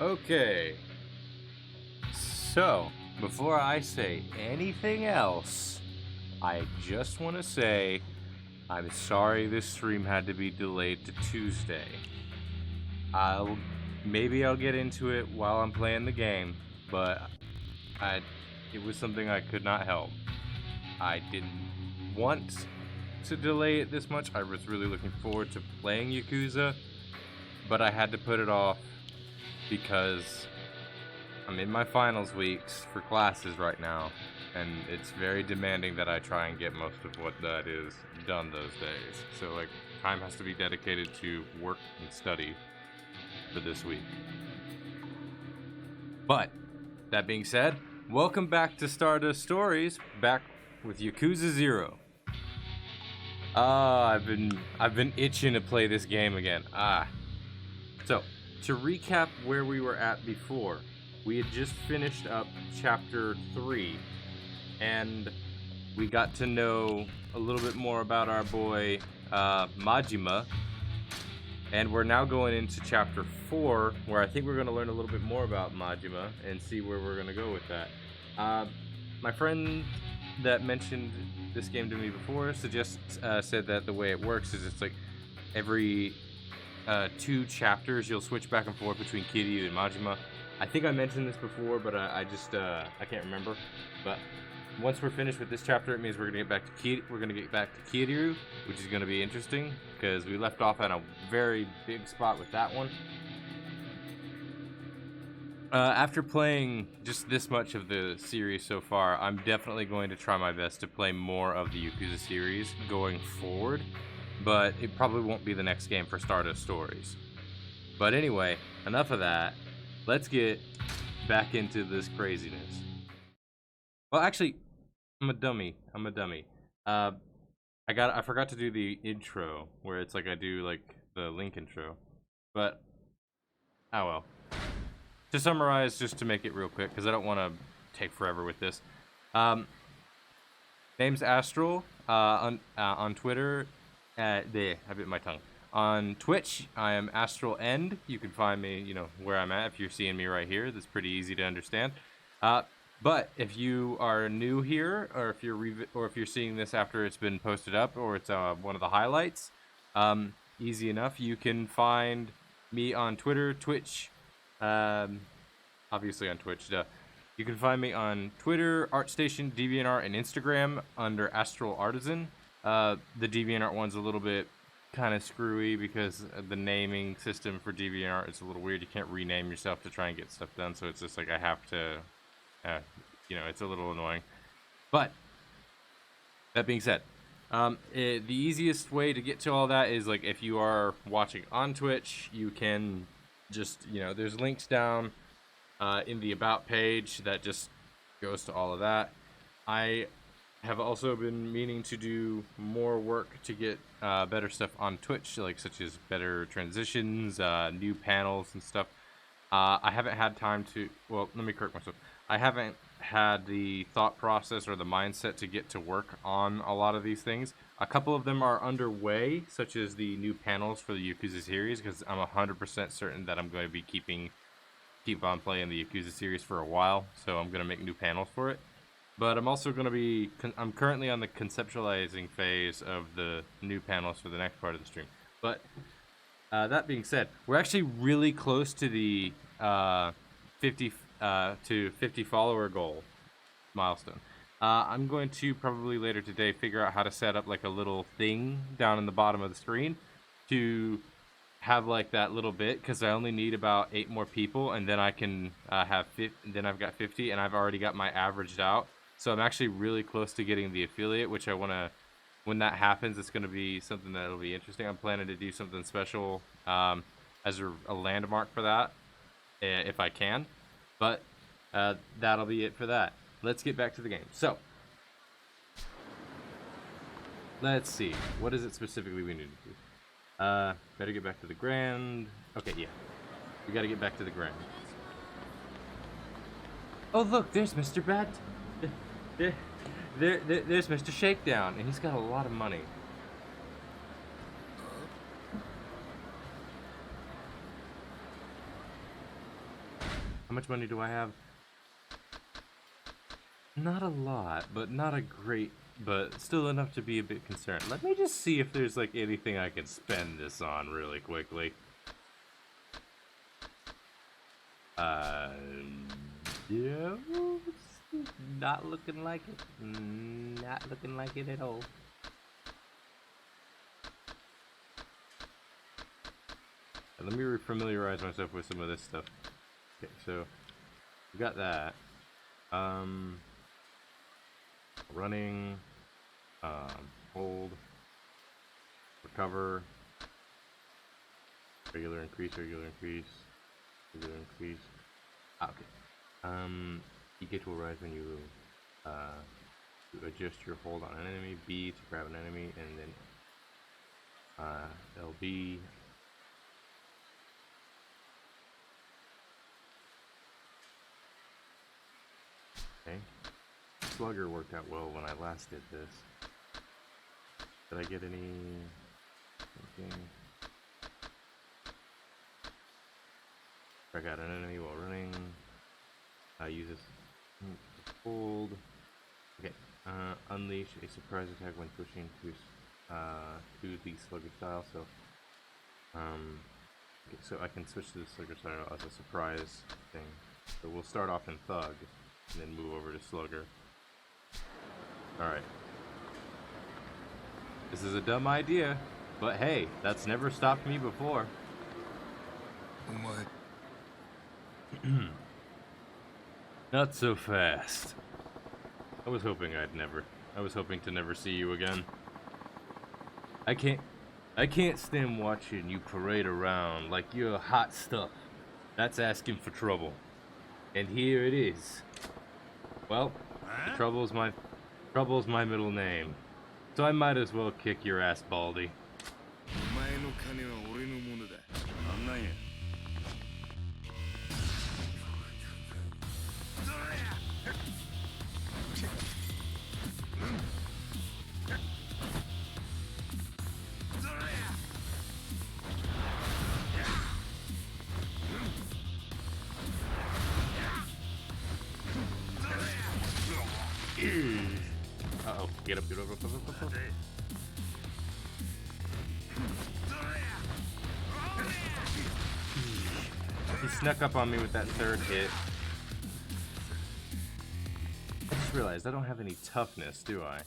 Okay, so before I say anything else, I just want to say I'm sorry this stream had to be delayed to Tuesday. I'll maybe I'll get into it while I'm playing the game, but it was something I could not help. I didn't want to delay it this much. I was really looking forward to playing Yakuza, but I had to put it off because I'm in my finals weeks for classes right now, and it's very demanding that I try and get most of what that is done those days. So, like, time has to be dedicated to work and study for this week. But, that being said, welcome back to Stardust Stories, back with Yakuza 0. I've been itching to play this game again. So, to recap where we were at before, we had just finished up chapter 3, and we got to know a little bit more about our boy, Majima, and we're now going into chapter 4, where I think we're going to learn a little bit more about Majima, and see where we're going to go with that. My friend that mentioned this game to me before said that the way it works is it's like every 2 chapters you'll switch back and forth between Kiryu and Majima. I think I mentioned this before, but I can't remember. But once we're finished with this chapter, it means we're gonna get back to Kiryu, which is gonna be interesting because we left off at a very big spot with that one. After playing just this much of the series so far, I'm definitely going to try my best to play more of the Yakuza series going forward, but it probably won't be the next game for Stardust Stories. But anyway, enough of that. Let's get back into this craziness. Well, actually, I'm a dummy. I forgot to do the intro, where it's like I do like the link intro. But, oh well. To summarize, just to make it real quick, because I don't want to take forever with this. Name's Astral. On Twitter, I bit my tongue. On Twitch, I am Astral End. You can find me, where I'm at if you're seeing me right here. That's pretty easy to understand. But if you are new here, or if you're seeing this after it's been posted up, or it's one of the highlights, easy enough. You can find me on Twitter, Twitch, obviously on Twitch. You can find me on Twitter, ArtStation, DeviantArt, and Instagram under Astral Artisan. The DeviantArt one's a little bit kind of screwy because the naming system for DeviantArt is a little weird. You can't rename yourself to try and get stuff done, so it's just like I have to, it's a little annoying. But that being said, the easiest way to get to all that is like if you are watching on Twitch, you can just, there's links down in the About page that just goes to all of that. I have also been meaning to do more work to get better stuff on Twitch, such as better transitions, new panels and stuff. I haven't had time to, well, let me correct myself. I haven't had the thought process or the mindset to get to work on a lot of these things. A couple of them are underway, such as the new panels for the Yakuza series, because I'm 100% certain that I'm going to be keep on playing the Yakuza series for a while, so I'm going to make new panels for it. But I'm also going to be, I'm currently on the conceptualizing phase of the new panels for the next part of the stream. But that being said, we're actually really close to the 50 follower goal milestone. I'm going to probably later today figure out how to set up like a little thing down in the bottom of the screen to have like that little bit, because I only need about 8 more people, and then I can then I've got 50, and I've already got my averaged out. So I'm actually really close to getting the affiliate, which I want to, when that happens, it's going to be something that'll be interesting. I'm planning to do something special as a landmark for that, if I can. But that'll be it for that. Let's get back to the game. So, let's see. What is it specifically we need to do? Better get back to the Grand. Okay, yeah. We gotta get back to the Grand. Oh, look, there's Mr. Bat. There's Mr. Shakedown, and he's got a lot of money. How much money do I have? Not a lot, but not a great, but still enough to be a bit concerned. Let me just see if there's like anything I can spend this on really quickly. Yeah, not looking like it. Not looking like it at all. Let me refamiliarize myself with some of this stuff. Okay, so we got that. Running, hold, recover, regular increase, regular increase, regular increase. Okay. EK will rise when you to adjust your hold on an enemy, B to grab an enemy, and then LB. Okay. Slugger worked out well when I last did this. Did I get anything? I got an enemy while running. I use this hold. Okay. Unleash a surprise attack when pushing to the slugger style. So, okay, so I can switch to the slugger style as a surprise thing. So we'll start off in thug, and then move over to slugger. All right. This is a dumb idea, but hey, that's never stopped me before. Not so fast. I was hoping to never see you again. I can't stand watching you parade around like you're hot stuff. That's asking for trouble. And here it is. Well, Trouble's my middle name. So I might as well kick your ass, Baldy. Uh-oh, get up, get up, up, up, up, up. He snuck up on me with that third hit. I just realized I don't have any toughness, do I?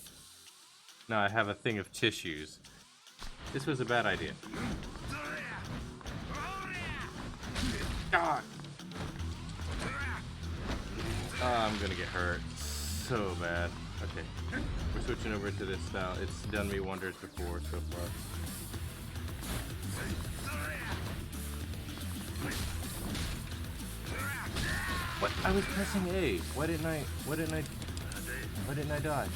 No, I have a thing of tissues. This was a bad idea. God! Oh, I'm gonna get hurt so bad. Okay, we're switching over to this style. It's done me wonders before so far. What? I was pressing A. Why didn't I die?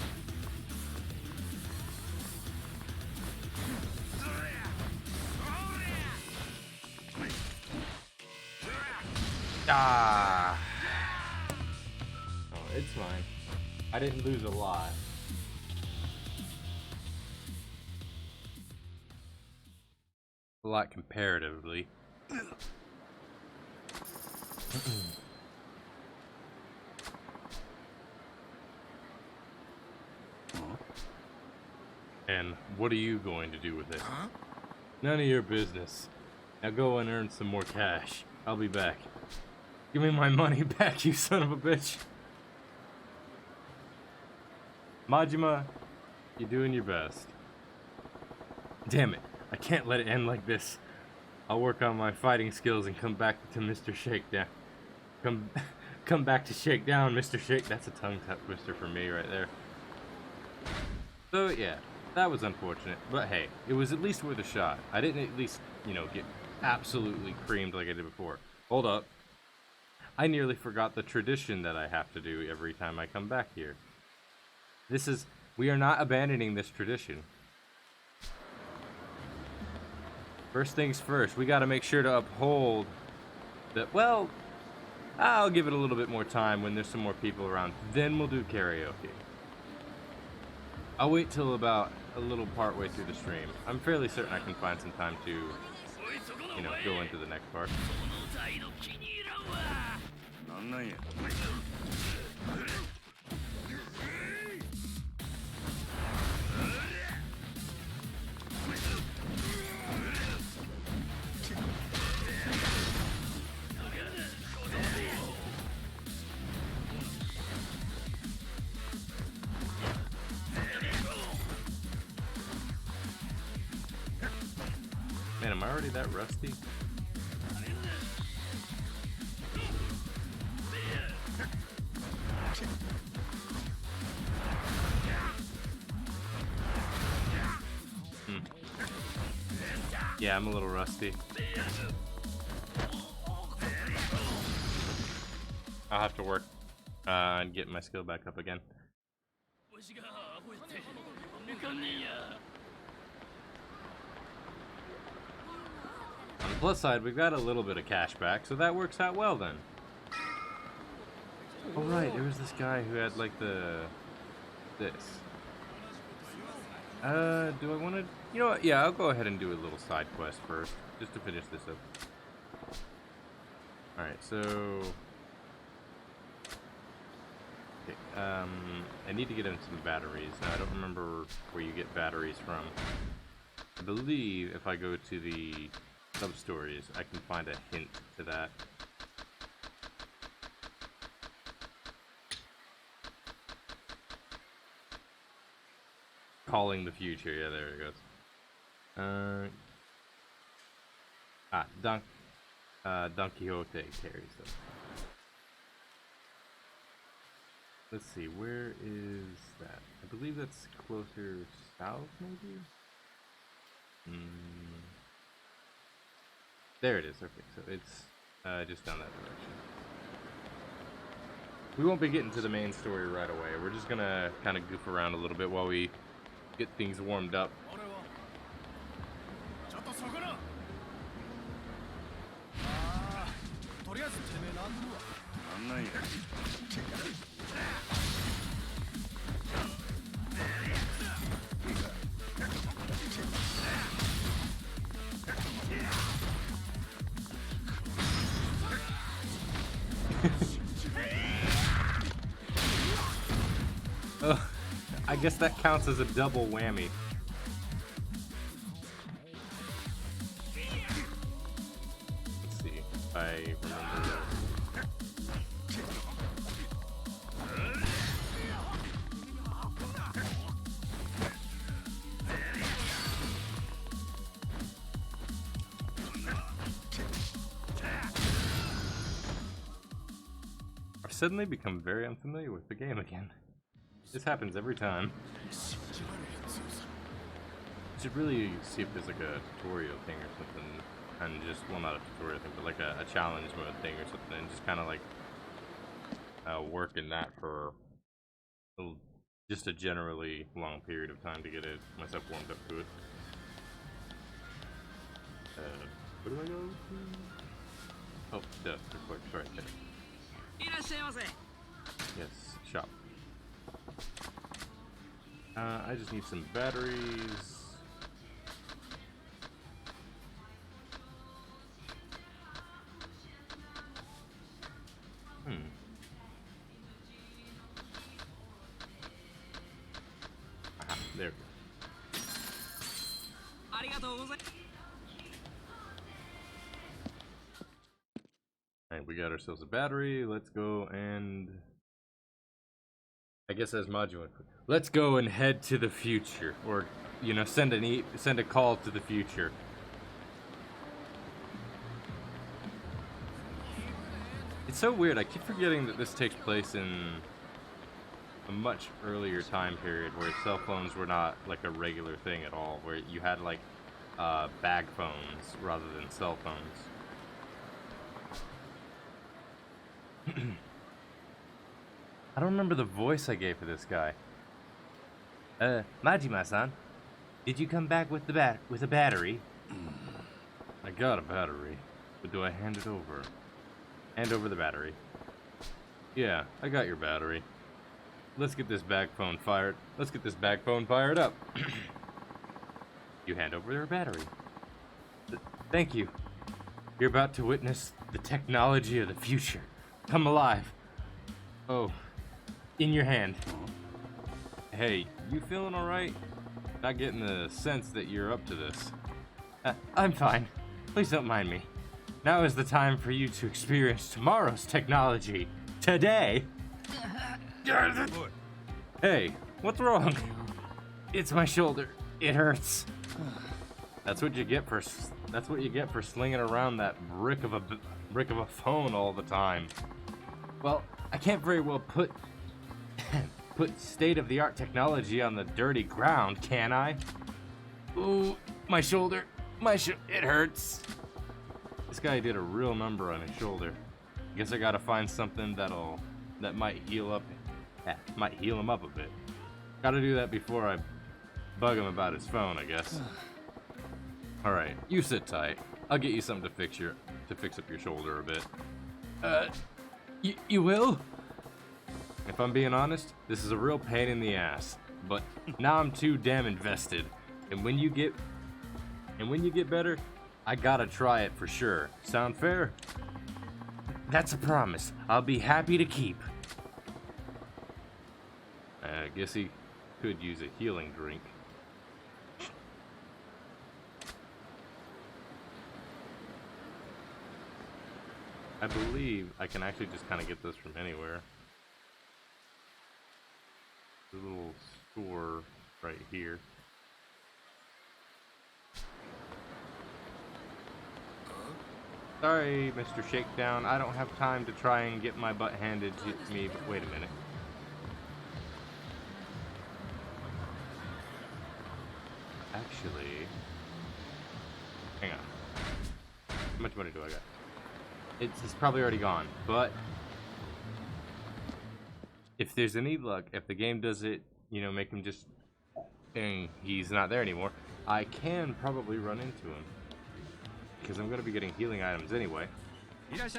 Ah. Oh, it's fine. I didn't lose a lot. A lot comparatively. And what are you going to do with it? None of your business. Now go and earn some more cash. I'll be back. Give me my money back, you son of a bitch. Majima, you're doing your best. Damn it, I can't let it end like this. I'll work on my fighting skills and come back to Mr. Shakedown. Come back to Shakedown, Mr. Shake. That's a tongue twister for me right there. So yeah, that was unfortunate, but hey, it was at least worth a shot. I didn't at least, get absolutely creamed like I did before. Hold up. I nearly forgot the tradition that I have to do every time I come back here. We are not abandoning this tradition. First things first, we gotta make sure to uphold that, well, I'll give it a little bit more time when there's some more people around. Then we'll do karaoke. I'll wait till about a little part way through the stream. I'm fairly certain I can find some time to, go into the next part. Man, am I already that rusty? Yeah, I'm a little rusty. I'll have to work and get my skill back up again. On the plus side, we've got a little bit of cash back, so that works out well then. Oh right, there was this guy who had like this. Do I want to? You know what? Yeah, I'll go ahead and do a little side quest first, just to finish this up. All right, so okay, I need to get in some batteries. Now I don't remember where you get batteries from. I believe if I go to the sub-stories, I can find a hint to that. Calling the future, yeah, there it goes. Don Quixote carries them. Let's see, where is that? I believe that's closer south, maybe? There it is, okay, so it's just down that direction. We won't be getting to the main story right away. We're just gonna kind of goof around a little bit while we get things warmed up. I guess that counts as a double whammy. Let's see if I remember. I've suddenly become very unfamiliar with the game again. This happens every time. Should really see if there's like a tutorial thing or something, and just, well, not a tutorial thing, but like a challenge mode thing or something, and just kind of like work in that for just a generally long period of time to get myself warmed up to it. Where do I go? Oh, death, of course, right there. Yes, shop. I just need some batteries. Aha, there we go. Alright, we got ourselves a battery. Let's go and... I guess as Maju would put, let's go and head to the future, or you know, send a call to the future. It's so weird. I keep forgetting that this takes place in a much earlier time period where cell phones were not like a regular thing at all, where you had like bag phones rather than cell phones. I don't remember the voice I gave for this guy. Majima-san, did you come back with a battery? I got a battery, but do I hand it over? Hand over the battery. Yeah, I got your battery. Let's get this bag phone fired. Let's get this bag phone fired up. You hand over your battery. Thank you. You're about to witness the technology of the future. come alive. Oh, in your hand. Hey, you feeling alright? Not getting the sense that you're up to this. I'm fine. Please don't mind me. Now is the time for you to experience tomorrow's technology. Today! Hey, what's wrong? It's my shoulder. It hurts. That's what you get for slinging around that brick of a phone all the time. Well, I can't very well put state-of-the-art technology on the dirty ground, can I? Ooh, my shoulder. It hurts. This guy did a real number on his shoulder. Guess I gotta find something that might heal him up a bit. Gotta do that before I bug him about his phone, I guess. Alright, you sit tight. I'll get you something to fix up your shoulder a bit. You will? If I'm being honest, this is a real pain in the ass. But now I'm too damn invested. And when you get better, I gotta try it for sure. Sound fair? That's a promise. I'll be happy to keep. I guess he could use a healing drink. I believe I can actually just kind of get this from anywhere. There's a little store right here. Sorry, Mr. Shakedown. I don't have time to try and get my butt handed to me, but wait a minute. Actually, hang on. How much money do I got? It's probably already gone, but if there's any luck, if the game does it, you know, make him just, and he's not there anymore, I can probably run into him. Because I'm going to be getting healing items anyway. Alright.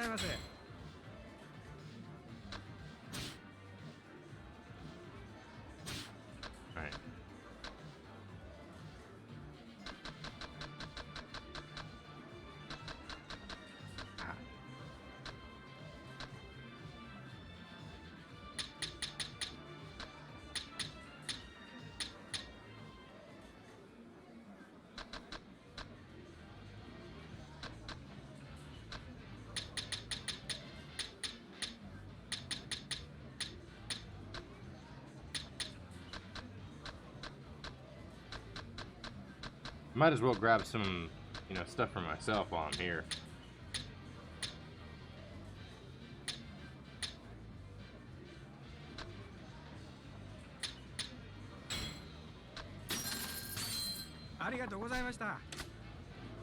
Might as well grab some, you know, stuff for myself while I'm here.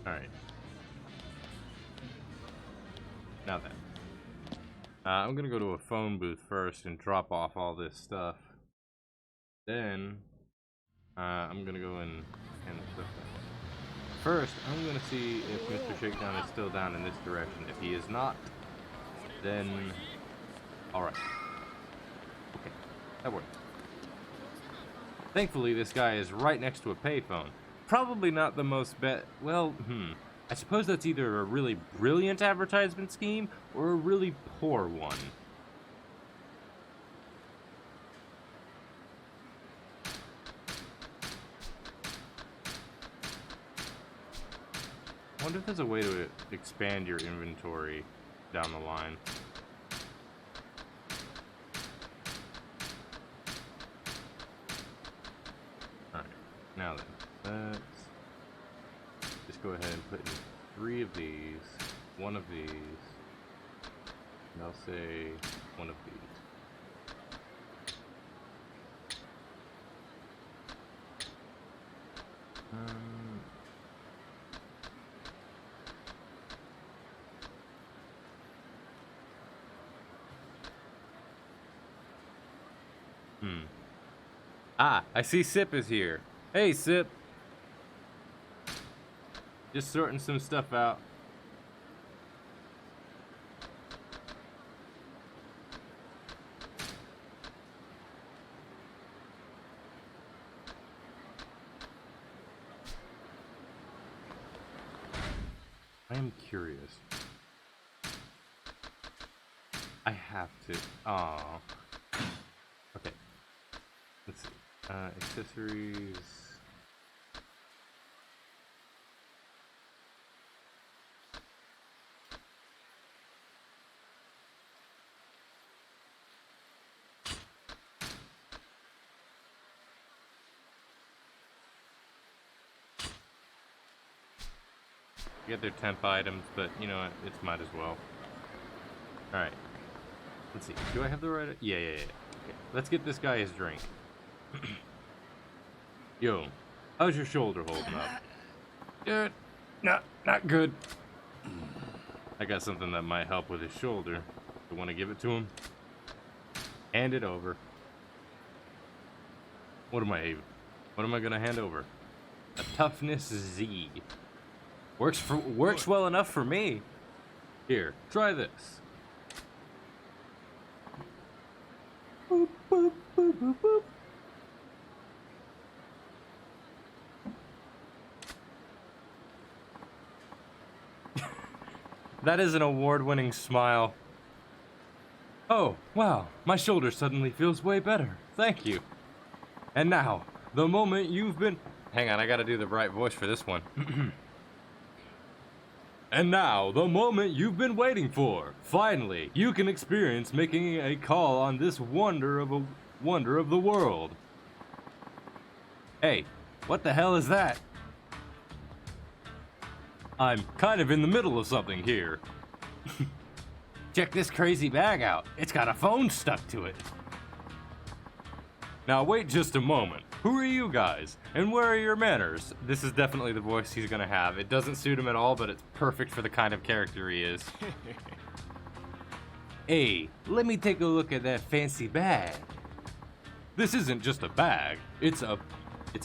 Alright. Now then. I'm gonna go to a phone booth first and drop off all this stuff. Then, I'm gonna go and hand the stuff back. First, I'm gonna see if Mr. Shakedown is still down in this direction. If he is not, then... Alright. Okay, that worked. Thankfully, this guy is right next to a payphone. Probably not the most well, I suppose that's either a really brilliant advertisement scheme or a really poor one. I wonder if there's a way to expand your inventory down the line. Alright, now then, let's just go ahead and put in 3 of these, 1 of these, and I'll say 1 of these. Ah, I see Sip is here. Hey, Sip. Just sorting some stuff out. I am curious. I have to. Aw. Okay. Let's see. Accessories. Get their temp items, but you know what? It might as well. Alright. Let's see. Do I have the right... Yeah. Okay. Let's get this guy his drink. Yo, how's your shoulder holding up? Good. Not good. I got something that might help with his shoulder. You want to give it to him? Hand it over. What am I gonna hand over? A toughness Z. Works well enough for me. Here, try this. Boop, boop, boop, boop, boop. That is an award-winning smile. Oh, wow, my shoulder suddenly feels way better. Thank you. And now, the moment you've been... Hang on, I gotta do the right voice for this one. And now, the moment you've been waiting for. Finally, you can experience making a call on this wonder of the world. Hey, what the hell is that? I'm kind of in the middle of something here. Check this crazy bag out. It's got a phone stuck to it. Now wait just a moment. Who are you guys? And where are your manners? This is definitely the voice he's gonna have. It doesn't suit him at all, but it's perfect for the kind of character he is. Hey, let me take a look at that fancy bag. This isn't just a bag. It's a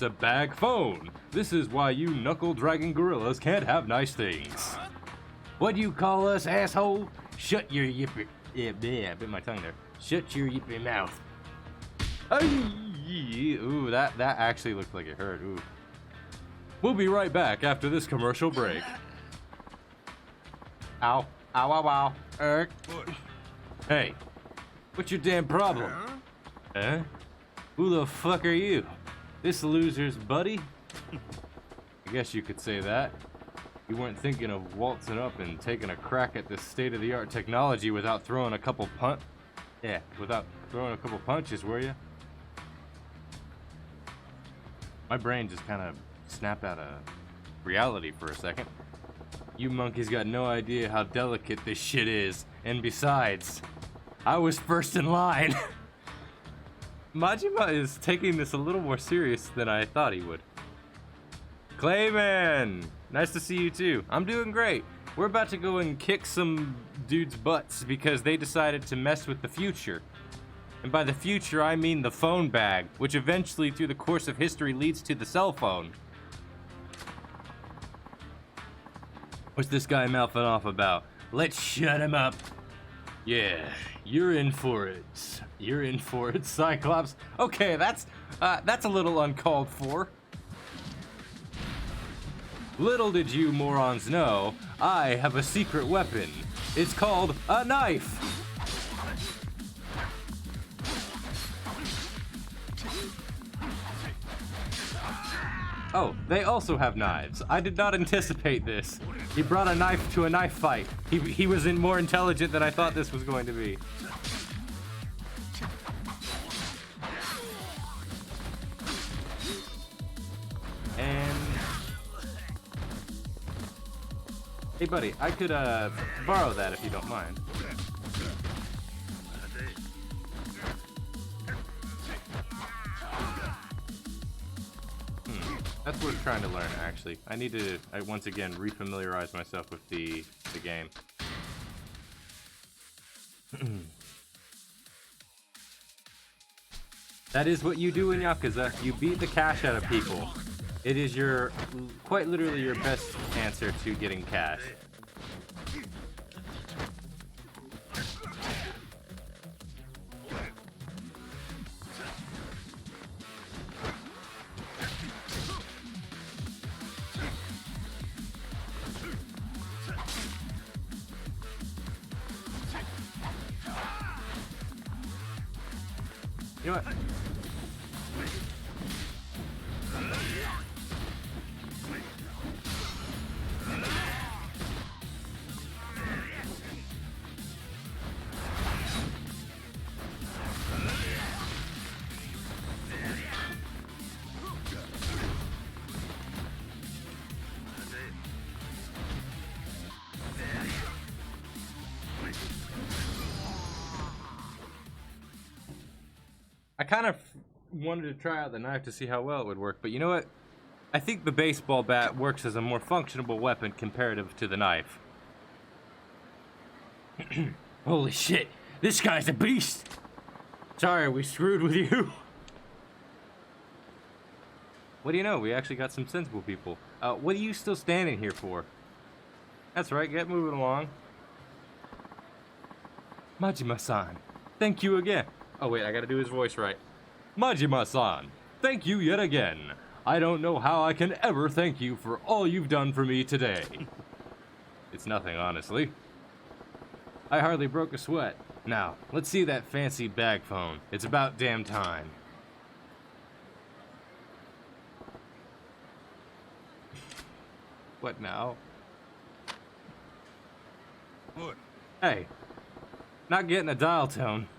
bag phone. This is why you knuckle-dragging gorillas can't have nice things. What do you call us, asshole? Shut your yippy... Yeah, I bit my tongue there. Shut your yippy mouth. Ooh, that actually looked like it hurt. Ooh. We'll be right back after this commercial break. Ow. Ow, ow, ow. Hey, what's your damn problem? Huh? Who the fuck are you? This loser's buddy? I guess you could say that. You weren't thinking of waltzing up and taking a crack at this state-of-the-art technology without throwing a couple punches, were you? My brain just kind of snapped out of reality for a second. You monkeys got no idea how delicate this shit is. And besides, I was first in line. Majima is taking this a little more serious than I thought he would. Clayman! Nice to see you too. I'm doing great. We're about to go and kick some dudes' butts because they decided to mess with the future. And by the future, I mean the phone bag, which eventually, through the course of history, leads to the cell phone. What's this guy mouthing off about? Let's shut him up. Yeah, you're in for it. You're in for it, Cyclops. Okay, that's a little uncalled for. Little did you morons know, I have a secret weapon. It's called a knife. Oh, they also have knives. I did not anticipate this. He brought a knife to a knife fight. He was more intelligent than I thought this was going to be. And... Hey buddy, I could borrow that if you don't mind. That's worth trying to learn, actually. I need to, once again, refamiliarize myself with the game. That is what you do in Yakuza. You beat the cash out of people. It is quite literally your best answer to getting cash. You know what? I kind of wanted to try out the knife to see how well it would work, but you know what? I think the baseball bat works as a more functional weapon comparative to the knife. Holy shit, this guy's a beast! Sorry, we screwed with you. What do you know? We actually got some sensible people. What are you still standing here for? That's right, get moving along. Majima-san, thank you again. Oh wait, I gotta do his voice right. Majima-san, thank you yet again. I don't know how I can ever thank you for all you've done for me today. It's nothing, honestly. I hardly broke a sweat. Now, let's see that fancy bag phone. It's about damn time. What now? What? Hey, not getting a dial tone.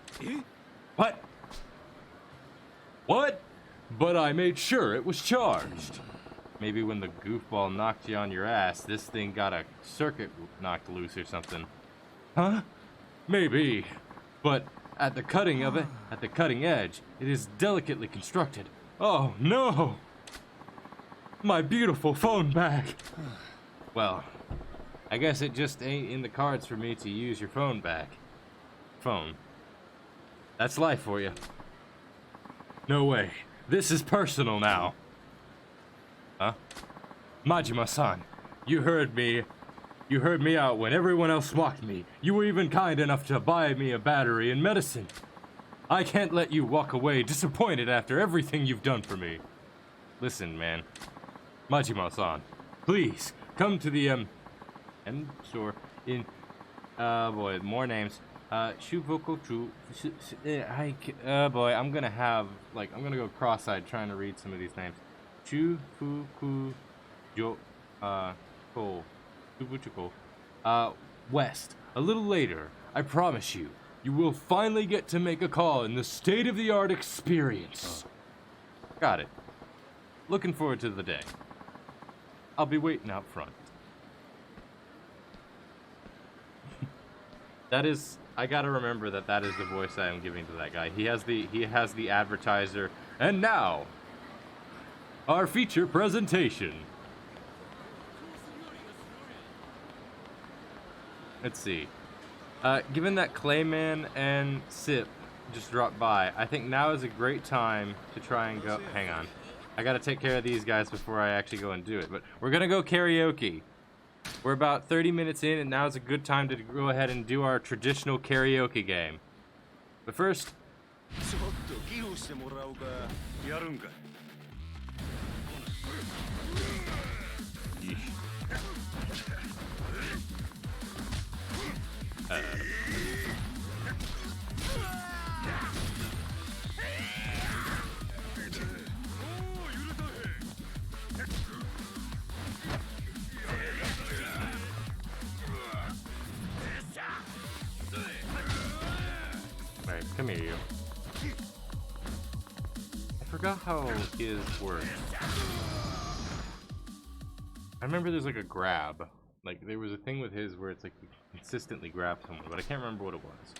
What? What? But I made sure it was charged. Maybe when the goofball knocked you on your ass, this thing got a circuit knocked loose or something. Huh? Maybe. But at the cutting edge, it is delicately constructed. Oh no! My beautiful phone back. Well, I guess it just ain't in the cards for me to use your phone back. Phone. That's life for you. No way. This is personal now. Huh? Majima-san, you heard me. You heard me out when everyone else mocked me. You were even kind enough to buy me a battery and medicine. I can't let you walk away disappointed after everything you've done for me. Listen, man. Majima-san, please, come to the, store in, boy, more names. Shuvoku Chu, boy, I'm gonna go cross-eyed trying to read some of these names. Chufuku Jo, Ko, Shubuchuko, West. A little later, I promise you, you will finally get to make a call in the state-of-the-art experience. Got it. Looking forward to the day. I'll be waiting out front. That is, I gotta remember that is the voice I am giving to that guy. He has the advertiser. And now, our feature presentation. Let's see. Given that Clayman and Sip just dropped by, I think now is a great time to try and go. Hang on. I gotta take care of these guys before I actually go and do it. But we're gonna go karaoke. We're about 30 minutes in, and now is a good time to go ahead and do our traditional karaoke game. But first... Alright, come here, you. I forgot how his works. I remember there's like a grab. Like, there was a thing with his where it's like you consistently grab someone, but I can't remember what it was.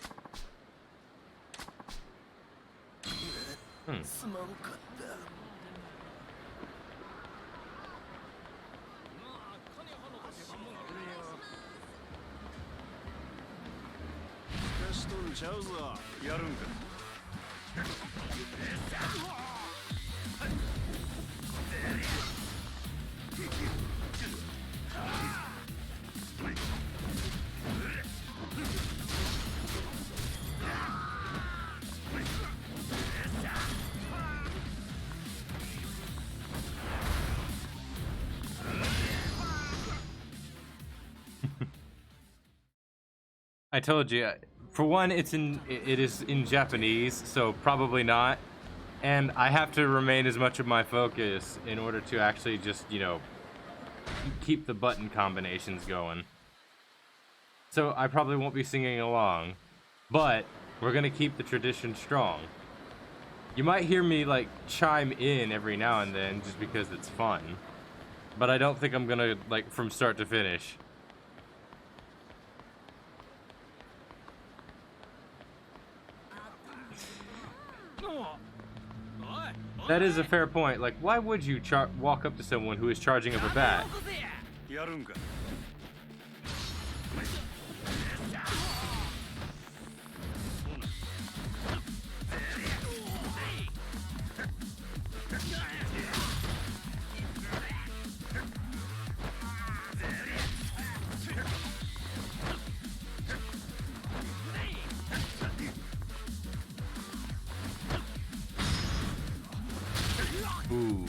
I told you, For one, it is in Japanese, so probably not. And I have to remain as much of my focus in order to actually just, you know, keep the button combinations going. So I probably won't be singing along, but we're gonna keep the tradition strong. You might hear me like chime in every now and then just because it's fun, but I don't think I'm gonna like from start to finish. That is a fair point. Like, why would you walk up to someone who is charging up a bat? Ooh.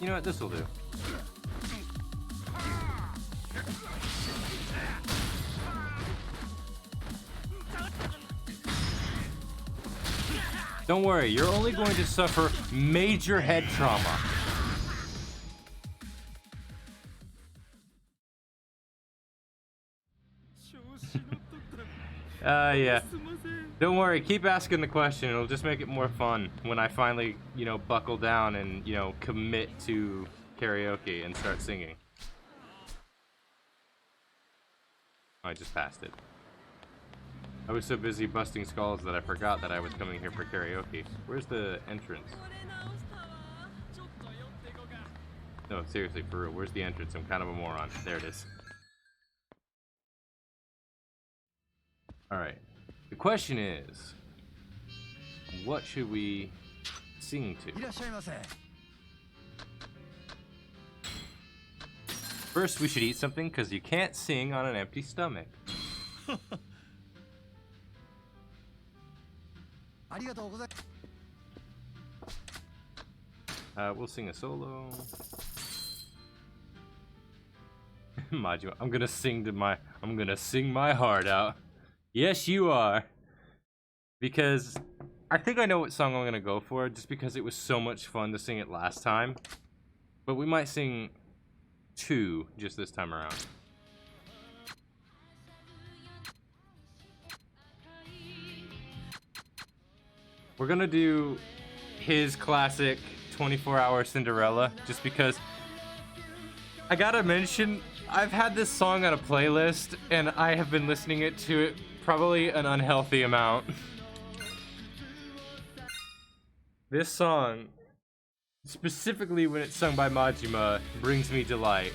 You know what? This will do. Don't worry, you're only going to suffer major head trauma. Yeah. Don't worry, keep asking the question. It'll just make it more fun when I finally, you know, buckle down and, you know, commit to karaoke and start singing. Oh, I just passed it. I was so busy busting skulls that I forgot that I was coming here for karaoke. Where's the entrance? No, seriously, for real, where's the entrance? I'm kind of a moron. There it is. Alright. The question is, what should we sing to? First, we should eat something, because you can't sing on an empty stomach. We'll sing a solo. Majima, I'm gonna sing my heart out. Yes, you are. Because I think I know what song I'm gonna go for, just because it was so much fun to sing it last time. But we might sing 2 just this time around. We're gonna do his classic 24-hour Cinderella, just because I gotta mention, I've had this song on a playlist, and I have been listening to it probably an unhealthy amount. This song, specifically when it's sung by Majima, brings me delight.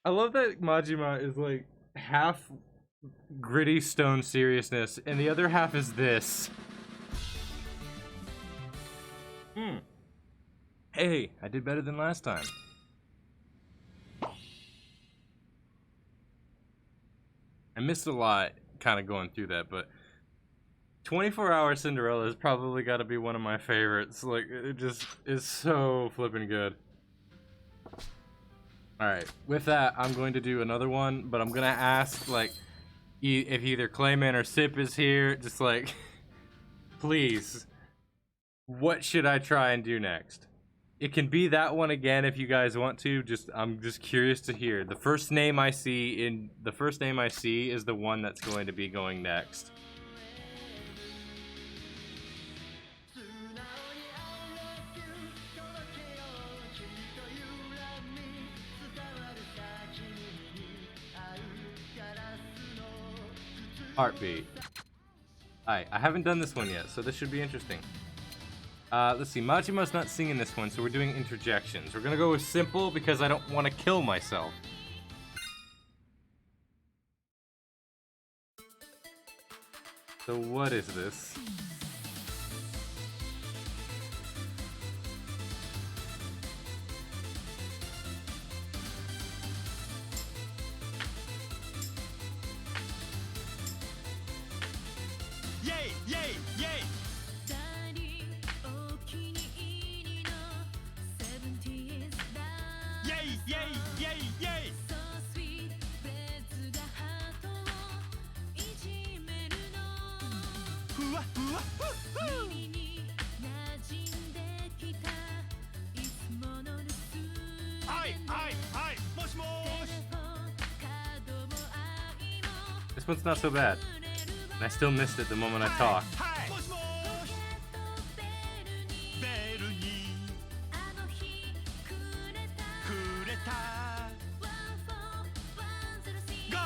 I love that Majima is like half gritty stone seriousness, and the other half is this. Hey, I did better than last time. I missed a lot kind of going through that, but 24-Hour Cinderella has probably got to be one of my favorites. Like, it just is so flippin' good. Alright, with that, I'm going to do another one, but I'm going to ask, like, if either Clayman or Sip is here, just like, please, what should I try and do next? It can be that one again if you guys want to. I'm just curious to hear. The first name I see is the one that's going to be going next. Heartbeat. Alright, I haven't done this one yet, so this should be interesting. Let's see, Majima's not singing this one, so we're doing interjections. We're gonna go with simple because I don't want to kill myself. So what is this? Yay! Yay! Yay! Yay! Yay! Yay! Yay! Hua, hua, hoo, hoo. Hi, hi, hi. Mosh, mosh. This one's not so bad. And I still missed it the moment I talked. Hi. Mosh, mosh. Bellにくれた Go!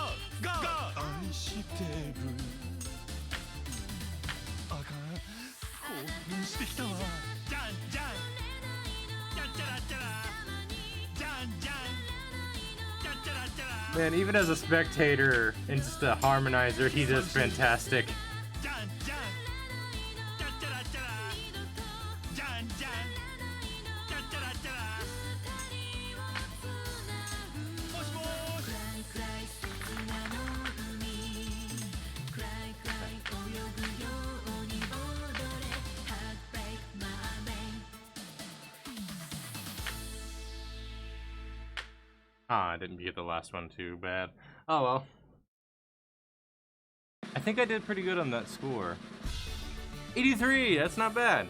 Go! 愛してるあかん興奮してきたわじゃんじゃんじゃんちゃらちゃらじゃんじゃんじゃんちゃらちゃら Man, even as a spectator and just a harmonizer, he does fantastic. じゃんじゃんじゃんちゃらちゃらじゃんじゃんじゃんちゃらちゃらもしもーし Ah, I didn't get the last one too bad. Oh well. I think I did pretty good on that score. 83, that's not bad.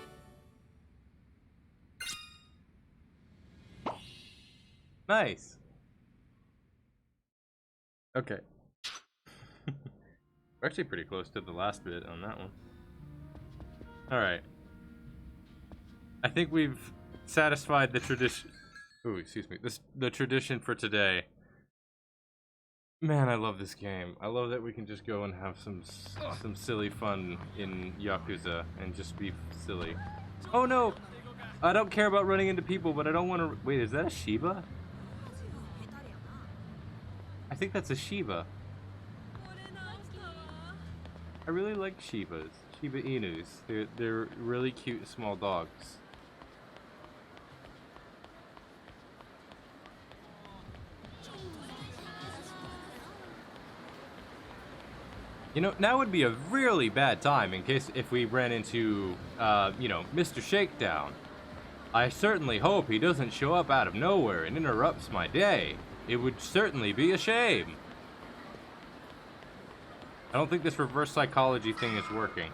Nice. Okay. We're actually pretty close to the last bit on that one. Alright. I think we've satisfied the tradition. Ooh, excuse me. The tradition for today. Man, I love this game. I love that we can just go and have some silly fun in Yakuza and just be silly. Oh no! I don't care about running into people, but I don't want to. Wait, is that a Shiba? I think that's a Shiba. I really like Shibas. Shiba Inus. They're really cute small dogs. You know, now would be a really bad time in case if we ran into, you know, Mr. Shakedown. I certainly hope he doesn't show up out of nowhere and interrupts my day. It would certainly be a shame. I don't think this reverse psychology thing is working.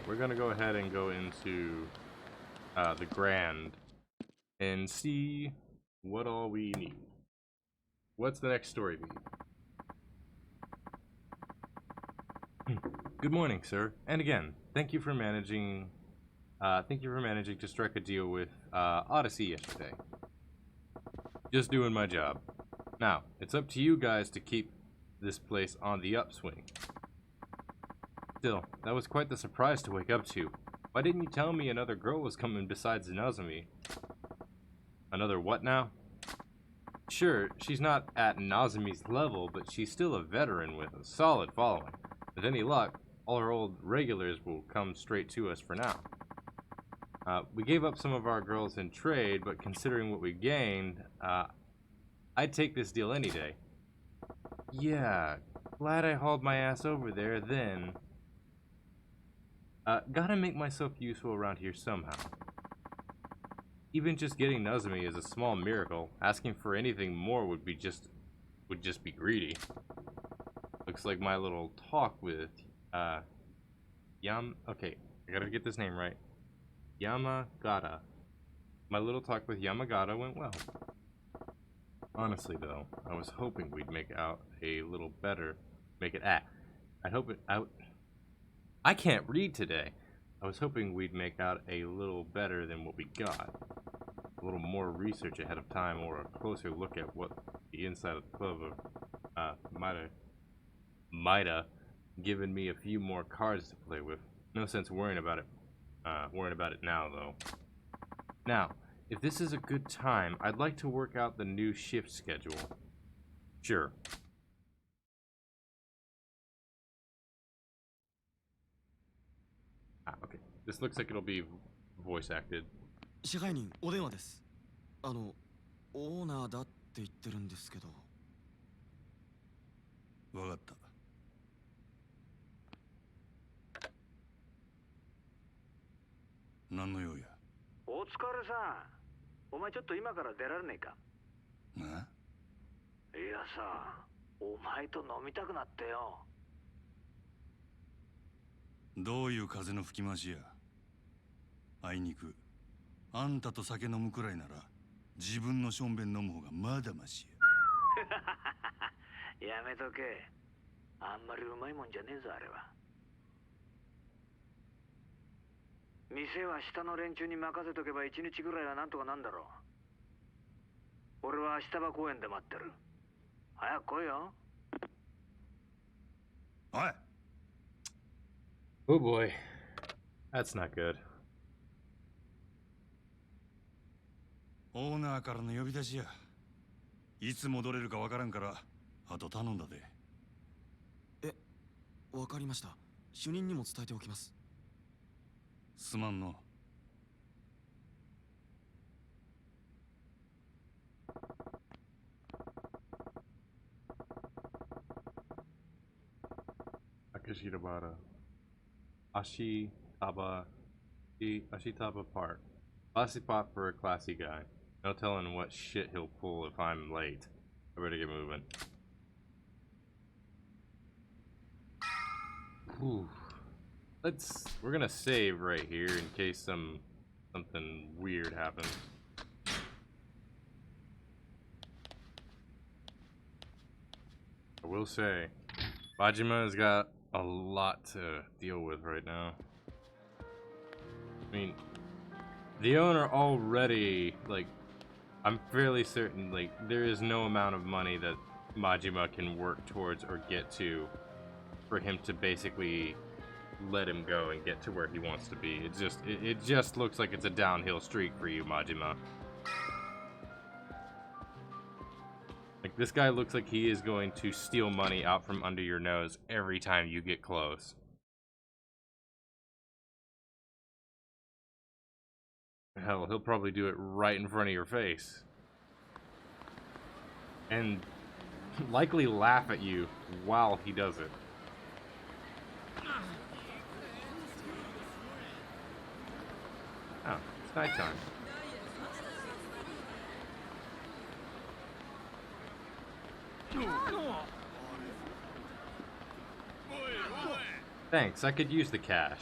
We're gonna go ahead and go into the Grand and see what all we need. What's the next story be? Good morning, sir. And again, thank you for managing to strike a deal with Odyssey yesterday. Just doing my job. Now, it's up to you guys to keep this place on the upswing. Still, that was quite the surprise to wake up to. Why didn't you tell me another girl was coming besides Nazumi? Another what now? Sure, she's not at Nazumi's level, but she's still a veteran with a solid following. With any luck, all our old regulars will come straight to us for now. We gave up some of our girls in trade, but considering what we gained, I'd take this deal any day. Yeah, glad I hauled my ass over there then. Gotta make myself useful around here somehow. Even just getting Nazumi is a small miracle. Asking for anything more would just be greedy. Looks like my little talk with okay, I gotta get this name right. Yamagata. My little talk with Yamagata went well. Honestly though, I was hoping we'd make out a little better. I can't read today. I was hoping we'd make out a little better than what we got. A little more research ahead of time, or a closer look at what the inside of the club might have given me a few more cards to play with. No sense worrying about it now though. Now, if this is a good time, I'd like to work out the new shift schedule. Sure. Okay. This looks like it'll be voice acted. 支配人お電話です。オーナーだって言ってるんですけど。わかった。何の用や。お疲れさん。お前ちょっと今から出られねえか。な？いやさ、お前と飲みたくなってよ。どういう風の吹き回しや。あいにくあんたと酒飲むくらいなら自分のしょんべん飲む方がまだましや。やめとけ。あんまりうまいもんじゃねえぞあれは。店は下の連中に任せとけば1日ぐらいはなんとかなんだろう。俺は明日場公園で待ってる。早く来いよ。おい。Oh boy. That's not good. オーナーからの呼び出しや。いつ戻れるかわからんからあと頼んだで。わかりました。主任にも伝えておきます。すまんの。Akashirabara. Ashitaba Park. Classy pop for a classy guy. No telling what shit he'll pull if I'm late. I better get moving. Whew. We're gonna save right here in case something weird happens. I will say, Majima has got a lot to deal with right now. I mean, the owner already, like, I'm fairly certain, like, there is no amount of money that Majima can work towards or get to for him to basically let him go and get to where he wants to be. It just looks like it's a downhill streak for you, Majima. Like, this guy looks like he is going to steal money out from under your nose every time you get close. Hell, he'll probably do it right in front of your face. And likely laugh at you while he does it. Oh, it's nighttime. Thanks, I could use the cash.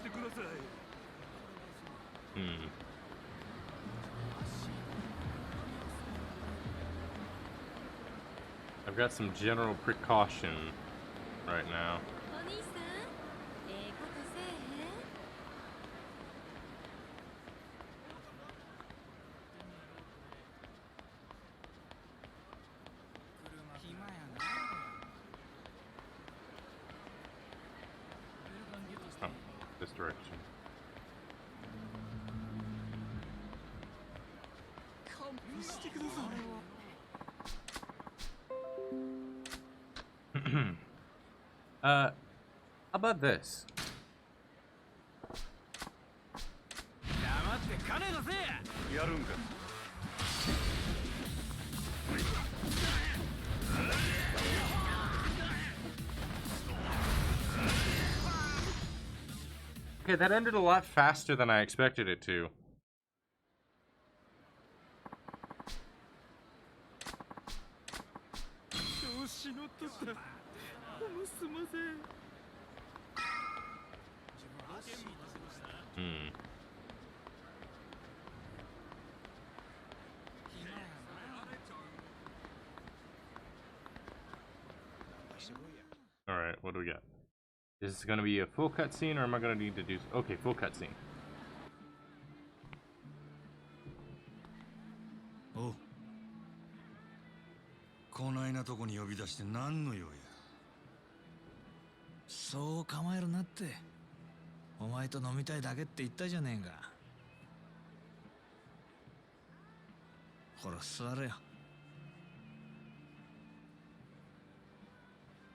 してください。Hmm. I've got some general precaution right now. Oh, this direction. How about this? 黙って金出せやるんか。 Okay, that ended a lot faster than I expected it to. Hmm. Alright, what do we got? Is this gonna be a full cutscene, or am I gonna need to do... Okay, full cutscene. おう。こないなとこに呼び出して何の用や。そう構えるなって。お前と飲みたいだけって言ったじゃねえか。ほら座れよ。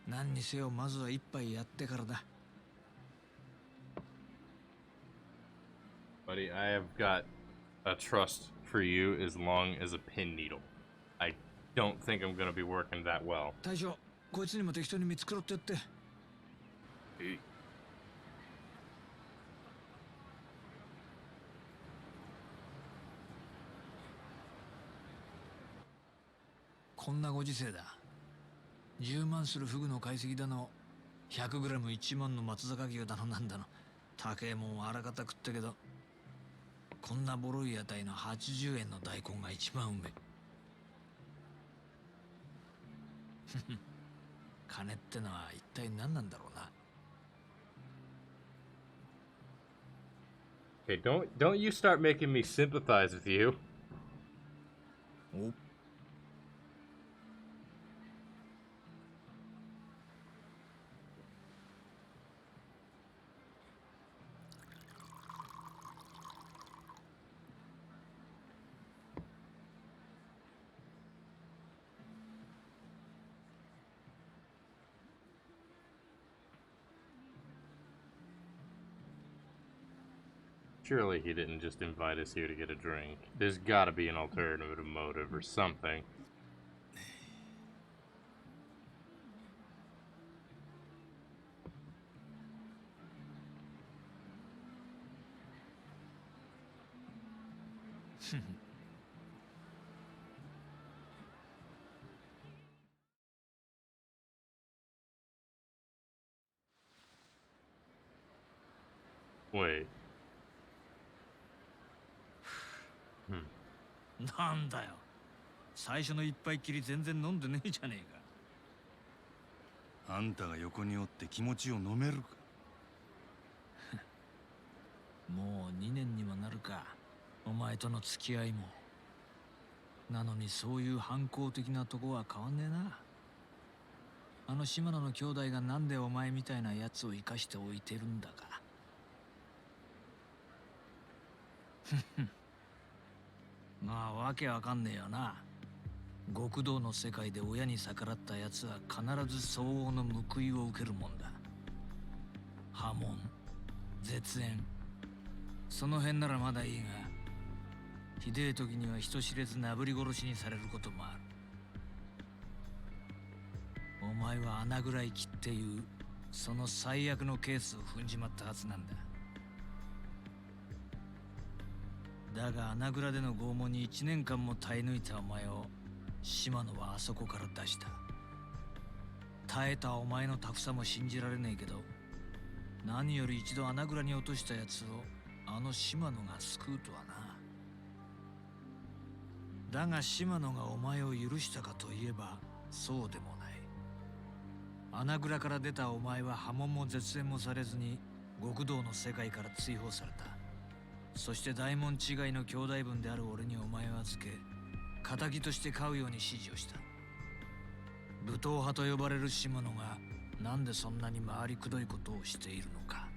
何にせよまずは一杯やってからだ。 Buddy, I have got a trust for you as long as a pin needle. I don't think I'm gonna be working that well. 大将、こいつにも適当に見繕ってやって。こんなご時世だ。10万するフグの解析だの、100グラム1万の松坂牛だのなんだの、高えもんはあらかた食ったけど、こんなボロい屋台の80円の大根が一番うめえ。金ってのは一体何なんだろうな。Okay, don't you start making me sympathize with you. お。 Surely he didn't just invite us here to get a drink. There's gotta be an alternative motive or something. Wait. なんだよ。最初の一杯きり全然飲んでねえじゃねえか。あんたが横におって気持ちを飲めるか。もう2年にもなるか。お前との付き合いも。なのにそういう反抗的なとこは変わんねえな。あの島野の兄弟がなんでお前みたいなやつを生かしておいてるんだか。まあわけわかんねえよな。極道の世界で親に逆らったやつは必ず相応の報いを受けるもんだ。破門、絶縁、その辺ならまだいいが、ひでえ時には人知れずなぶり殺しにされることもある。お前は穴ぐらい切っていうその最悪のケースを踏んじまったはずなんだ。だが穴蔵での拷問に1年間も耐え抜いたお前を島野はあそこから出した。耐えたお前のタフさも信じられねえけど、何より一度穴蔵に落としたやつをあの島野が救うとはな。だが島野がお前を許したかといえばそうでもない。穴蔵から出たお前は波紋も絶縁もされずに極道の世界から追放された。そして大門違いの兄弟分である俺にお前を預け、仇として飼うように指示をした。武闘派と呼ばれる島野がなんでそんなに回りくどいことをしているのか。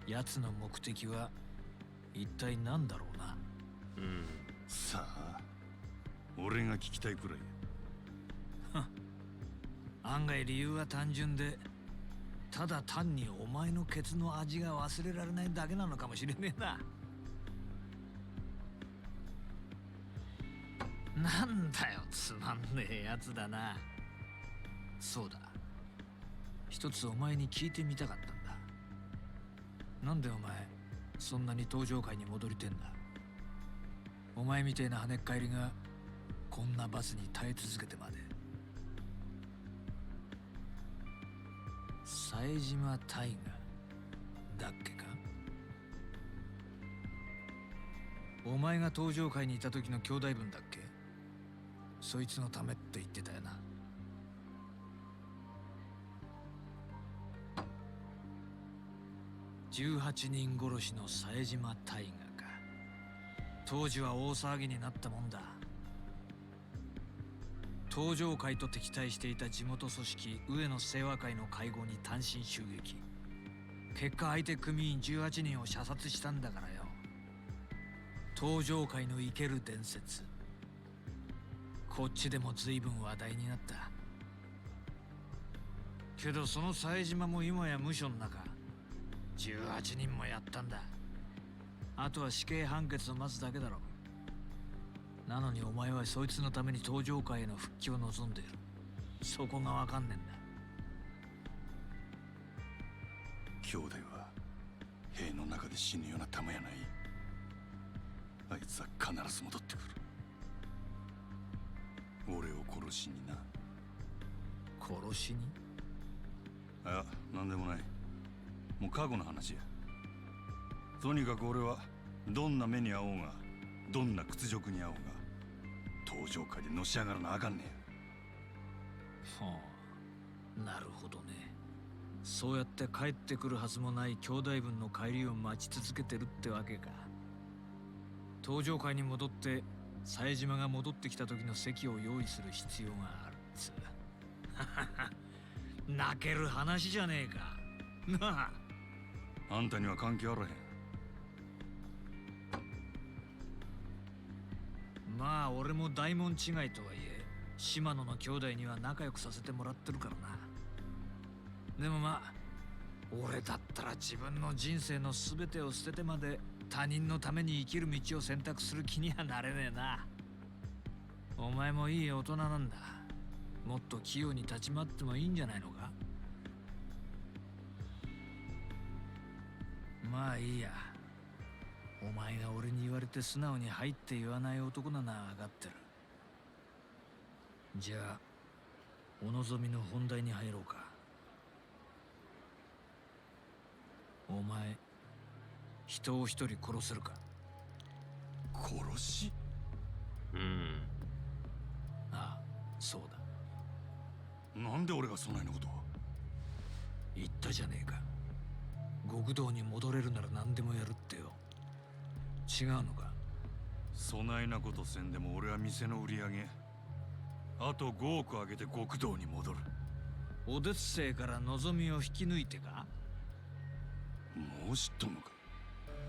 奴の目的は一体何だろうな。さあ、俺が聞きたいくらいや。案外理由は単純で、ただ単にお前のケツの味が忘れられないだけなのかもしれねえな。なんだよ、つまんねえやつだな。そうだ、一つお前に聞いてみたかったんだ。なんでお前そんなに登場界に戻りてんだ。お前みてえな跳ねっ返りがこんな罰に耐え続けてまで。冴島大河だっけか。お前が登場界にいた時の兄弟分だっけ。そいつのためって言ってたよな。18人殺しの冴島大河か。当時は大騒ぎになったもんだ。登場会と敵対していた地元組織上野清和会の会合に単身襲撃。結果相手組員18人を射殺したんだからよ。登場会の生ける伝説、こっちでも随分話題になった。けどその冴島も今や無所の中。18人もやったんだ。あとは死刑判決を待つだけだろ。なのにお前はそいつのために登場界への復帰を望んでいる。そこがわかんねえんだ。兄弟は塀の中で死ぬような玉やない。あいつは必ず戻ってくる。俺を殺しにな。殺しに？いや、なんでもない。もう過去の話や。とにかく俺はどんな目に遭おうが、どんな屈辱に遭おうが、登場界でのし上がらなあかんねや。はあ、なるほどね。そうやって帰ってくるはずもない兄弟分の帰りを待ち続けてるってわけか。登場界に戻って冴島が戻ってきた時の席を用意する必要があるっつう。泣ける話じゃねえか。なあ。あんたには関係あらへん。まあ俺も大門違いとはいえ島野の兄弟には仲良くさせてもらってるからな。でもまあ俺だったら自分の人生の全てを捨ててまで他人のために生きる道を選択する気にはなれねえな。お前もいい大人なんだ。もっと器用に立ち回ってもいいんじゃないのか。まあいいや。お前が俺に言われて素直に入って言わない男なのは分かってる。じゃあお望みの本題に入ろうか。お前人を一人殺せるか。殺し？ああ、そうだ。なんで俺がそないなことを。言ったじゃねえか。極道に戻れるなら何でもやるってよ。違うのか。そないなことせんでも俺は店の売り上げあと5億上げて極道に戻る。オデッセイから望みを引き抜いてか。もう知っとんのか。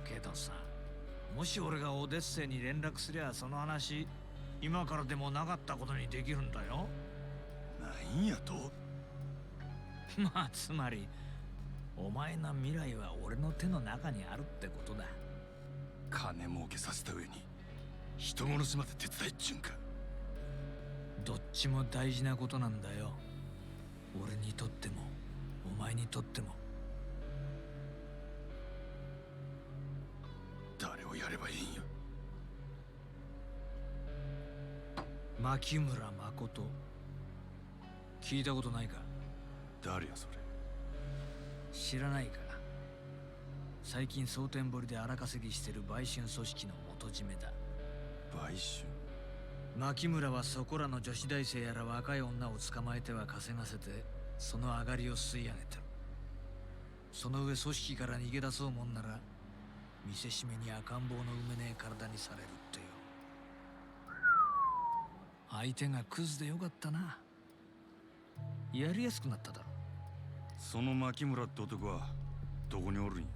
けどさ、もし俺がオデッセイに連絡すりゃその話今からでもなかったことにできるんだよ。なんやと。まあつまりお前の未来は俺の手の中にあるってことだ。金儲けさせた上に人殺しまで手伝いっちゅうんか。どっちも大事なことなんだよ。俺にとってもお前にとっても。誰をやればいいんや。牧村誠聞いたことないか。誰やそれ。知らないか。最近蒼天堀で荒稼ぎしてる売春組織の元締めだ。買収。牧村はそこらの女子大生やら若い女を捕まえては稼がせて、その上がりを吸い上げてる。その上組織から逃げ出そうもんなら、見せしめに赤ん坊の埋めねえ体にされるってよ。相手がクズでよかったな。やりやすくなっただろ。その牧村って男はどこにおるんや？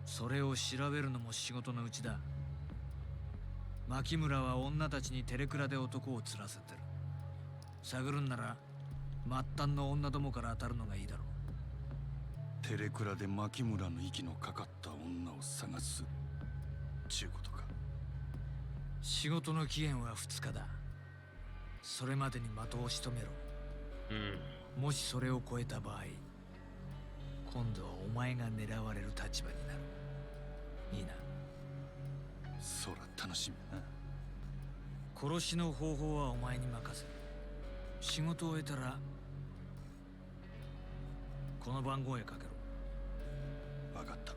それを調べるのも仕事のうちだ。牧村は女たちにテレクラで男を釣らせてる。探るんなら末端の女どもから当たるのがいいだろう。テレクラで牧村の息のかかった女を探すちゅうことか。仕事の期限は2日だ。それまでに的を仕留めろ。もしそれを超えた場合、今度はお前が狙われる立場になる。いいな。そら楽しみやな。殺しの方法はお前に任せる。仕事を終えたらこの番号へかけろ。分かった。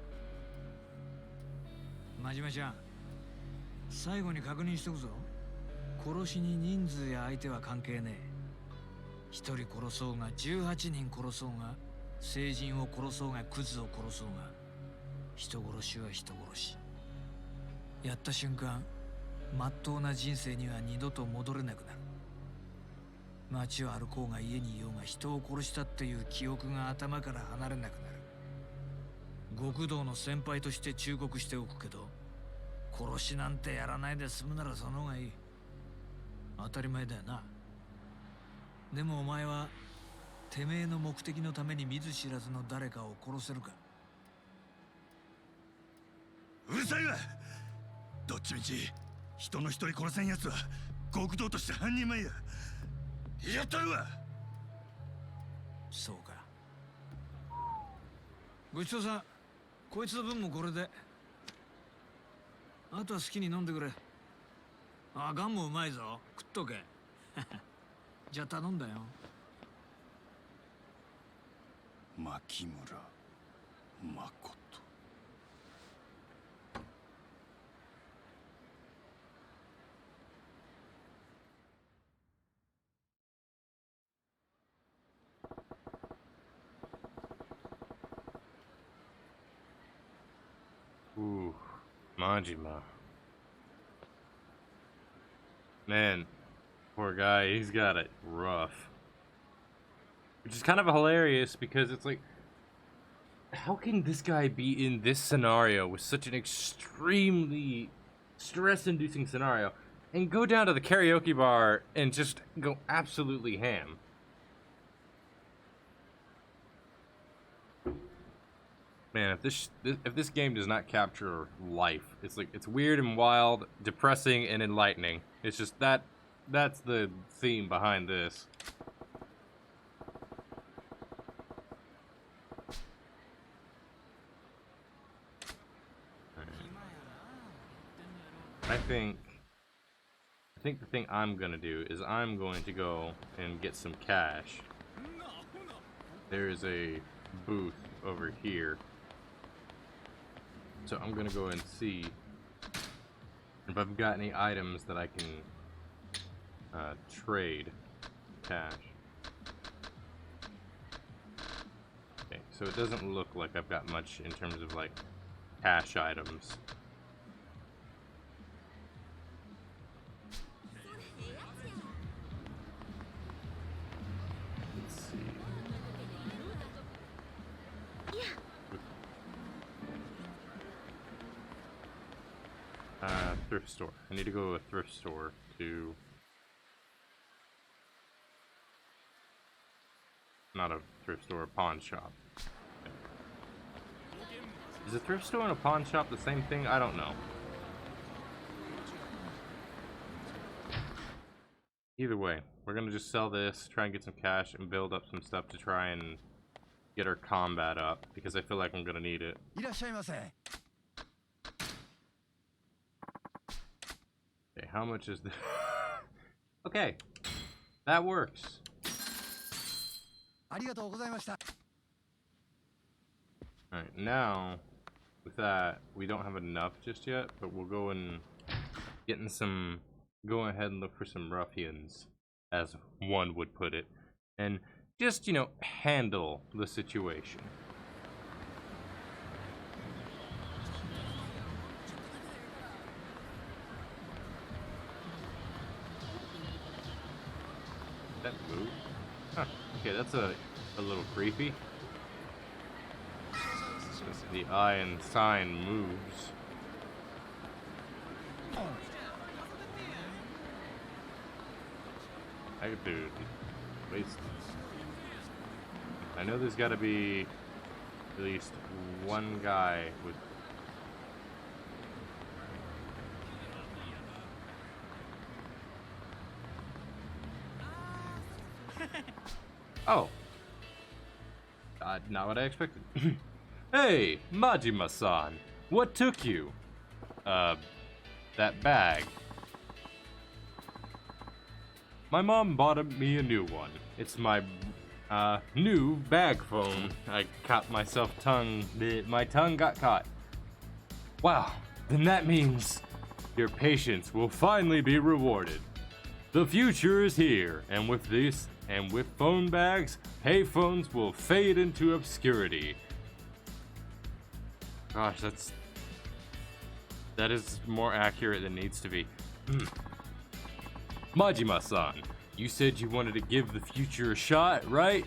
真島ちゃん、最後に確認しとくぞ。殺しに人数や相手は関係ねえ。1人殺そうが18人殺そうが、成人を殺そうがクズを殺そうが、人殺しは人殺し。やった瞬間、まっとうな人生には二度と戻れなくなる。街を歩こうが家にいようが、人を殺したっていう記憶が頭から離れなくなる。極道の先輩として忠告しておくけど、殺しなんてやらないで済むならその方がいい。当たり前だよな。でもお前はてめえの目的のために見ず知らずの誰かを殺せるか？うるさいわ。どっちみち人の一人殺せんやつは極道として半人前や。やったるわ。そうか。ごちそうさん。こいつの分もこれで。あとは好きに飲んでくれ。あ、ガンもうまいぞ。食っとけ。じゃあ頼んだよ。牧村誠。Ooh, Majima. Man, poor guy, he's got it rough. Which is kind of hilarious because it's like, how can this guy be in this scenario with such an extremely stress-inducing scenario and go down to the karaoke bar and just go absolutely ham? Man, if this game does not capture life, it's like, it's weird and wild, depressing and enlightening. It's just that's the theme behind this. I think the thing I'm gonna do is I'm going to go and get some cash. There is a booth over here. So I'm gonna go and see if I've got any items that I can trade cash. Okay, so it doesn't look like I've got much in terms of like cash items. Let's see. Thrift store. I need to go to a thrift store to... Not a thrift store, a pawn shop. Is a thrift store and a pawn shop the same thing? I don't know. Either way, we're gonna just sell this, try and get some cash, and build up some stuff to try and get our combat up, because I feel like I'm gonna need it. Okay, how much is this? Okay, that works. ありがとうございました。 Alright, now, with that, we don't have enough just yet, but we'll go and go ahead and look for some ruffians, as one would put it, and just, you know, handle the situation. That move? Huh. Okay, that's a little creepy. The eye and sign moves. Dude, waste. I know there's gotta be at least one guy with. Oh. Not what I expected. Hey, Majima-san, what took you? That bag. My mom bought me a new one. It's my, new bag phone. I caught myself my tongue got caught. Wow, then that means your patience will finally be rewarded. The future is here, and with this, and with phone bags, payphones will fade into obscurity. Gosh, that is more accurate than needs to be. Majima-san, you said you wanted to give the future a shot, right?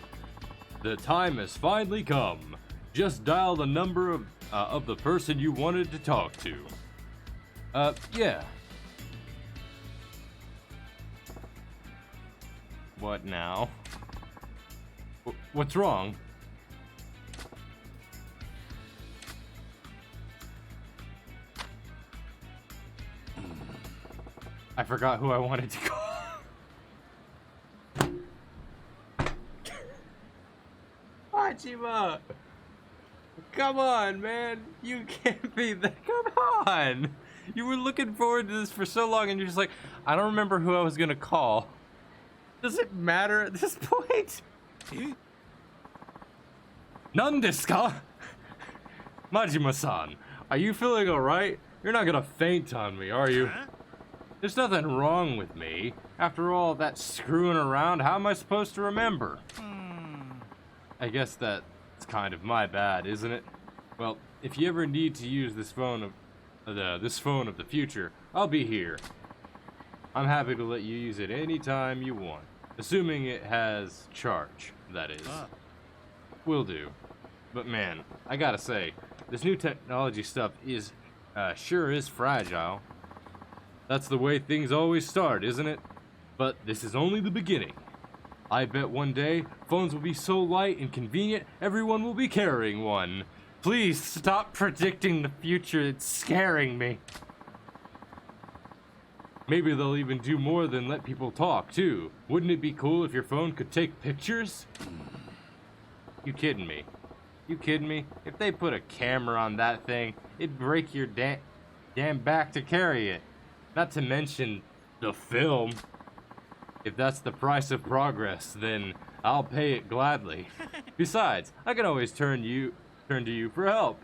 The time has finally come. Just dial the number of the person you wanted to talk to. Yeah. What now? What's wrong? I forgot who I wanted to call. Majima! Come on, man. You can't be that. Come on! You were looking forward to this for so long and you're just like, I don't remember who I was gonna call. Does it matter at this point? None desu ka? Majima-san, are you feeling alright? You're not gonna faint on me, are you? There's nothing wrong with me. After all that screwing around, how am I supposed to remember? I guess that's kind of my bad, isn't it? Well, if you ever need to use this phone of the future, I'll be here. I'm happy to let you use it anytime you want, assuming it has charge, that is. Will do. But man, I gotta say, this new technology stuff is sure is fragile. That's the way things always start, isn't it? But this is only the beginning. I bet one day, phones will be so light and convenient, everyone will be carrying one. Please stop predicting the future, it's scaring me. Maybe they'll even do more than let people talk, too. Wouldn't it be cool if your phone could take pictures? You kidding me? You kidding me? If they put a camera on that thing, it'd break your damn back to carry it. Not to mention the film. If that's the price of progress, then I'll pay it gladly. Besides, I can always turn to you for help.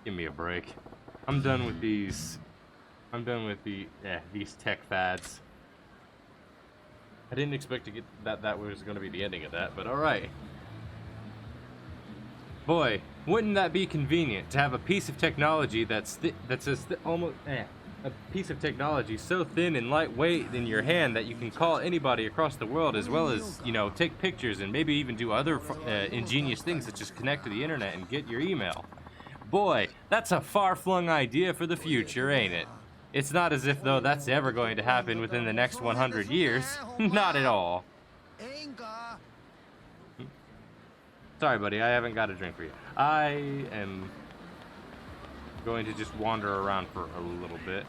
Give me a break. I'm done with these tech fads. I didn't expect to get that was going to be the ending of that, but all right. Boy, wouldn't that be convenient to have a piece of technology a piece of technology so thin and lightweight in your hand that you can call anybody across the world, as well as, you know, take pictures and maybe even do other ingenious things such as connect to the internet and get your email. Boy, that's a far-flung idea for the future, ain't it? It's not as if, though, that's ever going to happen within the next 100 years. Not at all. Sorry, buddy, I haven't got a drink for you. I am going to just wander around for a little bit.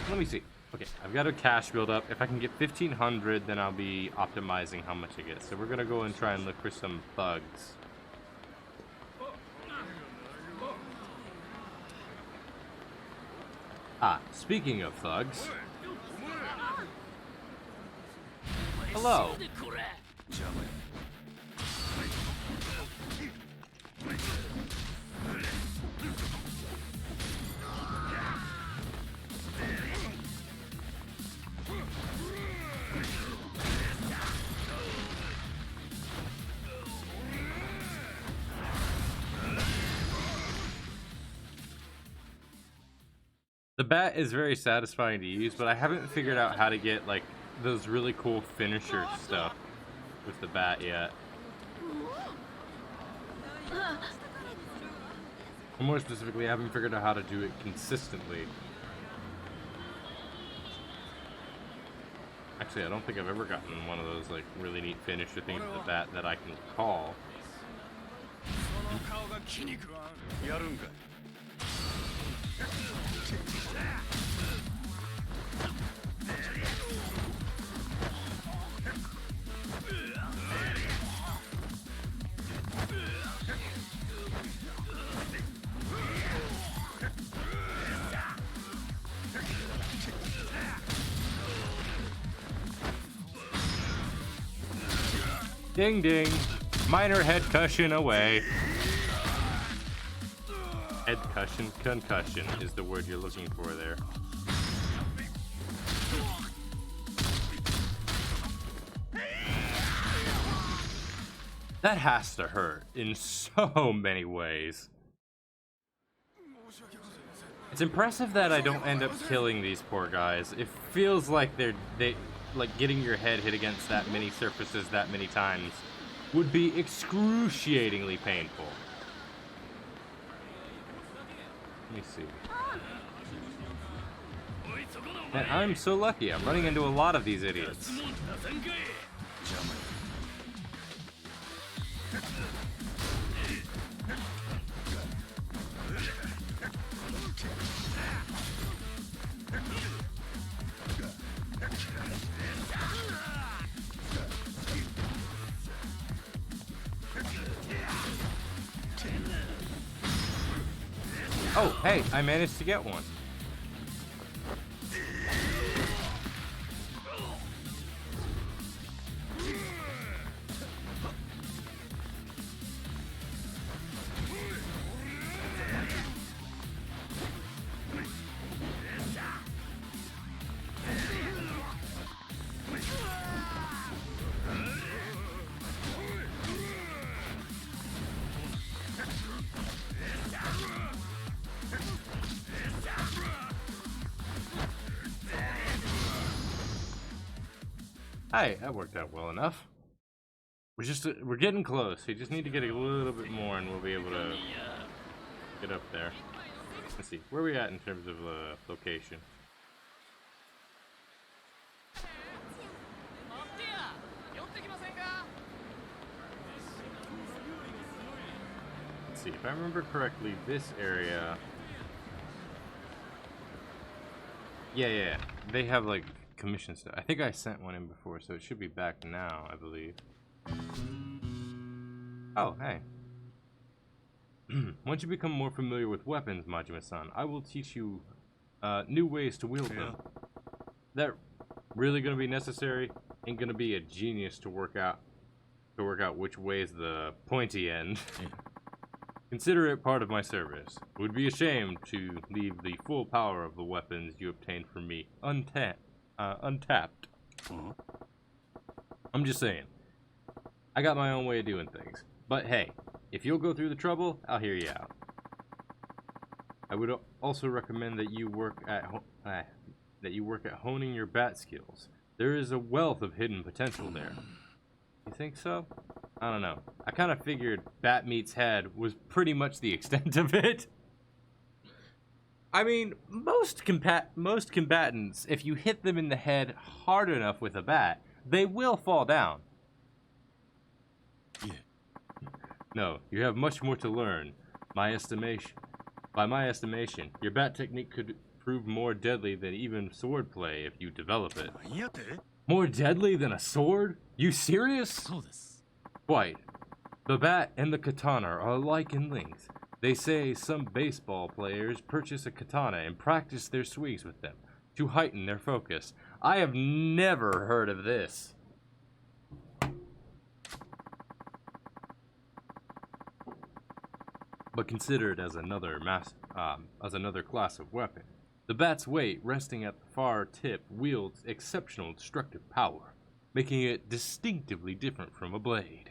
Let me see. Okay, I've got a cash build up. If I can get 1,500, then I'll be optimizing how much I get. So we're gonna go and try and look for some thugs. Ah, speaking of thugs. Hello. The bat is very satisfying to use, but I haven't figured out how to get like those really cool finisher stuff with the bat yet. Or more specifically, I haven't figured out how to do it consistently. Actually, I don't think I've ever gotten one of those like really neat finisher things with the bat that I can recall. Ding ding. Minor head cushion away. Head cushion, concussion is the word you're looking for there. That has to hurt in so many ways. It's impressive that I don't end up killing these poor guys. It feels like like getting your head hit against that many surfaces that many times would be excruciatingly painful. Let me see. Man, I'm so lucky. I'm running into a lot of these idiots. Oh, hey, I managed to get one. Hey, that worked out well enough. We're getting close. We just need to get a little bit more and we'll be able to get up there. Let's see, where are we at in terms of location? Let's see, if I remember correctly, this area... Yeah, they have like commission stuff. I think I sent one in before, so it should be back now, I believe. Oh, hey. Once you become more familiar with weapons, Majima-san, I will teach you new ways to wield them. That really gonna be necessary? Ain't gonna be a genius to work out which way's the pointy end. Consider it part of my service. It would be a shame to leave the full power of the weapons you obtained from me untapped. I'm just saying. I got my own way of doing things. But hey, if you'll go through the trouble, I'll hear you out. I would also recommend that you work at honing your bat skills. There is a wealth of hidden potential there. You think so? I don't know. I kind of figured bat meets head was pretty much the extent of it. I mean, most combatants, if you hit them in the head hard enough with a bat, they will fall down. Yeah. No, you have much more to learn. By my estimation, your bat technique could prove more deadly than even swordplay if you develop it. More deadly than a sword? You serious? Quite. The bat and the katana are alike in length. They say some baseball players purchase a katana and practice their swings with them to heighten their focus. I have never heard of this. But consider it as another class of weapon. The bat's weight, resting at the far tip, wields exceptional destructive power, making it distinctively different from a blade.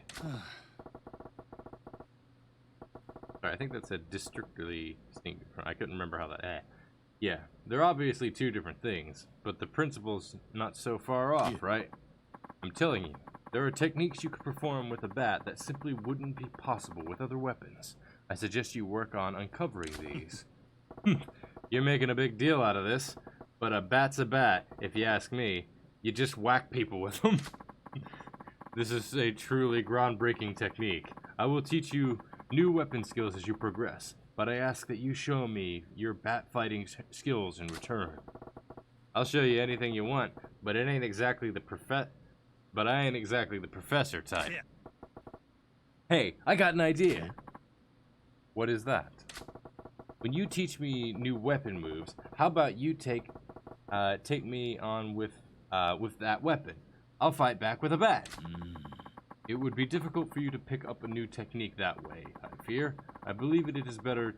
Sorry, I think that said distinctly distinct. I couldn't remember how that. Yeah, they're obviously two different things, but the principle's not so far off, right? I'm telling you, there are techniques you could perform with a bat that simply wouldn't be possible with other weapons. I suggest you work on uncovering these. You're making a big deal out of this, but a bat's a bat, if you ask me. You just whack people with them. This is a truly groundbreaking technique. I will teach you new weapon skills as you progress, but I ask that you show me your bat fighting skills in return. I'll show you anything you want, but it ain't exactly the I ain't exactly the professor type. Hey, I got an idea. What is that? When you teach me new weapon moves, how about you take me on with that weapon? I'll fight back with a bat. It would be difficult for you to pick up a new technique that way, I fear. I believe it is better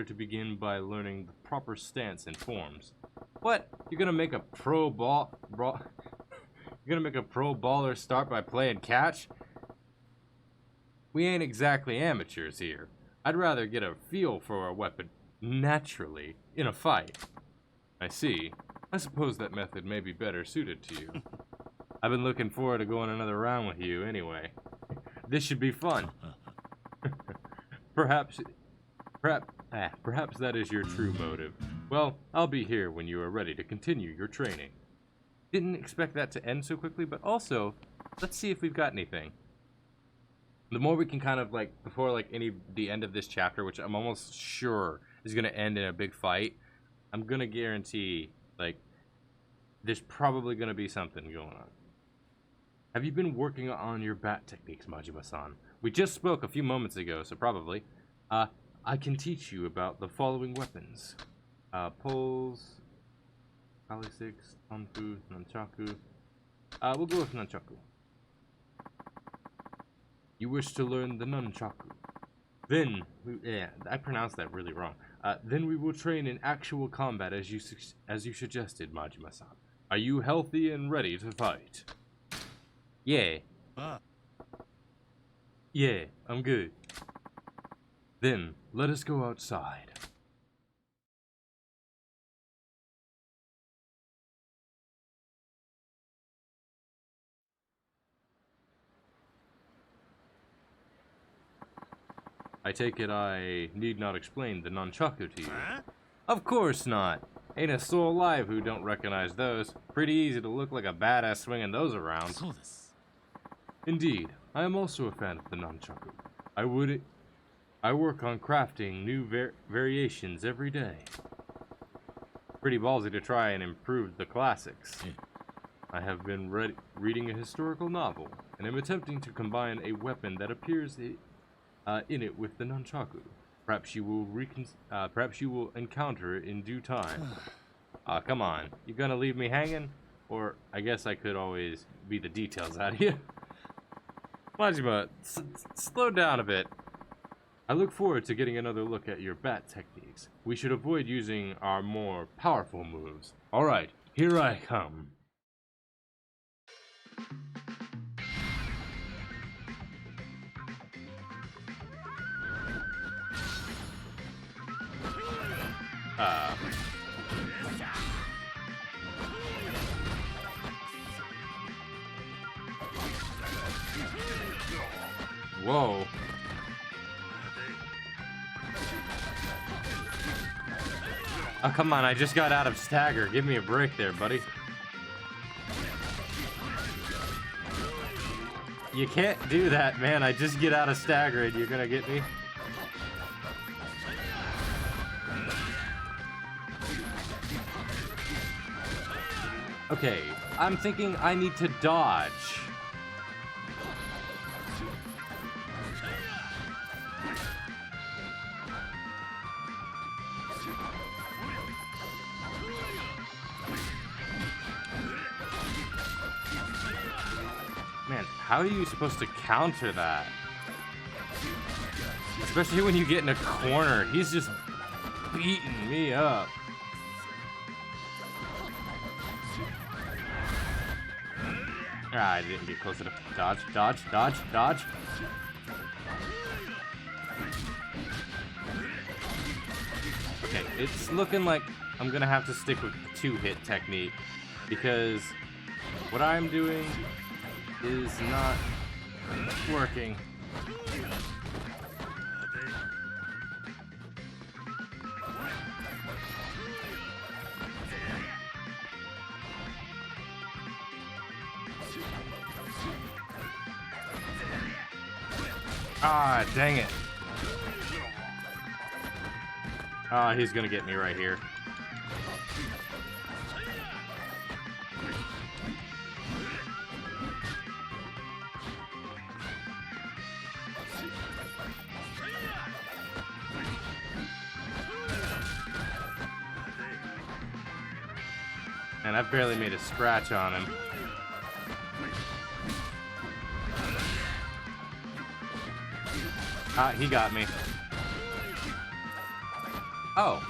to begin by learning the proper stance and forms. What? You're gonna make a pro baller start by playing catch? We ain't exactly amateurs here. I'd rather get a feel for a weapon naturally in a fight. I see. I suppose that method may be better suited to you. I've been looking forward to going another round with you anyway. This should be fun. Perhaps that is your true motive. Well, I'll be here when you are ready to continue your training. Didn't expect that to end so quickly, but also, let's see if we've got anything. The more we can kind of before the end of this chapter, which I'm almost sure is gonna end in a big fight, I'm gonna guarantee there's probably gonna be something going on. Have you been working on your bat techniques, Majima-san? We just spoke a few moments ago, so probably. I can teach you about the following weapons. Poles, Kali 6, Tanfu, Nunchaku. We'll go with Nunchaku. You wish to learn the Nunchaku. Then, I pronounced that really wrong. Then we will train in actual combat as you suggested, Majima-san. Are you healthy and ready to fight? Yeah. Yeah, I'm good. Then, let us go outside. I take it I need not explain the nunchaku to you. Of course not. Ain't a soul alive who don't recognize those. Pretty easy to look like a badass swinging those around. Indeed, I am also a fan of the nunchaku. I work on crafting new variations every day. Pretty ballsy to try and improve the classics. I have been reading a historical novel, and am attempting to combine a weapon that appears in it with the nunchaku. Perhaps you will encounter it in due time. Come on, you gonna leave me hanging? Or I guess I could always beat the details out of you. Majima, slow down a bit. I look forward to getting another look at your bat techniques. We should avoid using our more powerful moves. Alright, here I come. Whoa. Oh, come on, I just got out of stagger. Give me a break there, buddy. You can't do that, man. I just get out of stagger and you're gonna get me. Okay, I'm thinking I need to dodge. Man, how are you supposed to counter that? Especially when you get in a corner. He's just beating me up. I didn't get close enough. Dodge, dodge, dodge, dodge. Okay, it's looking like I'm gonna have to stick with the 2-hit technique because what I'm doing is not working. Ah, dang it. Ah, he's gonna get me right here. And I've barely made a scratch on him. Ah, he got me. Oh.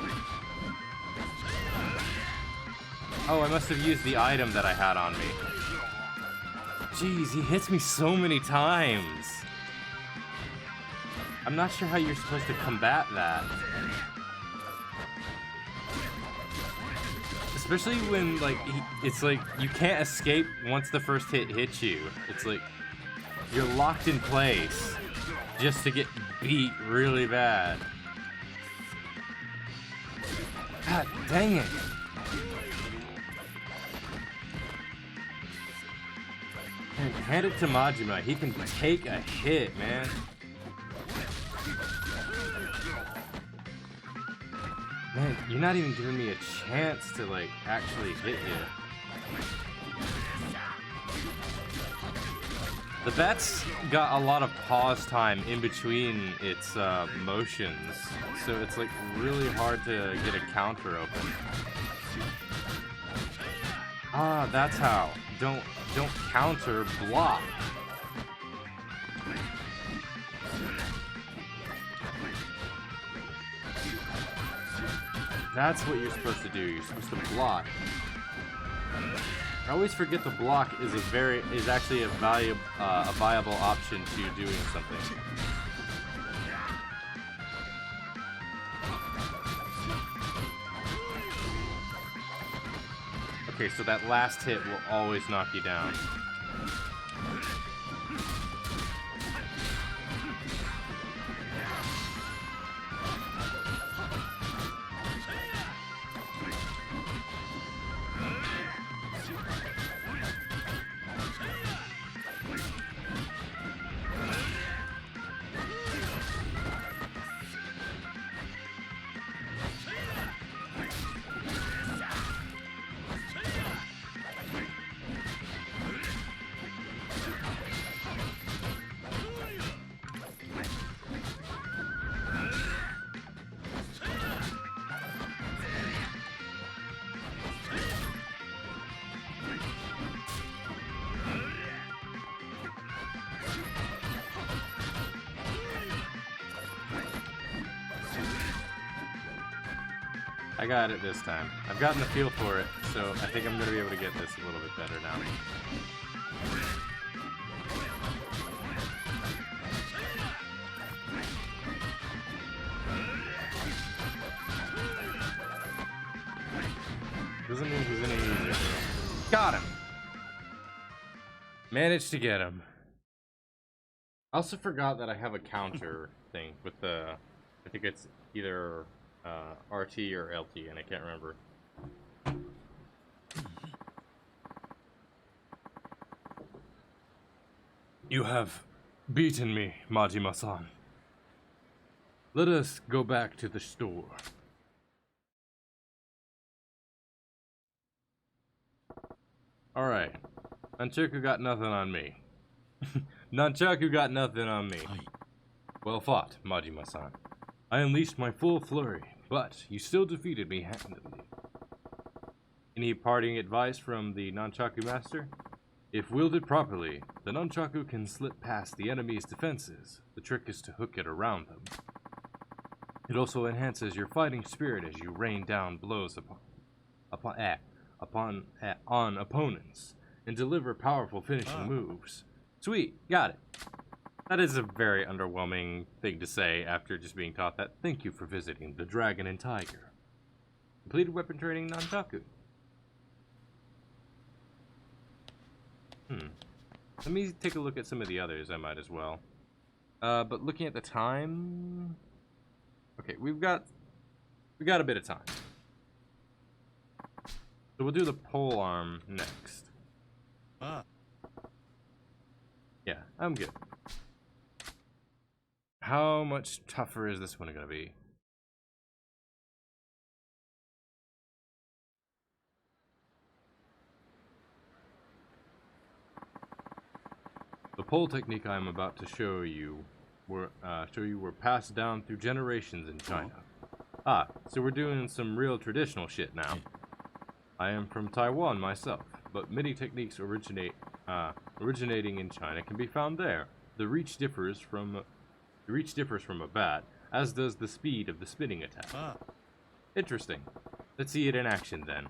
Oh, I must have used the item that I had on me. Jeez, he hits me so many times. I'm not sure how you're supposed to combat that. Especially when, like, it's like you can't escape once the first hit hits you. It's like you're locked in place just to get beat really bad. God dang it. Man, hand it to Majima. He can take a hit, man. Man, you're not even giving me a chance to, like, actually hit you. The bat's got a lot of pause time in between its motions, so it's, like, really hard to get a counter open. Ah, that's how. Don't counter, block. That's what you're supposed to do. You're supposed to block. I always forget the block is actually a viable option to doing something. Okay, so that last hit will always knock you down. I got it this time. I've gotten the feel for it, so I think I'm going to be able to get this a little bit better now. Doesn't mean he's any easier. Got him! Managed to get him. I also forgot that I have a counter thing with the... I think it's either... RT or LT, and I can't remember. You have beaten me, Majima-san. Let us go back to the store. Alright. Nunchaku got nothing on me. Nunchaku got nothing on me. Well fought, Majima-san. I unleashed my full flurry, but you still defeated me handily. Any parting advice from the Nunchaku master? If wielded properly, the Nunchaku can slip past the enemy's defenses. The trick is to hook it around them. It also enhances your fighting spirit as you rain down blows on opponents and deliver powerful finishing moves. Sweet, got it. That is a very underwhelming thing to say after just being taught that. Thank you for visiting the Dragon and Tiger. Completed weapon training nunchaku. Let me take a look at some of the others. I might as well. But looking at the time, okay, we got a bit of time. So we'll do the pole arm next. Yeah, I'm good. How much tougher is this one gonna be? The pole technique I am about to show you were passed down through generations in China. Ah, so we're doing some real traditional shit now. I am from Taiwan myself, but many techniques originating in China can be found there. The reach differs from a bat, as does the speed of the spinning attack. Interesting. Let's see it in action then.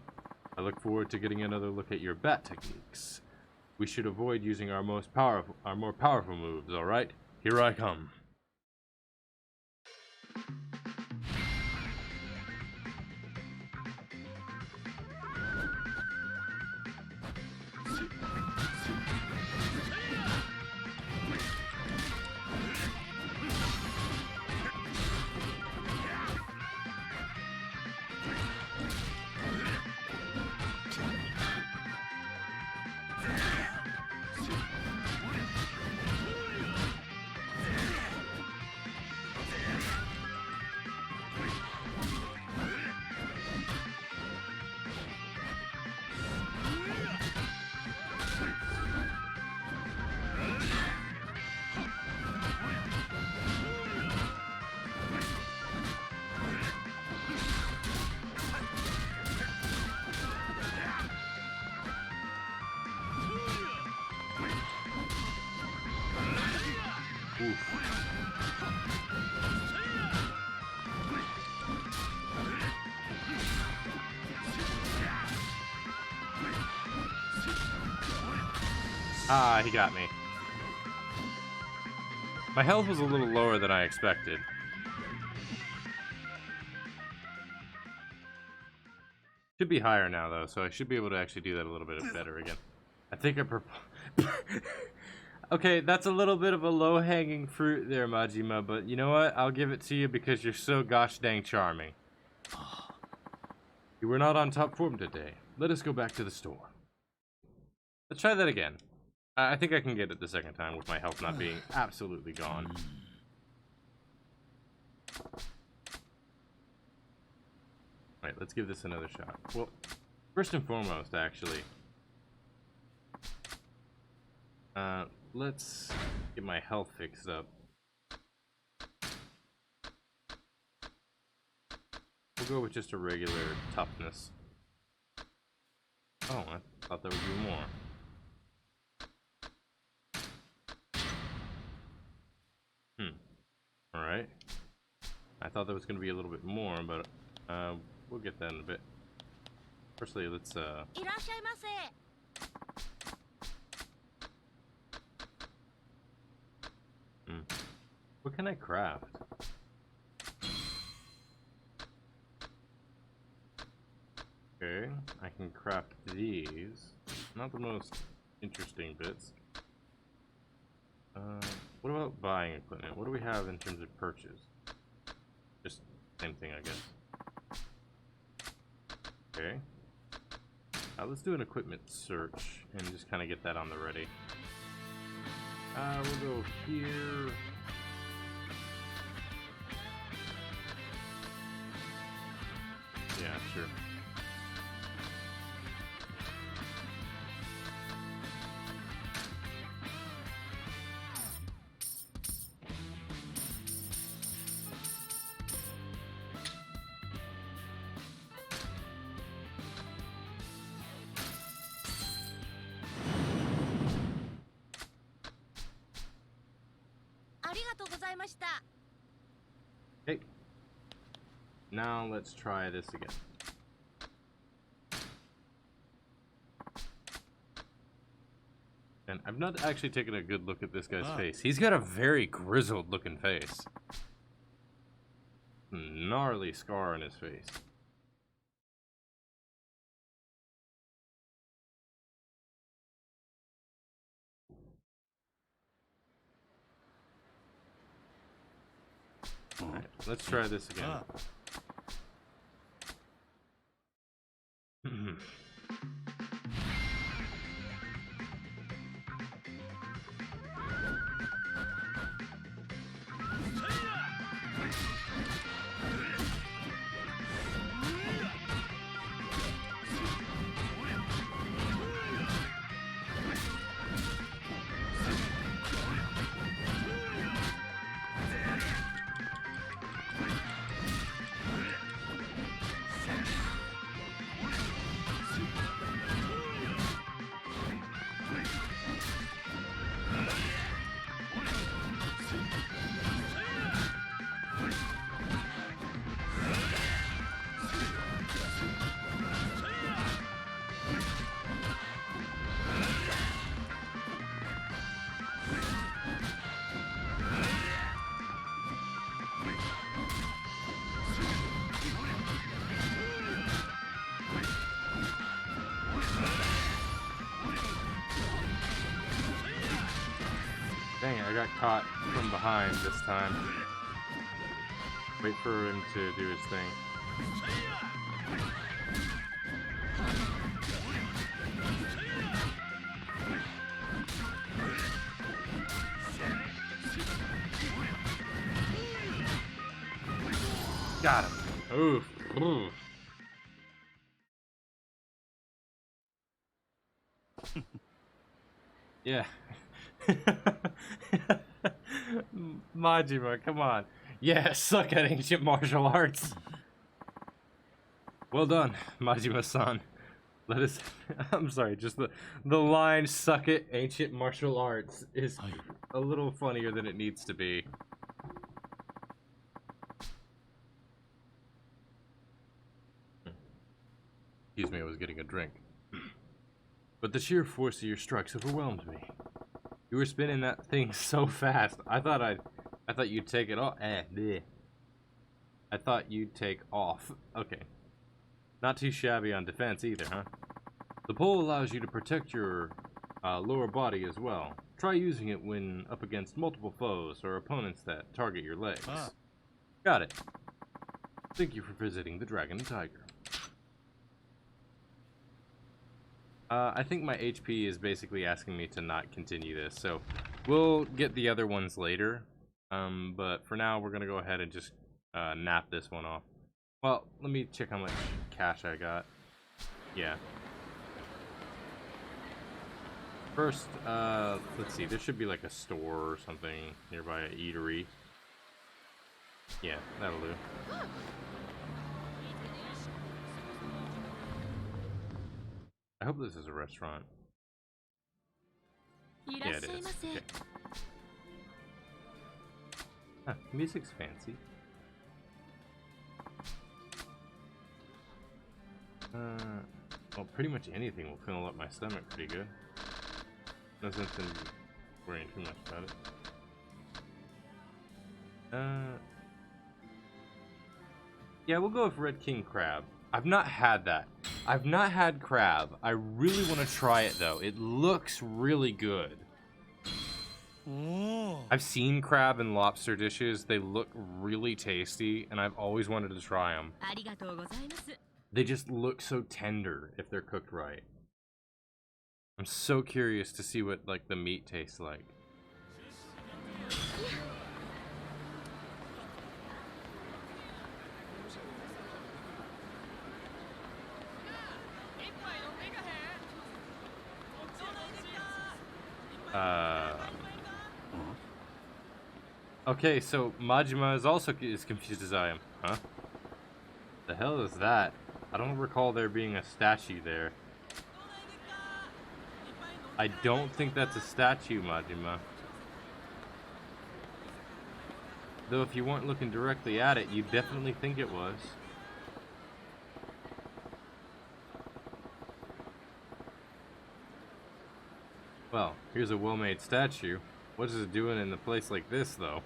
I look forward to getting another look at your bat techniques. We should avoid using our more powerful moves, alright? Here I come. Ah, he got me. My health was a little lower than I expected. Should be higher now, though, so I should be able to actually do that a little bit better again. I think okay, that's a little bit of a low-hanging fruit there, Majima, but you know what? I'll give it to you because you're so gosh dang charming. You were not on top form today. Let us go back to the store. Let's try that again. I think I can get it the second time with my health not being absolutely gone. Alright, let's give this another shot. Well, first and foremost, actually, let's get my health fixed up. We'll go with just a regular toughness. Oh, I thought there would be more. Alright. I thought there was going to be a little bit more, but we'll get that in a bit. Firstly, let's what can I craft? Okay, I can craft these. Not the most interesting bits. What about buying equipment? What do we have in terms of purchase? Just same thing, I guess. Okay. Let's do an equipment search and just kind of get that on the ready. We'll go here. Yeah, sure. Okay. Now let's try this again. And I've not actually taken a good look at this guy's face. He's got a very grizzled looking face. Gnarly scar on his face. Alright, let's try this again. Dang it, I got caught from behind this time. Wait for him to do his thing. Got him. Oof. Oof. Yeah. Majima, come on. Yeah, suck at ancient martial arts. Well done, Majima-san. Let us... I'm sorry, just the line, suck at ancient martial arts, is a little funnier than it needs to be. Excuse me, I was getting a drink. But the sheer force of your strikes overwhelmed me. You were spinning that thing so fast. I thought you'd take it off. I thought you'd take off. Okay. Not too shabby on defense either, huh? The pole allows you to protect your lower body as well. Try using it when up against multiple foes or opponents that target your legs. Got it. Thank you for visiting the Dragon and Tiger. I think my HP is basically asking me to not continue this, so we'll get the other ones later. But for now, we're gonna go ahead and just nap this one off. Well, let me check how much cash I got. Yeah. First, let's see. There should be like a store or something nearby, an eatery. Yeah, that'll do. I hope this is a restaurant. Yeah, it is. Okay. Huh, music's fancy. Well, pretty much anything will fill up my stomach pretty good. No sense in worrying too much about it. Yeah, we'll go with Red King Crab. I've not had that. I've not had crab. I really want to try it though. It looks really good. I've seen crab and lobster dishes. They look really tasty, and I've always wanted to try them. They just look so tender if they're cooked right. I'm so curious to see what like the meat tastes like. Okay, so Majima is also as confused as I am. Huh? The hell is that? I don't recall there being a statue there. I don't think that's a statue, Majima. Though if you weren't looking directly at it, you'd definitely think it was. Well, here's a well-made statue. What is it doing in a place like this, though?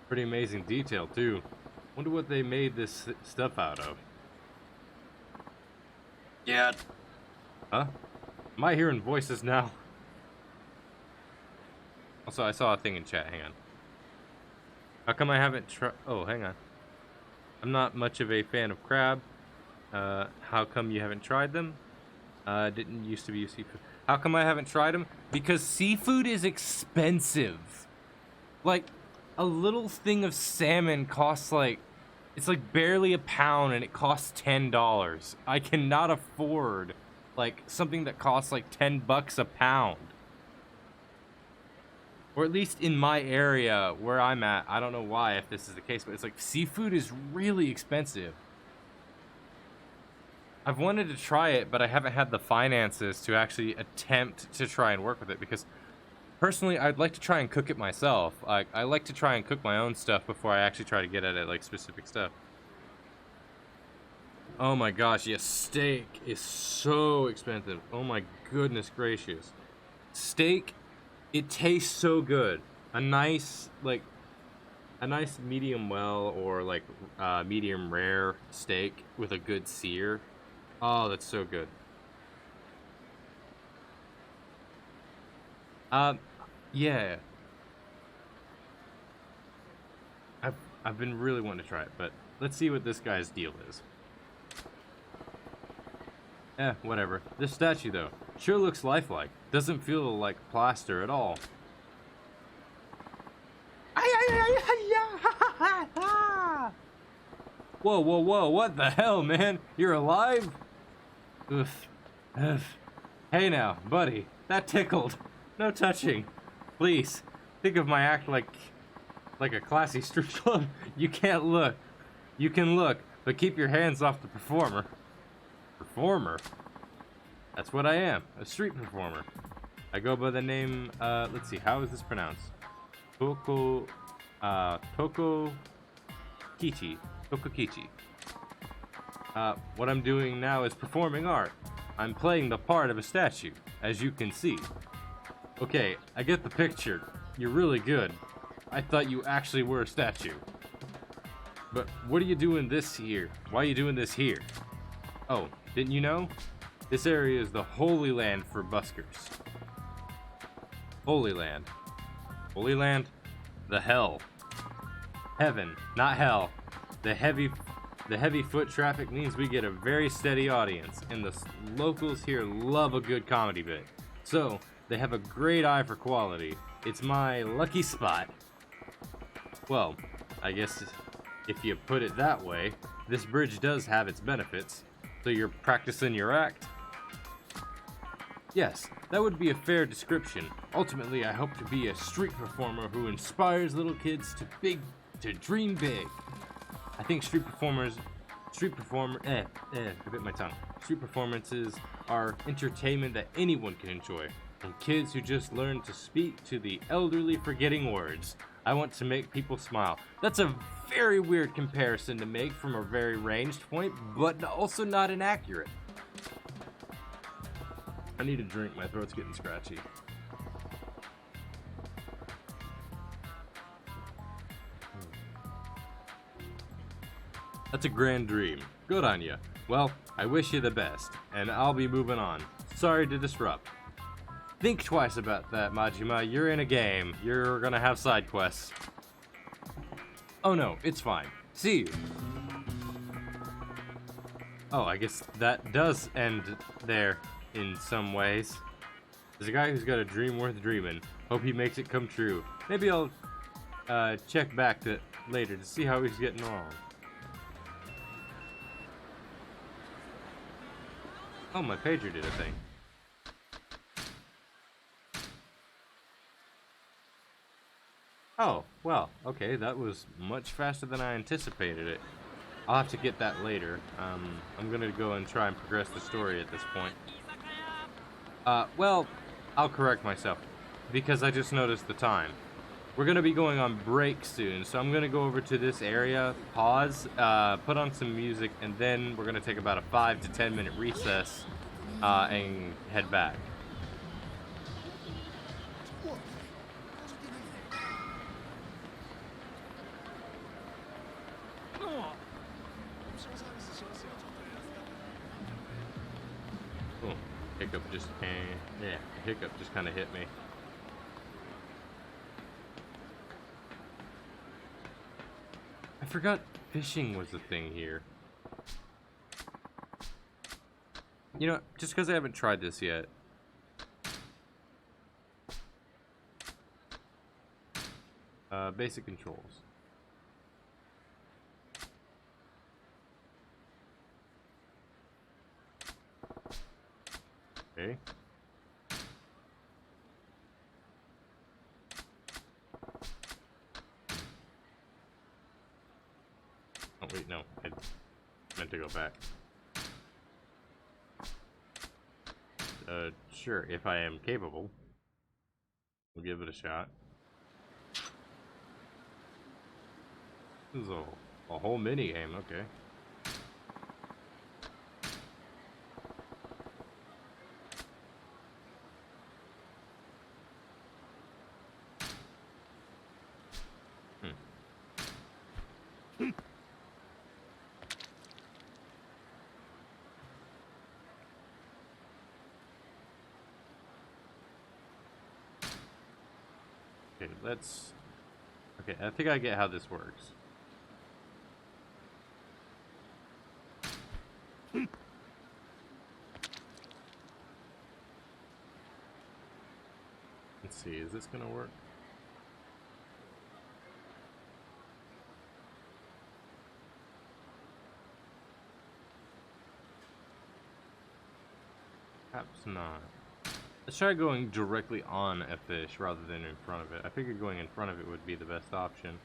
Pretty amazing detail, too. Wonder what they made this stuff out of. Yeah. Huh? Am I hearing voices now? Also, I saw a thing in chat. Hang on. How come I haven't tried... Oh, hang on. I'm not much of a fan of crab. How come you haven't tried them? Didn't used to be a seafood. How come I haven't tried them? Because seafood is expensive. Like, a little thing of salmon costs like... It's like barely a pound and it costs $10. I cannot afford, like, something that costs like 10 bucks a pound. Or at least in my area where I'm at, I don't know why if this is the case, but it's like seafood is really expensive. I've wanted to try it, but I haven't had the finances to actually attempt to try and work with it because personally, I'd like to try and cook it myself. I like to try and cook my own stuff before I actually try to get at it, like specific stuff. Oh my gosh, yes, steak is so expensive. Oh my goodness gracious. Steak, it tastes so good. A nice medium well or like medium rare steak with a good sear. Oh, that's so good. Yeah. I've been really wanting to try it, but let's see what this guy's deal is. Whatever. This statue, though, sure looks lifelike. Doesn't feel like plaster at all. Whoa, whoa, whoa, what the hell, man? You're alive? Oof. Oof. Hey now, buddy, that tickled. No touching. Please, think of my act like a classy strip club. You can't look. You can look, but keep your hands off the performer. Performer? That's what I am, a street performer. I go by the name, let's see, how is this pronounced? Tokokichi. Tokokichi. What I'm doing now is performing art. I'm playing the part of a statue, as you can see. Okay, I get the picture. You're really good. I thought you actually were a statue. But what are you doing this here? Why are you doing this here? Oh, didn't you know? This area is the Holy Land for buskers. Holy Land. Holy Land? The hell. Heaven, not hell. The heavy foot traffic means we get a very steady audience, and the locals here love a good comedy bit. So, they have a great eye for quality. It's my lucky spot. Well, I guess if you put it that way, this bridge does have its benefits. So you're practicing your act? Yes, that would be a fair description. Ultimately, I hope to be a street performer who inspires little kids to dream big. I think street performances are entertainment that anyone can enjoy. From kids who just learn to speak to the elderly forgetting words. I want to make people smile. That's a very weird comparison to make from a very ranged point, but also not inaccurate. I need a drink, my throat's getting scratchy. That's a grand dream. Good on you. Well, I wish you the best, and I'll be moving on. Sorry to disrupt. Think twice about that, Majima. You're in a game. You're gonna have side quests. Oh no, it's fine. See you. Oh, I guess that does end there in some ways. There's a guy who's got a dream worth dreaming. Hope he makes it come true. Maybe I'll check back later to see how he's getting on. Oh, my pager did a thing. Oh, well, okay, that was much faster than I anticipated it. I'll have to get that later. I'm gonna go and try and progress the story at this point. Well, I'll correct myself, because I just noticed the time. We're gonna be going on break soon, so I'm gonna go over to this area, pause, put on some music, and then we're gonna take about a 5 to 10 minute recess, and head back. Hiccup just came. Yeah, hiccup just kind of hit me. I forgot fishing was a thing here. You know, just because I haven't tried this yet. Basic controls. Okay. Oh wait, no. I meant to go back. Sure, if I am capable. We'll give it a shot. This is a whole mini game, okay. Okay, let's... Okay, I think I get how this works. Let's see, is this gonna work? Perhaps not. Let's try going directly on a fish rather than in front of it. I figured going in front of it would be the best option.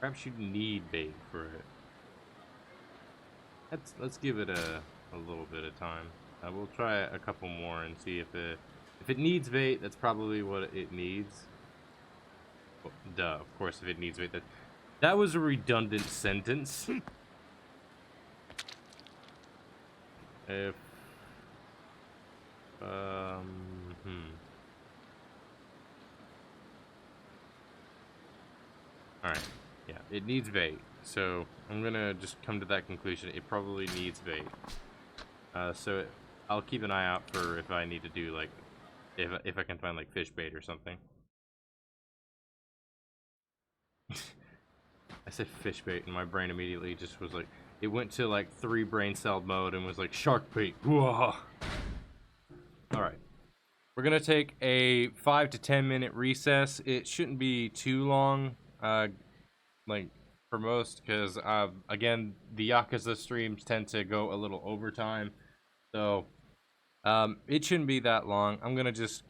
Perhaps you need bait for it. Let's give it a little bit of time. We'll try a couple more and see if it needs bait. That's probably what it needs. Well, duh, of course, if it needs bait. That was a redundant sentence. If All right. Yeah, it needs bait. So I'm gonna just come to that conclusion. It probably needs bait. I'll keep an eye out for if I need to do like, if I can find like fish bait or something. I said fish bait, and my brain immediately just was like, it went to like 3 brain cell mode and was like shark bait. Whoa. All right. We're gonna take a 5 to 10 minute recess. It shouldn't be too long. Like for most, because again, the Yakuza streams tend to go a little overtime, so it shouldn't be that long. I'm gonna just,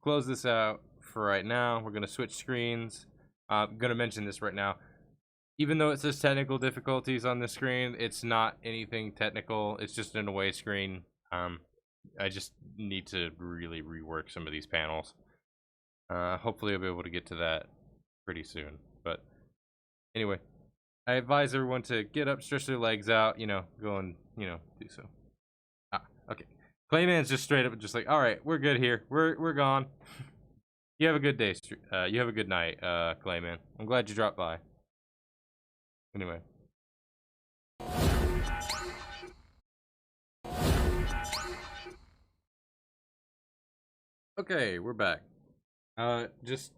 close this out for right now. We're gonna switch screens. I'm gonna mention this right now. Even though it says technical difficulties on the screen, it's not anything technical. It's just an away screen. I just need to really rework some of these panels. Hopefully I'll be able to get to that pretty soon. But anyway, I advise everyone to get up, stretch their legs out, go and, do so. Okay. Clayman's just straight up just like, all right, we're good here. We're gone. You have a good day. You have a good night, Clayman. I'm glad you dropped by. Anyway. Okay, we're back. Just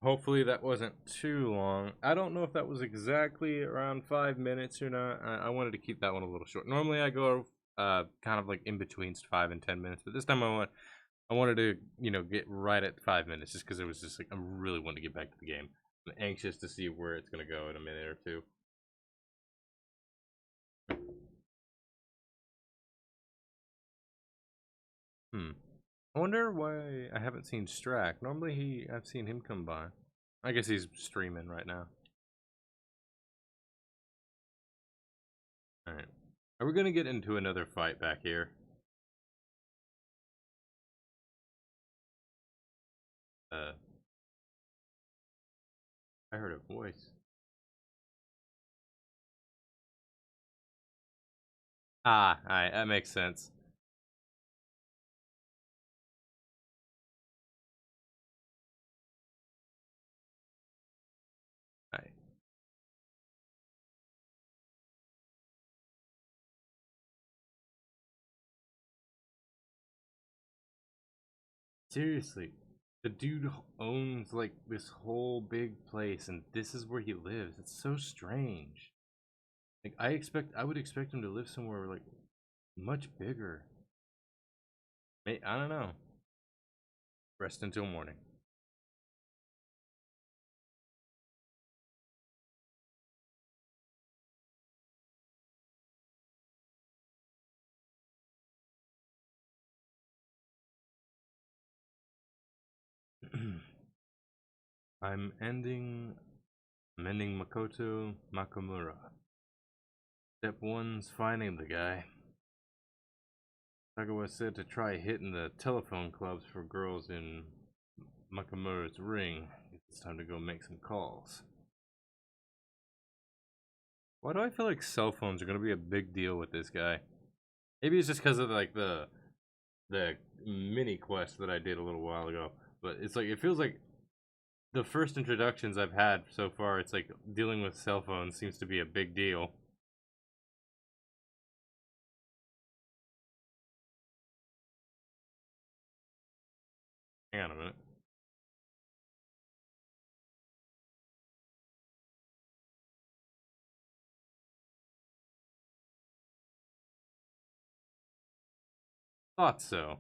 hopefully that wasn't too long. I don't know if that was exactly around 5 minutes or not. I wanted to keep that one a little short. Normally I go kind of like in between 5 and 10 minutes, but this time I wanted to, get right at 5 minutes just because it was just like I really wanted to get back to the game. I'm anxious to see where it's gonna go in a minute or two. I wonder why I haven't seen Strack. Normally I've seen him come by. I guess he's streaming right now. Alright. Are we gonna get into another fight back here? I heard a voice. Ah, alright, that makes sense. Alright. Seriously, the dude owns like this whole big place, and this is where he lives. It's so strange. Like I would expect him to live somewhere like much bigger. I don't know. Rest until morning. I'm ending Makoto Makamura. Step one's finding the guy. Sagawa said to try hitting the telephone clubs for girls in Makamura's ring. It's time to go make some calls. Why do I feel like cell phones are gonna be a big deal with this guy? Maybe it's just because of like the mini quest that I did a little while ago. But it's like it feels like the first introductions I've had so far, it's like dealing with cell phones seems to be a big deal. Hang on a minute. Thought so.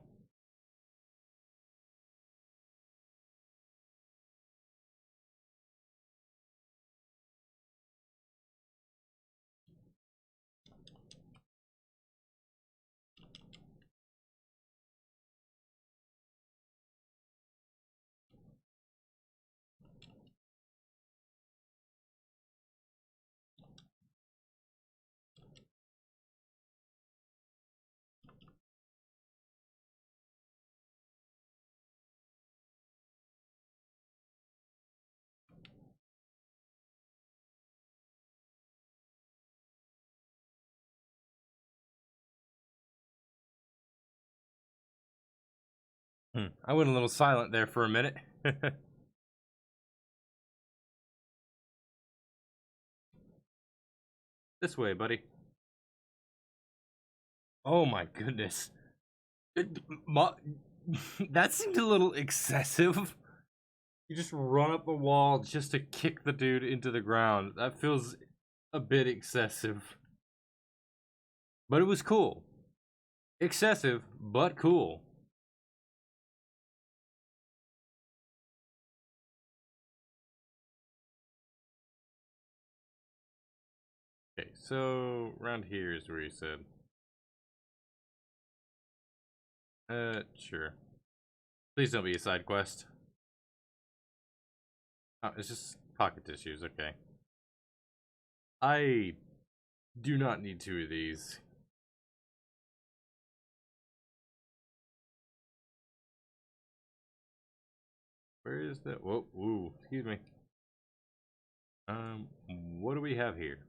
I went a little silent there for a minute. This way, buddy. Oh my goodness. That seemed a little excessive. You just run up the wall just to kick the dude into the ground. That feels a bit excessive. But it was cool. Excessive, but cool. Okay, so around here is where you said. Sure. Please don't be a side quest. Oh, it's just pocket tissues, okay. I do not need two of these. Where is that? Whoa, ooh, excuse me. What do we have here?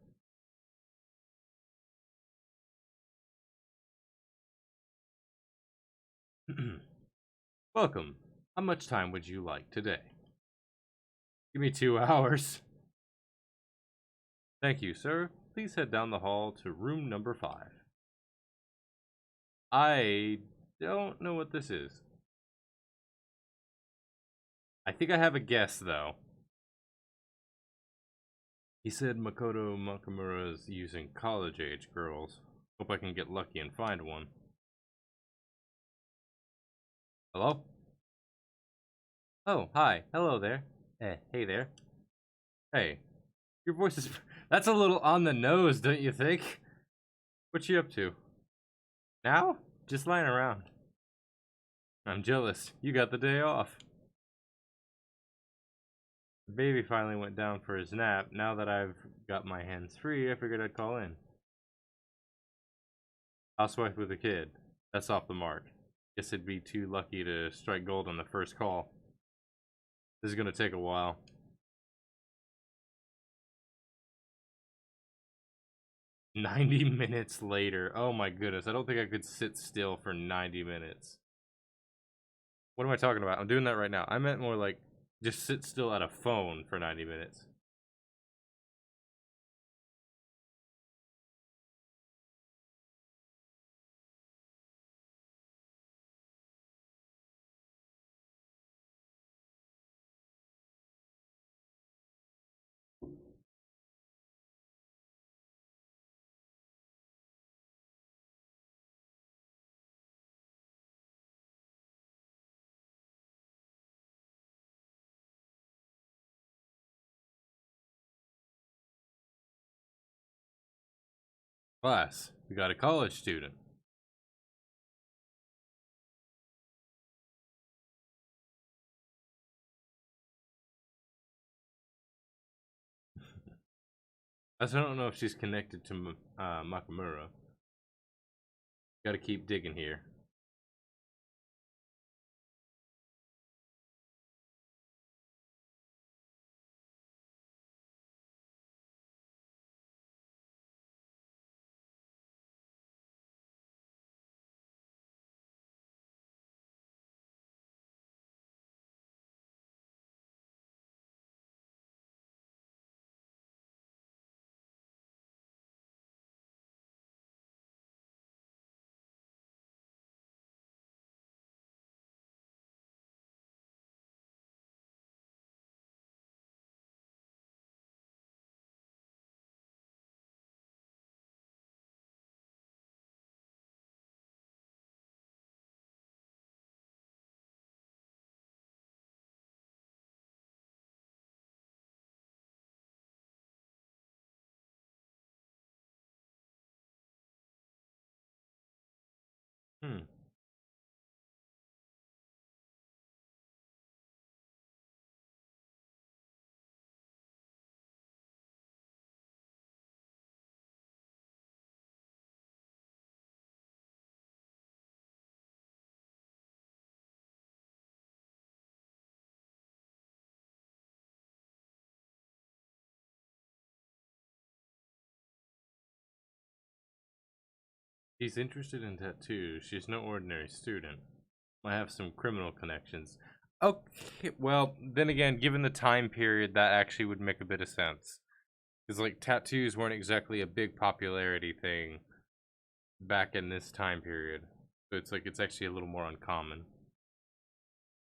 Welcome. How much time would you like today? Give me 2 hours. Thank you, sir. Please head down the hall to room number 5. I don't know what this is. I think I have a guess, though. He said Makoto Makamura is using college-age girls. Hope I can get lucky and find one. Hello? Oh, hi. Hello there. Hey there. Hey. Your voice is... That's a little on the nose, don't you think? What you up to? Now? Just lying around. I'm jealous. You got the day off. The baby finally went down for his nap. Now that I've got my hands free, I figured I'd call in. Housewife with a kid. That's off the mark. Guess it'd be too lucky to strike gold on the first call. This is gonna take a while. 90 minutes later. Oh my goodness. I don't think I could sit still for 90 minutes. What am I talking about? I'm doing that right now. I meant more like just sit still at a phone for 90 minutes. Class, we got a college student. I still don't know if she's connected to Makamura. Gotta keep digging here. Hmm. She's interested in tattoos. She's no ordinary student. Might have some criminal connections. Okay, well, then again, given the time period, that actually would make a bit of sense. Because, like, tattoos weren't exactly a big popularity thing back in this time period. So it's like, it's actually a little more uncommon.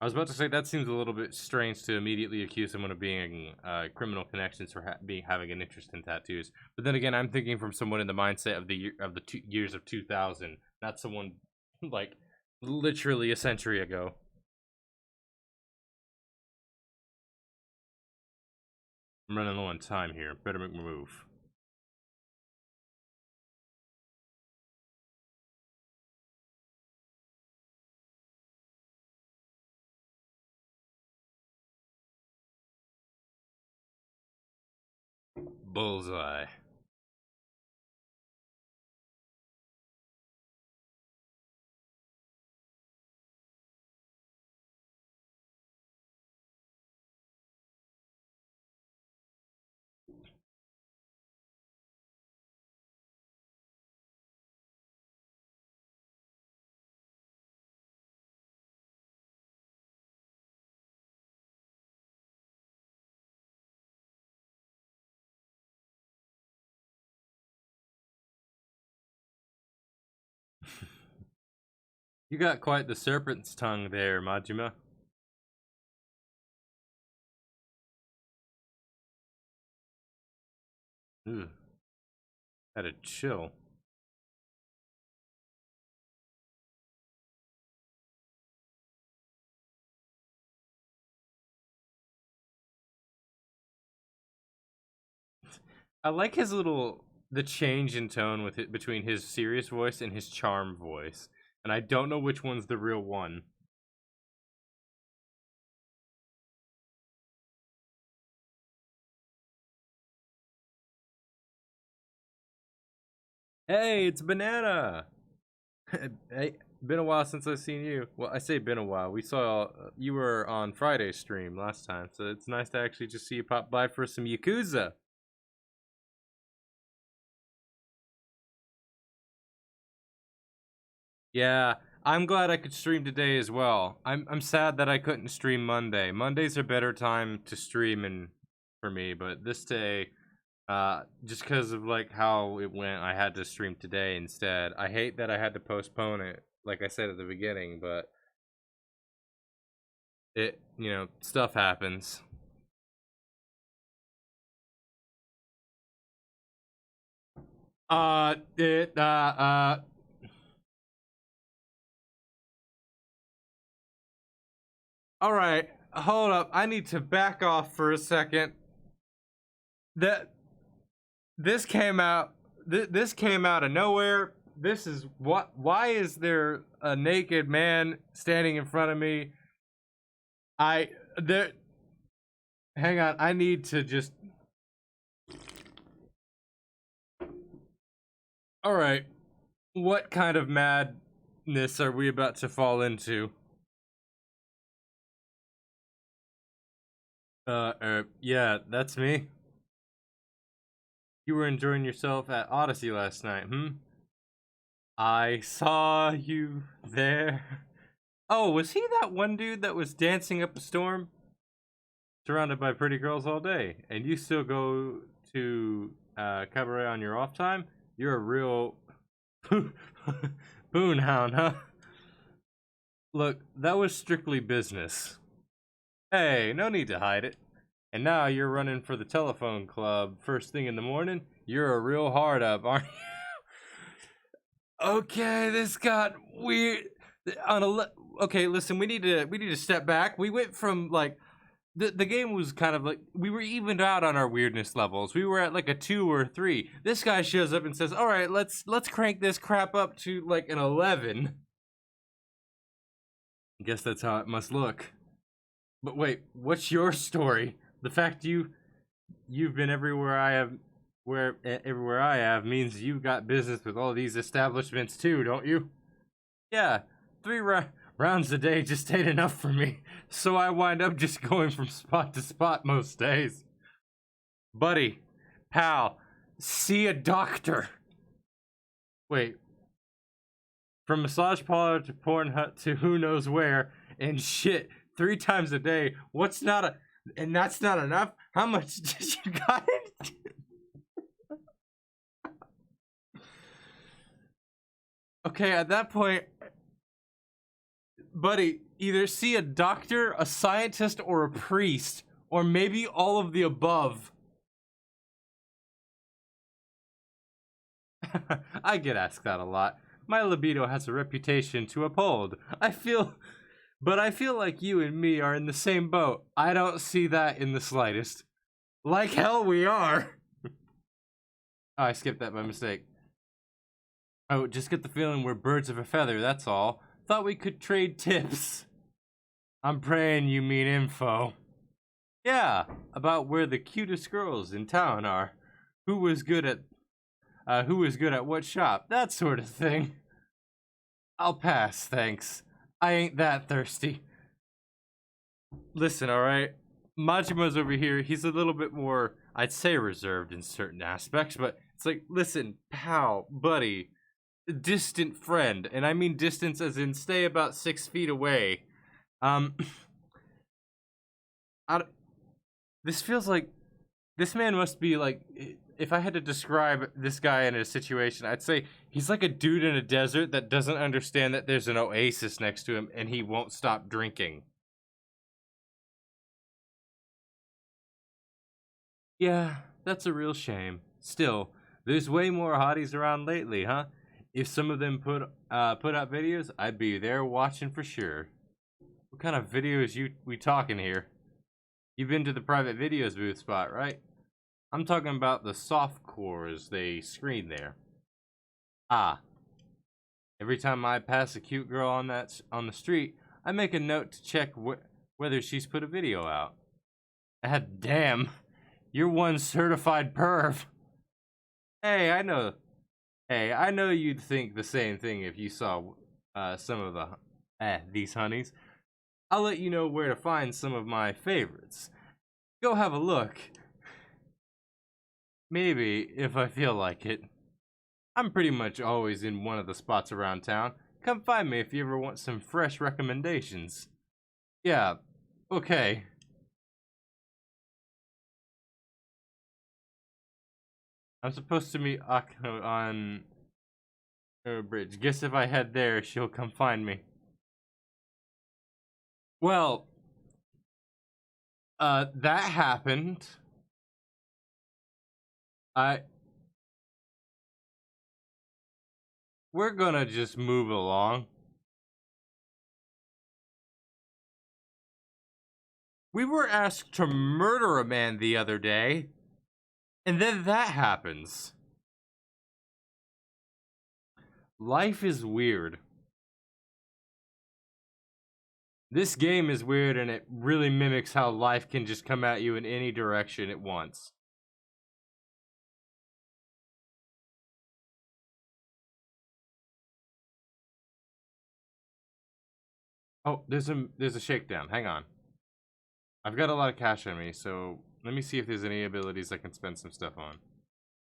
I was about to say that seems a little bit strange to immediately accuse someone of being criminal connections for having an interest in tattoos. But then again, I'm thinking from someone in the mindset of the years of 2000, not someone like literally a century ago. I'm running low on time here. Better make my move. Bullseye. You got quite the serpent's tongue there, Majima. Ugh. Had a chill. I like his little the change in tone with it between his serious voice and his charm voice, and I don't know which one's the real one. Hey, it's Banana. Hey, been a while since I've seen you. Well, I say been a while. We saw you were on Friday's stream last time, so it's nice to actually just see you pop by for some Yakuza. Yeah, I'm glad I could stream today as well. I'm sad that I couldn't stream Monday. Monday's a better time to stream and for me, but this day, just because of like how it went, I had to stream today instead. I hate that I had to postpone it, like I said at the beginning, but it, stuff happens. It, all right, hold up. I need to back off for a second. That this came out. This came out of nowhere. This is what? Why is there a naked man standing in front of me? There. Hang on. I need to just. All right. What kind of madness are we about to fall into? Yeah, that's me. You were enjoying yourself at Odyssey last night, I saw you there. Oh, was he that one dude that was dancing up a storm? Surrounded by pretty girls all day. And you still go to cabaret on your off time? You're a real boon hound, huh? Look, that was strictly business. Hey, no need to hide it. And now you're running for the telephone club first thing in the morning? You're a real hard up, aren't you? Okay, this got weird. Okay, listen, we need to step back. We went from like the game was kind of like we were evened out on our weirdness levels. We were at like a 2 or 3. This guy shows up and says, "All right, let's crank this crap up to like an 11." I guess that's how it must look. But wait, what's your story? The fact you've been everywhere I have, everywhere I have means you've got business with all these establishments too, don't you? Yeah, 3 rounds a day just ain't enough for me, so I wind up just going from spot to spot most days. Buddy, pal, see a doctor. Wait, from massage parlor to porn hut to who knows where, and shit, 3 times a day. What's not a, and that's not enough? How much did you got? Okay, at that point, buddy, either see a doctor, a scientist, or a priest, or maybe all of the above. I get asked that a lot. My libido has a reputation to uphold. I feel like you and me are in the same boat. I don't see that in the slightest. Like hell we are. Oh, I skipped that by mistake. Oh, just get the feeling we're birds of a feather, that's all. Thought we could trade tips. I'm praying you mean info. Yeah, about where the cutest girls in town are. Who was good at what shop, that sort of thing. I'll pass, thanks. I ain't that thirsty. Listen, alright? Majima's over here, he's a little bit more, I'd say, reserved in certain aspects, but it's like, listen, pal, buddy, distant friend, and I mean distance as in stay about 6 feet away. This feels like, this man must be like, if I had to describe this guy in a situation, I'd say he's like a dude in a desert that doesn't understand that there's an oasis next to him and he won't stop drinking. Yeah, that's a real shame. Still, there's way more hotties around lately, huh? If some of them put out videos, I'd be there watching for sure. What kind of videos we talking here? You've been to the private videos booth spot, right? I'm talking about the soft cores they screen there. Ah. Every time I pass a cute girl on the street, I make a note to check whether she's put a video out. Ah, damn. You're one certified perv. Hey, I know you'd think the same thing if you saw some of these honeys. I'll let you know where to find some of my favorites. Go have a look. Maybe, if I feel like it. I'm pretty much always in one of the spots around town. come find me if you ever want some fresh recommendations. Yeah, okay. I'm supposed to meet Akko on a bridge. Guess if I head there, she'll come find me. Well, that happened. We're gonna just move along. We were asked to murder a man the other day, and then that happens. Life is weird. This game is weird, and it really mimics how life can just come at you in any direction at once. Oh, there's a shakedown. Hang on. I've got a lot of cash on me, so let me see if there's any abilities I can spend some stuff on.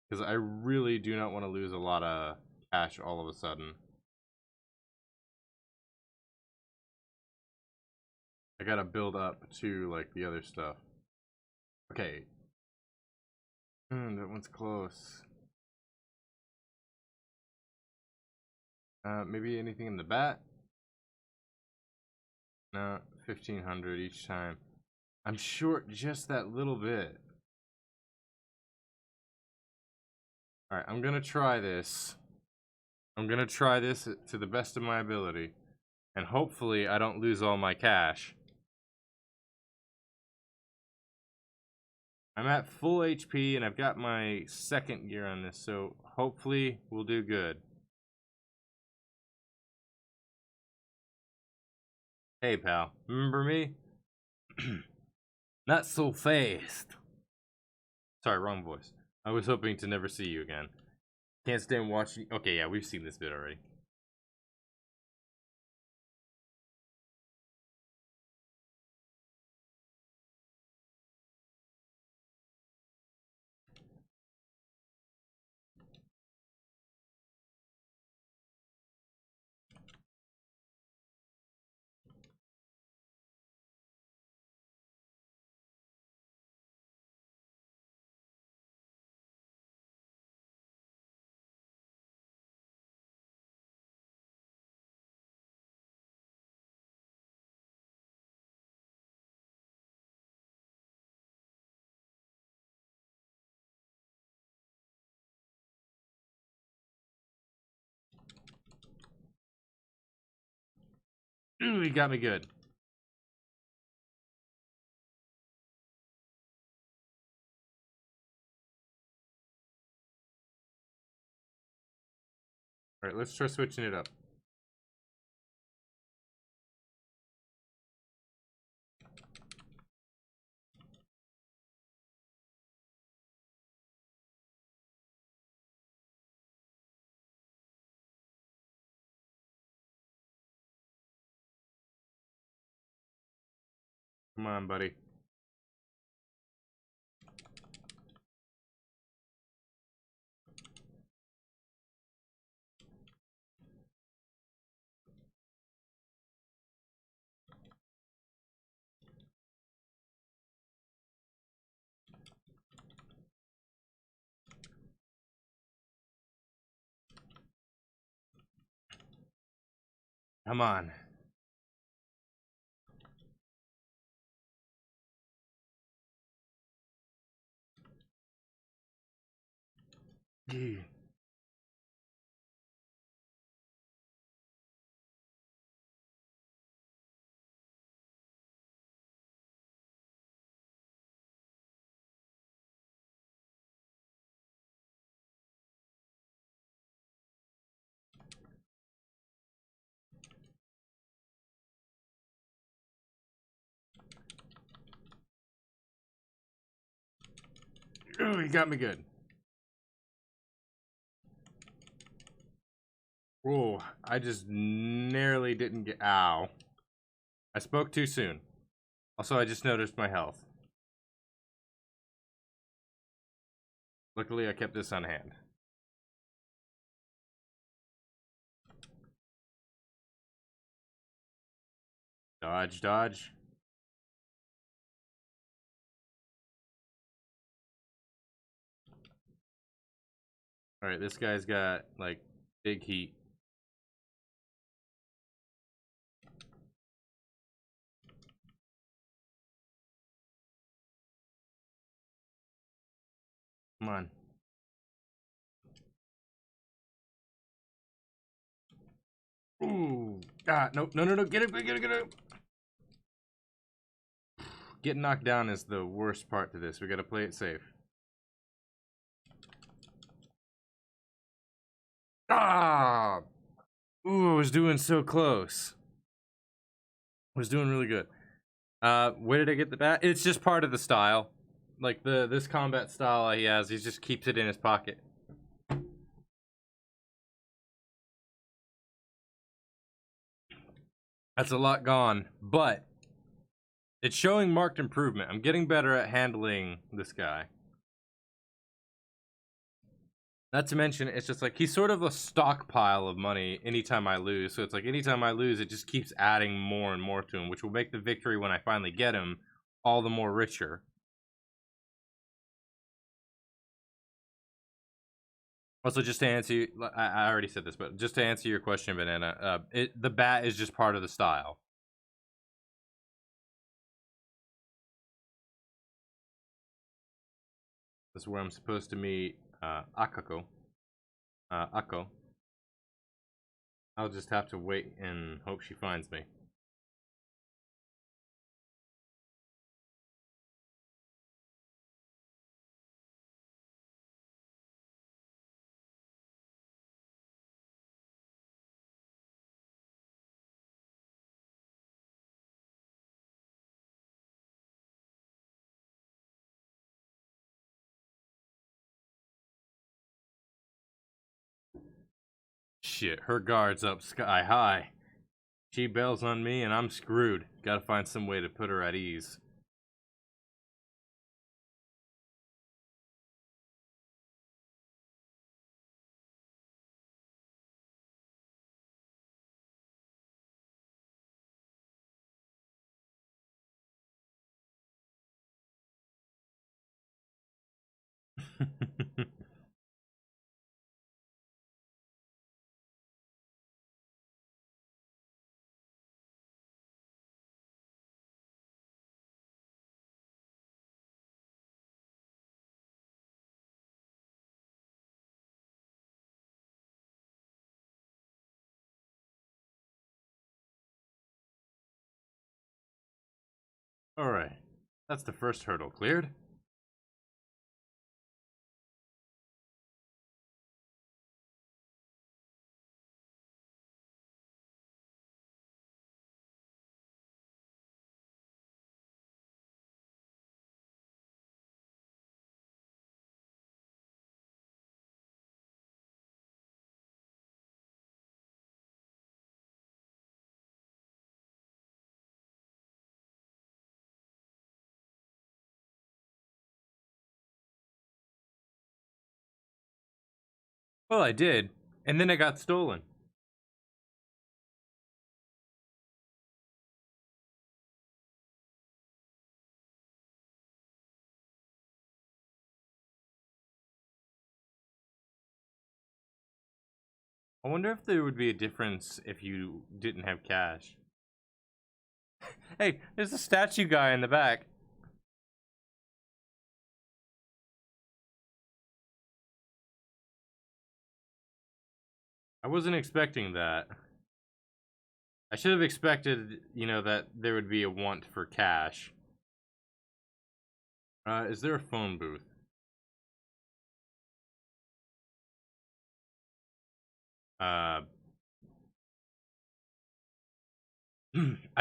Because I really do not want to lose a lot of cash all of a sudden. I gotta build up to, like, the other stuff. Okay. That one's close. Maybe anything in the bat? No, 1,500 each time. I'm short just that little bit. Alright, I'm gonna try this. I'm gonna try this to the best of my ability. And hopefully I don't lose all my cash. I'm at full HP and I've got my second gear on this, so hopefully we'll do good. Hey pal, remember me? Not so fast. Sorry, wrong voice. I was hoping to never see you again. Can't stand watching. Okay, yeah, we've seen this bit already. Ooh, he got me good. Alright, let's try switching it up. Come on, buddy. Come on. Gee. Ooh, he got me good. Whoa, I just nearly didn't get. Ow. I spoke too soon. Also, I just noticed my health. Luckily, I kept this on hand. Dodge, dodge. Alright, this guy's got, like, big heat. Come on. Ooh. Ah, no, no, no, no. Get it, get it, get it. Getting knocked down is the worst part to this. We gotta play it safe. Ah! Ooh, I was doing so close. I was doing really good. Where did I get the bat? It's just part of the style. Like, this combat style he has, he just keeps it in his pocket. That's a lot gone, but it's showing marked improvement. I'm getting better at handling this guy. Not to mention, it's just like, he's sort of a stockpile of money anytime I lose. So it's like, anytime I lose, it just keeps adding more and more to him, which will make the victory when I finally get him all the more richer. Also, just to answer you, I already said this, but just to answer your question, Banana, the bat is just part of the style. This is where I'm supposed to meet Akako. Ako. I'll just have to wait and hope she finds me. Shit, her guard's up sky high. She bails on me and I'm screwed. Gotta find some way to put her at ease. Alright, that's the first hurdle cleared. Well, I did, and then it got stolen. I wonder if there would be a difference if you didn't have cash. Hey, there's a statue guy in the back. I wasn't expecting that. I should have expected, you know, that there would be a want for cash. Is there a phone booth? I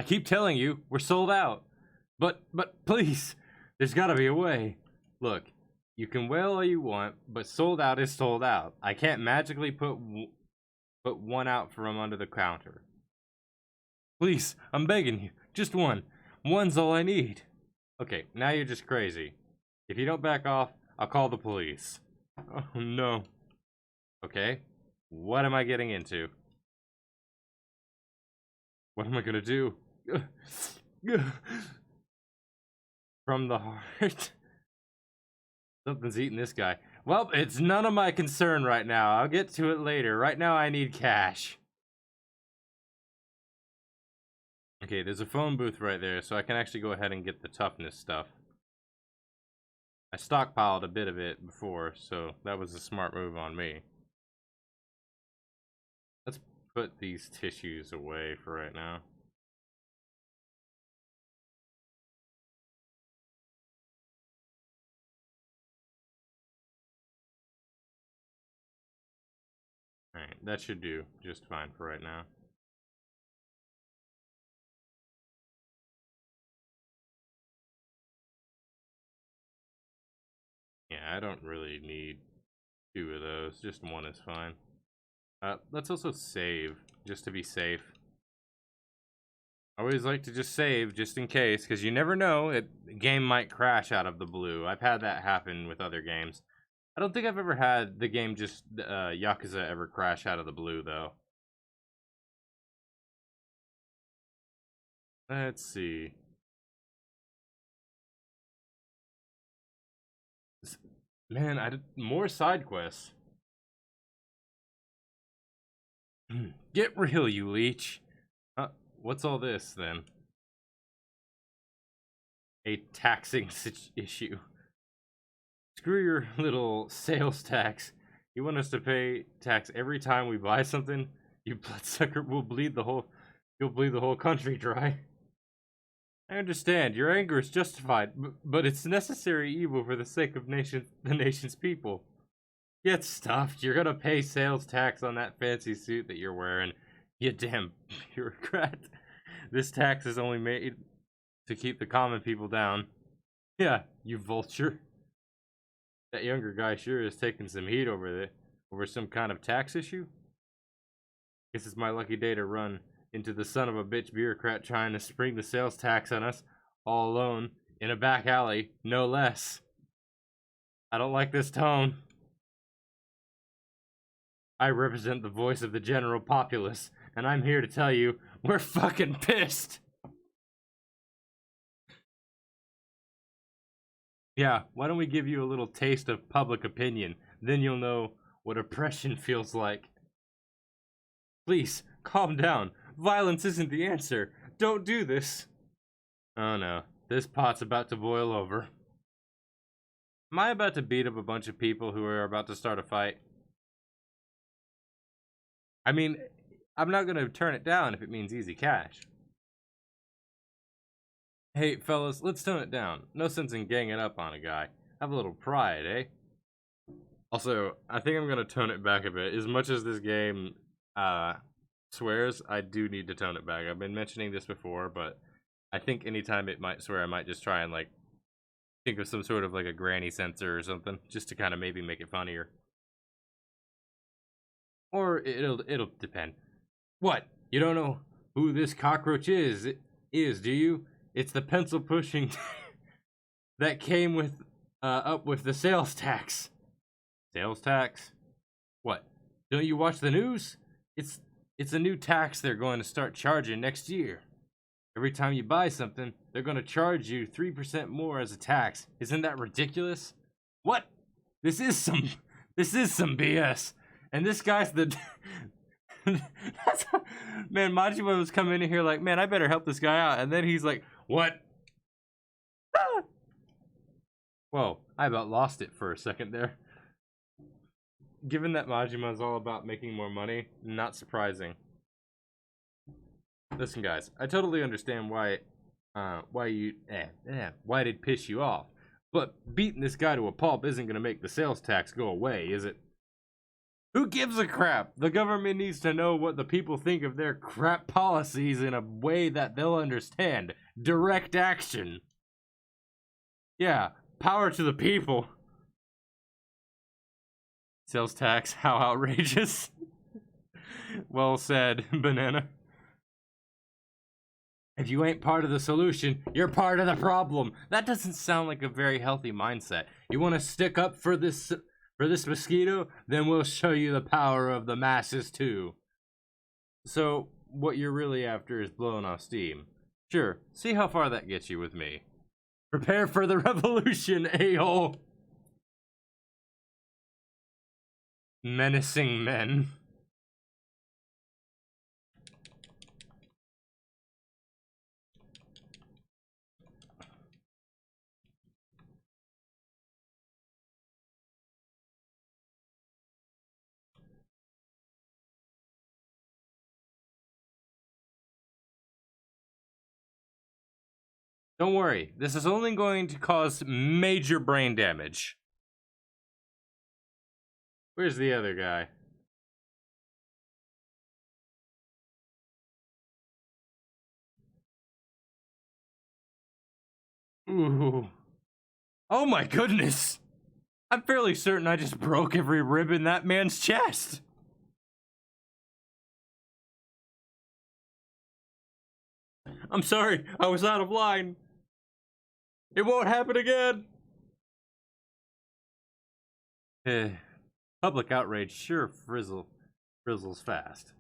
keep telling you, we're sold out. But please, there's gotta be a way. Look, you can wail all you want, but sold out is sold out. I can't magically put one out from under the counter. Please, I'm begging you, just one. One's all I need. Okay, now you're just crazy. If you don't back off, I'll call the police. Oh no. Okay, what am I getting into? What am I gonna do? From the heart. Something's eating this guy. Well, it's none of my concern right now. I'll get to it later. Right now, I need cash. Okay, there's a phone booth right there, so I can actually go ahead and get the toughness stuff. I stockpiled a bit of it before, so that was a smart move on me. Let's put these tissues away for right now. Alright, that should do just fine for right now. Yeah, I don't really need 2 of those, just 1 is fine. Let's also save, just to be safe. I always like to just save, just in case, because you never know, the game might crash out of the blue. I've had that happen with other games. I don't think I've ever had the game just, Yakuza ever crash out of the blue, though. Let's see. Man, I did more side quests. Get real, you leech. What's all this, then? A taxing issue. Screw your little sales tax. You want us to pay tax every time we buy something? You bloodsucker will bleed the whole... You'll bleed the whole country dry. I understand, your anger is justified, but it's necessary evil for the sake of the nation's people. Get stuffed, you're gonna pay sales tax on that fancy suit that you're wearing. You damn bureaucrat. This tax is only made to keep the common people down. Yeah, you vulture. That younger guy sure is taking some heat over some kind of tax issue. Guess it's my lucky day to run into the son of a bitch bureaucrat trying to spring the sales tax on us, all alone, in a back alley, no less. I don't like this tone. I represent the voice of the general populace, and I'm here to tell you, we're fucking pissed! Yeah, why don't we give you a little taste of public opinion, then you'll know what oppression feels like. Please, calm down. Violence isn't the answer. Don't do this. Oh no, this pot's about to boil over. Am I about to beat up a bunch of people who are about to start a fight? I mean, I'm not gonna turn it down if it means easy cash. Hey, fellas, let's tone it down. No sense in ganging up on a guy. Have a little pride, eh? Also, I think I'm gonna tone it back a bit. As much as this game, swears, I do need to tone it back. I've been mentioning this before, but I think anytime it might swear, I might just try and, like, think of some sort of, like, a granny censor or something, just to kind of maybe make it funnier. Or it'll depend. What? You don't know who this cockroach is, do you? It's the pencil pushing that came with, up with the sales tax. Sales tax? What? Don't you watch the news? It's a new tax they're going to start charging next year. Every time you buy something, they're going to charge you 3% more as a tax. Isn't that ridiculous? What? This is some BS. And this guy's the man, Majima was coming in here like, man, I better help this guy out. And then he's like, what? Ah! Whoa, I about lost it for a second there. Given that Majima is all about making more money, not surprising. Listen, guys, I totally understand why it'd piss you off. But beating this guy to a pulp isn't gonna make the sales tax go away, is it? Who gives a crap? The government needs to know what the people think of their crap policies in a way that they'll understand. Direct action. Yeah, power to the people. Sales tax, how outrageous. Well said, Banana. If you ain't part of the solution, you're part of the problem. That doesn't sound like a very healthy mindset. You want to stick up for this mosquito? Then we'll show you the power of the masses too. So, what you're really after is blowing off steam. Sure, see how far that gets you with me. Prepare for the revolution, a-hole! Menacing men. Don't worry, this is only going to cause major brain damage. Where's the other guy? Ooh. Oh my goodness! I'm fairly certain I just broke every rib in that man's chest. I'm sorry, I was out of line. It won't happen again. Public outrage sure frizzles fast.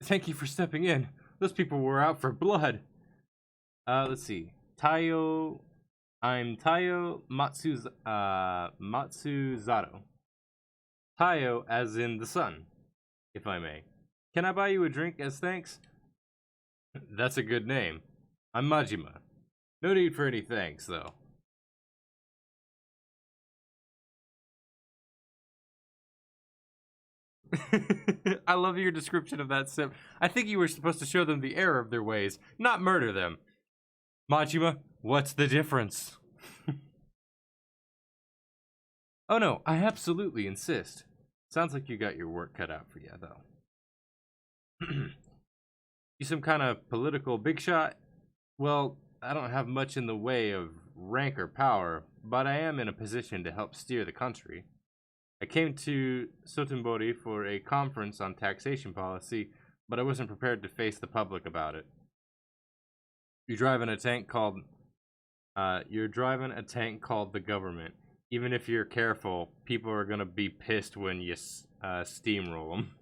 Thank you for stepping in. Those people were out for blood. Let's see. I'm Tayo Matsuzato. Tayo as in the sun, if I may. Can I buy you a drink as thanks? That's a good name. I'm Majima. No need for any thanks, though. I love your description of that sip. I think you were supposed to show them the error of their ways, not murder them. Majima, what's the difference? Oh no, I absolutely insist. Sounds like you got your work cut out for you, though. You some kind of political big shot? Well, I don't have much in the way of rank or power, but I am in a position to help steer the country. I came to Sotenbori for a conference on taxation policy, but I wasn't prepared to face the public about it. You're driving a tank called the government. Even if you're careful, people are gonna be pissed when you steamroll them.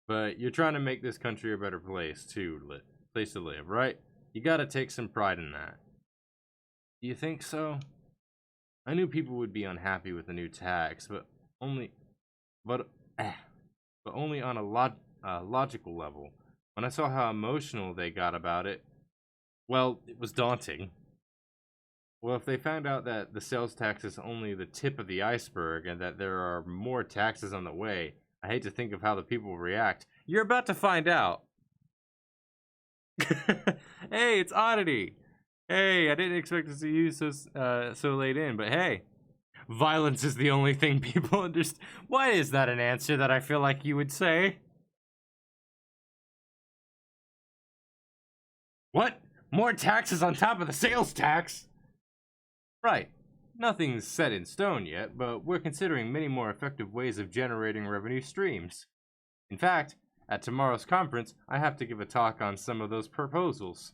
But you're trying to make this country a better place to live, right? You gotta take some pride in that. Do you think so? I knew people would be unhappy with the new tax, but only on a logical level. When I saw how emotional they got about it, well, it was daunting. Well, if they found out that the sales tax is only the tip of the iceberg and that there are more taxes on the way, I hate to think of how the people will react. You're about to find out. Hey, it's Oddity. Hey, I didn't expect to see you so late in, but hey, violence is the only thing people understand. Why is that an answer that I feel like you would say? What? More taxes on top of the sales tax? Right. Nothing's set in stone yet, but we're considering many more effective ways of generating revenue streams. In fact, at tomorrow's conference, I have to give a talk on some of those proposals.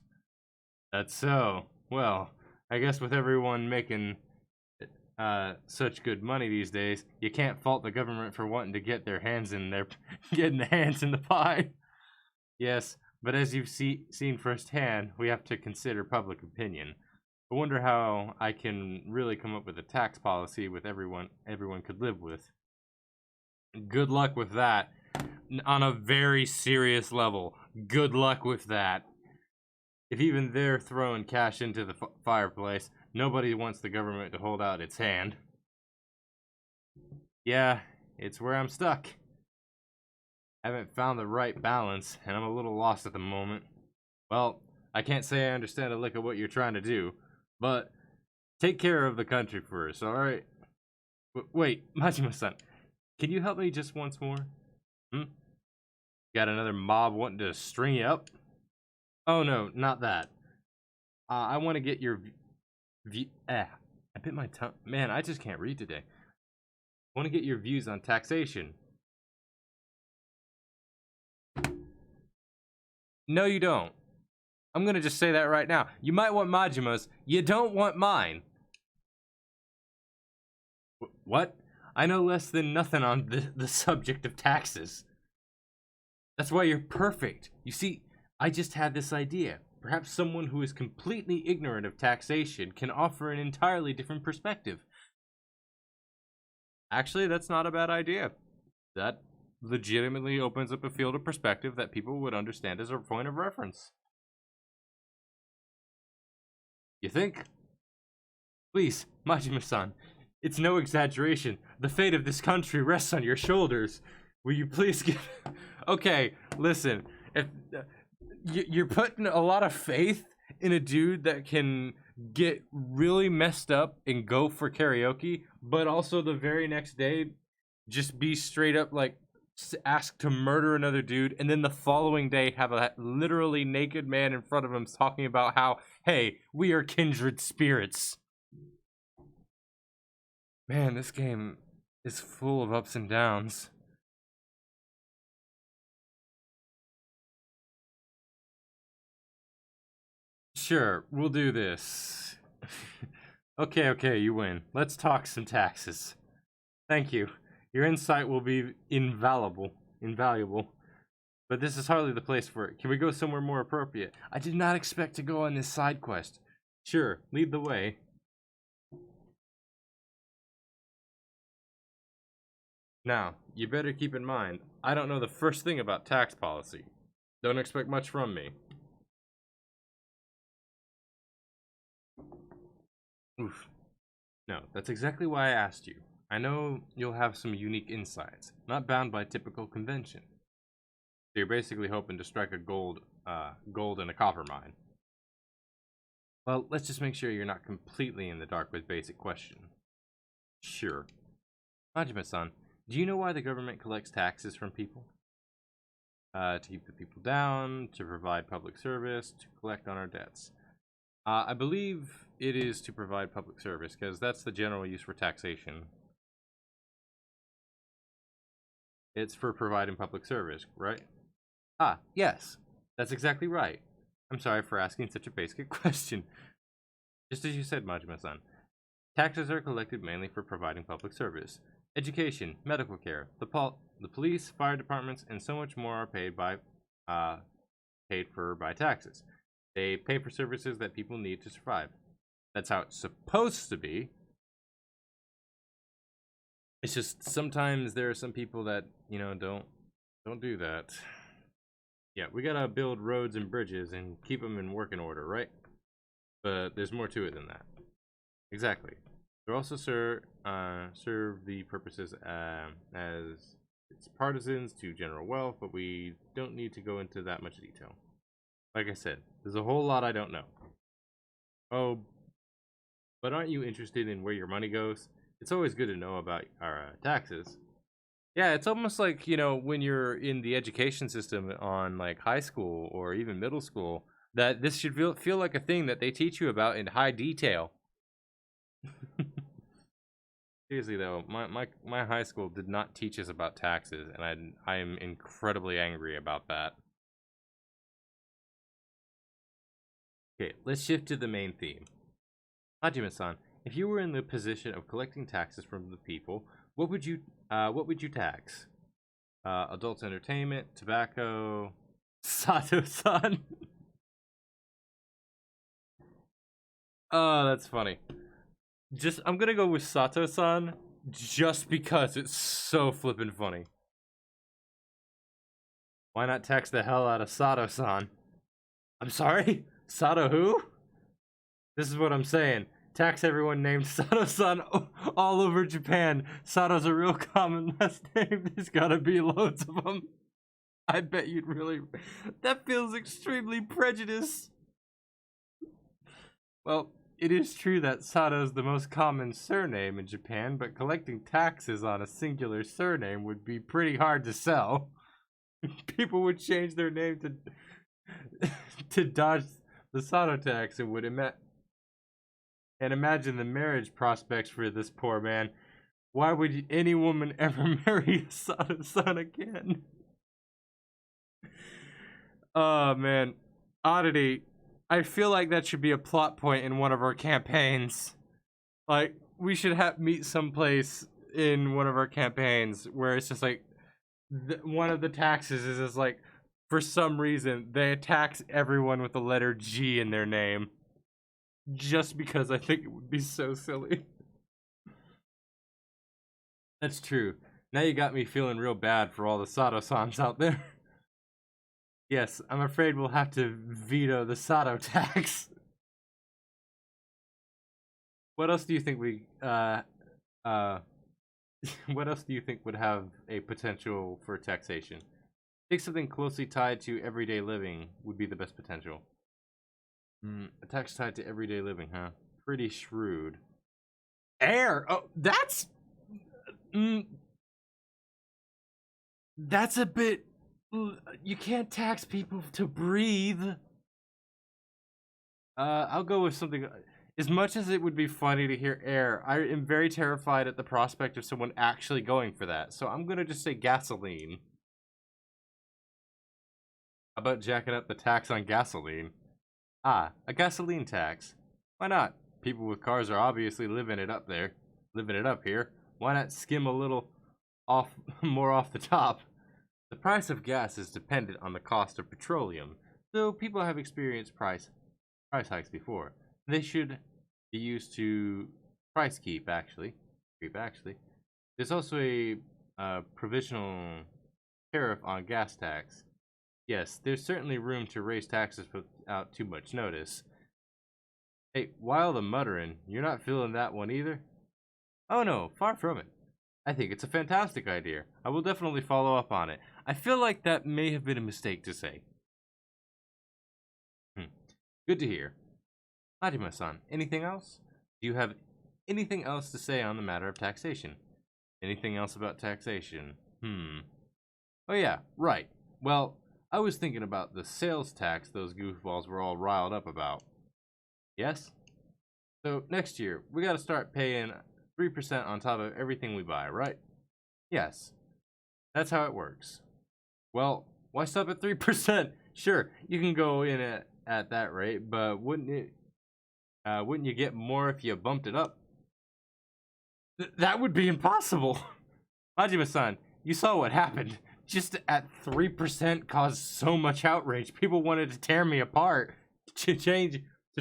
That's so. Well, I guess with everyone making such good money these days, you can't fault the government for wanting to get their hands in the pie. Yes, but as you've seen firsthand, we have to consider public opinion. I wonder how I can really come up with a tax policy with everyone could live with. Good luck with that. On a very serious level, good luck with that. If even they're throwing cash into the fireplace, nobody wants the government to hold out its hand. Yeah, it's where I'm stuck. I haven't found the right balance, and I'm a little lost at the moment. Well, I can't say I understand a lick of what you're trying to do, but take care of the country first, alright? Wait, Majima-san, can you help me just once more? Got another mob wanting to string you up? Oh no, not that. I want to get your I bit my tongue. Man, I just can't read today. I want to get your views on taxation. No, you don't. I'm gonna just say that right now. You might want Majima's, you don't want mine. What? I know less than nothing on the subject of taxes. That's why you're perfect. You see, I just had this idea. Perhaps someone who is completely ignorant of taxation can offer an entirely different perspective. Actually, that's not a bad idea. That legitimately opens up a field of perspective that people would understand as a point of reference. You think? Please, Majima-san, it's no exaggeration. The fate of this country rests on your shoulders. Will you please give... Okay, listen. If you're putting a lot of faith in a dude that can get really messed up and go for karaoke, but also the very next day just be straight up like asked to murder another dude, and then the following day have a literally naked man in front of him talking about how, hey, we are kindred spirits. Man, this game is full of ups and downs. Sure, we'll do this. Okay, you win. Let's talk some taxes. Thank you. Your insight will be invaluable. But this is hardly the place for it. Can we go somewhere more appropriate? I did not expect to go on this side quest. Sure, lead the way. Now, you better keep in mind, I don't know the first thing about tax policy. Don't expect much from me. Oof. No, that's exactly why I asked you. I know you'll have some unique insights, not bound by typical convention. So you're basically hoping to strike a gold and a copper mine. Well, let's just make sure you're not completely in the dark with basic question. Sure. Majima-san, do you know why the government collects taxes from people? To keep the people down, to provide public service, to collect on our debts. I believe it is to provide public service, because that's the general use for taxation. It's for providing public service, right? Ah, yes. That's exactly right. I'm sorry for asking such a basic question. Just as you said, Majima-san. Taxes are collected mainly for providing public service. Education, medical care, the police, fire departments, and so much more are paid for by taxes. They pay for services that people need to survive. That's how it's supposed to be. It's just sometimes there are some people that, you know, don't do that. Yeah, we gotta build roads and bridges and keep them in working order, right? But there's more to it than that. Exactly. They also serve the purposes as its partisans to general wealth, but we don't need to go into that much detail. Like I said, there's a whole lot I don't know. Oh, but aren't you interested in where your money goes? It's always good to know about our taxes. Yeah, it's almost like, you know, when you're in the education system on like high school or even middle school, that this should feel like a thing that they teach you about in high detail. Seriously though, my high school did not teach us about taxes, and I am incredibly angry about that. Okay, let's shift to the main theme. Hajime-san, if you were in the position of collecting taxes from the people, what would you tax? Adult entertainment, tobacco, Sato-san. Oh, that's funny. I'm gonna go with Sato-san just because it's so flippin' funny. Why not tax the hell out of Sato-san? I'm sorry? Sato who? This is what I'm saying. Tax everyone named Sato-san all over Japan. Sato's a real common last name. There's gotta be loads of them. I bet you'd really... That feels extremely prejudiced. Well, it is true that Sato is the most common surname in Japan, but collecting taxes on a singular surname would be pretty hard to sell. People would change their name to dodge the Sato tax and would imagine the marriage prospects for this poor man. Why would any woman ever marry a Sato-san again? Oh man, Oddity, I feel like that should be a plot point in one of our campaigns. Like, we should meet someplace in one of our campaigns where it's just like one of the taxes is like, for some reason, they tax everyone with the letter G in their name. Just because I think it would be so silly. That's true. Now you got me feeling real bad for all the Sato-sans out there. Yes, I'm afraid we'll have to veto the Sato tax. What else do you think what else do you think would have a potential for taxation? I think something closely tied to everyday living would be the best potential. A tax tied to everyday living, huh? Pretty shrewd. Air! Oh, that's... that's a bit... You can't tax people to breathe. I'll go with something... As much as it would be funny to hear air, I am very terrified at the prospect of someone actually going for that. So I'm gonna just say gasoline. How about jacking up the tax on gasoline? Ah, a gasoline tax. Why not? People with cars are obviously living it up there. Living it up here. Why not skim a little off, more off the top? The price of gas is dependent on the cost of petroleum, though people have experienced price hikes before. They should be used to price creep, actually. There's also a provisional tariff on gas tax. Yes, there's certainly room to raise taxes without too much notice. Hey, while the muttering, you're not feeling that one either? Oh no, far from it. I think it's a fantastic idea. I will definitely follow up on it. I feel like that may have been a mistake to say. Good to hear. Hajime-san, anything else? Do you have anything else to say on the matter of taxation? Anything else about taxation? Oh yeah, right. Well, I was thinking about the sales tax those goofballs were all riled up about. Yes? So, next year, we gotta start paying 3% on top of everything we buy, right? Yes. That's how it works. Well, why stop at 3%? Sure, you can go in at that rate, but wouldn't you get more if you bumped it up? That would be impossible. Hajime-san, you saw what happened. Just at 3% caused so much outrage. People wanted to tear me apart. To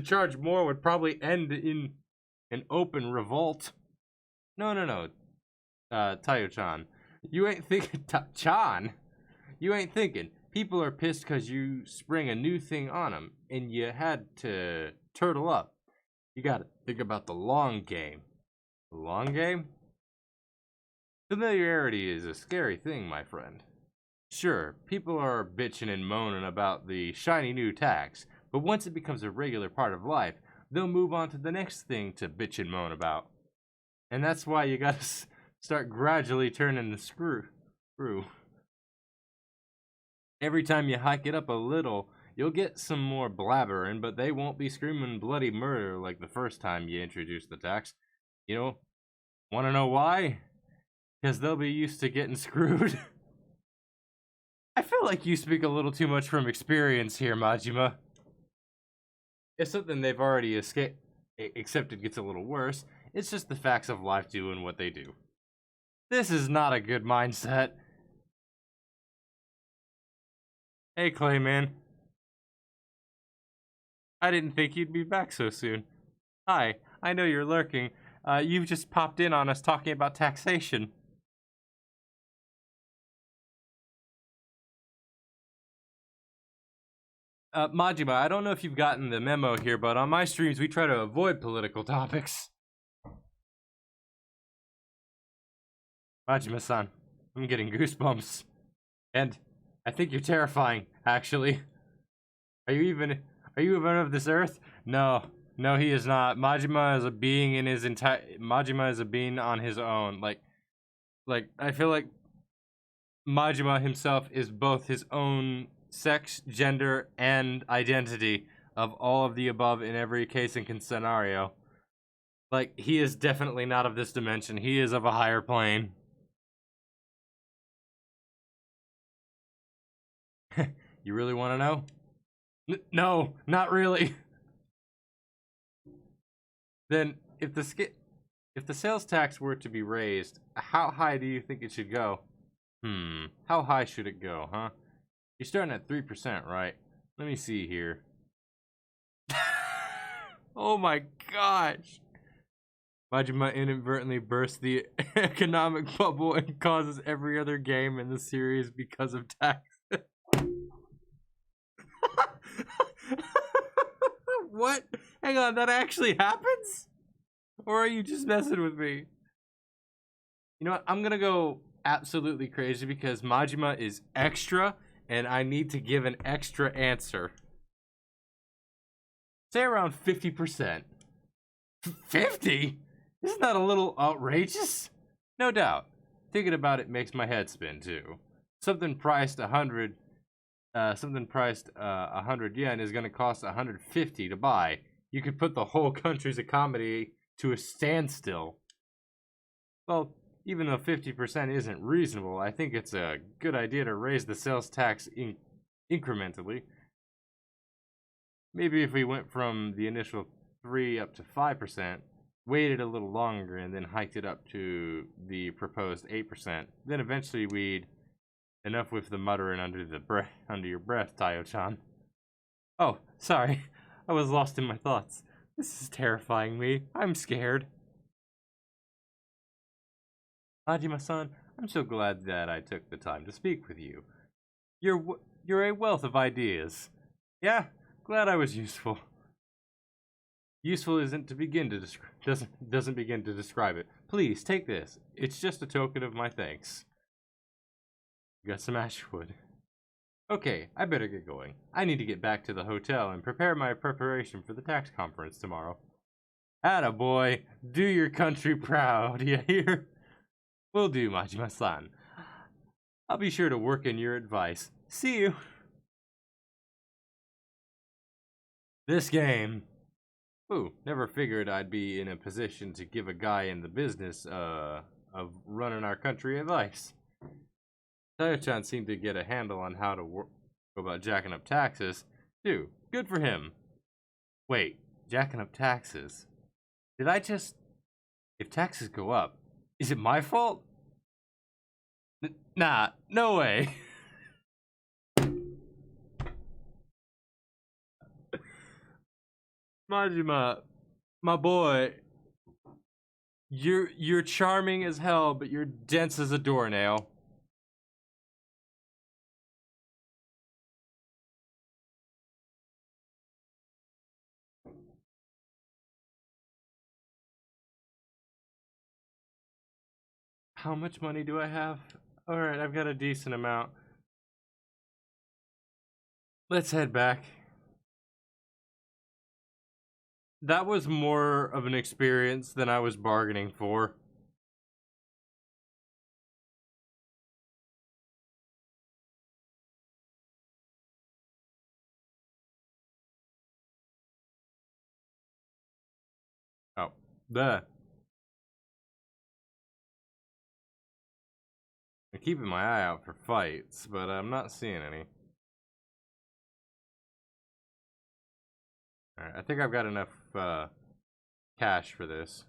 charge more would probably end in an open revolt. No. Tayo-chan. You ain't thinking... Chan? You ain't thinking. People are pissed because you spring a new thing on them, and you had to turtle up. You gotta think about the long game. The long game? Familiarity is a scary thing, my friend. Sure, people are bitching and moaning about the shiny new tax, but once it becomes a regular part of life, they'll move on to the next thing to bitch and moan about. And that's why you gotta start gradually turning the screw. Every time you hike it up a little, you'll get some more blabbering, but they won't be screaming bloody murder like the first time you introduce the tax. You know, wanna know why? Because they'll be used to getting screwed. I feel like you speak a little too much from experience here, Majima. If something they've already accepted gets a little worse, it's just the facts of life doing what they do. This is not a good mindset. Hey, Clayman. I didn't think you'd be back so soon. Hi, I know you're lurking. You've just popped in on us talking about taxation. Majima, I don't know if you've gotten the memo here, but on my streams we try to avoid political topics. Majima-san, I'm getting goosebumps. And I think you're terrifying, actually. Are you even of this earth? No, he is not. Majima is a being in his Majima is a being on his own. Like I feel like Majima himself is both his own sex, gender, and identity of all of the above in every case and scenario. Like, he is definitely not of this dimension. He is of a higher plane. You really want to know? No, not really. Then, if the sales tax were to be raised, how high do you think it should go? How high should it go, huh? You're starting at 3%, right? Let me see here. Oh my gosh! Majima inadvertently bursts the economic bubble and causes every other game in the series because of tax. What? Hang on, that actually happens? Or are you just messing with me? You know what? I'm gonna go absolutely crazy because Majima is extra and I need to give an extra answer. Say around 50%. 50? Isn't that a little outrageous? No doubt. Thinking about it makes my head spin too. Something priced 100 yen is going to cost 150 to buy. You could put the whole country's economy to a standstill. Well, even though 50% isn't reasonable, I think it's a good idea to raise the sales tax incrementally. Maybe if we went from the initial 3 up to 5%, waited a little longer, and then hiked it up to the proposed 8%, then eventually we'd... Enough with the muttering under your breath, Tayo-chan. Oh, sorry. I was lost in my thoughts. This is terrifying me. I'm scared. Hajima-san, I'm so glad that I took the time to speak with you. You're a wealth of ideas. Yeah, glad I was useful. Useful isn't to begin to doesn't begin to describe it. Please take this. It's just a token of my thanks. Got some ashwood. Okay, I better get going. I need to get back to the hotel and prepare my preparation for the tax conference tomorrow. Attaboy, do your country proud, you hear? Will do, Majima-san. I'll be sure to work in your advice. See you. This game. Ooh, never figured I'd be in a position to give a guy in the business, of running our country advice. Tayo-chan seemed to get a handle on how to go about jacking up taxes, too. Good for him. Wait, jacking up taxes? Did I just... If taxes go up, is it my fault? Nah, no way. Majima, my boy, you're charming as hell, but you're dense as a doornail. How much money do I have? Alright, I've got a decent amount. Let's head back. That was more of an experience than I was bargaining for. Oh, duh. I'm keeping my eye out for fights, but I'm not seeing any. Alright, I think I've got enough cash for this.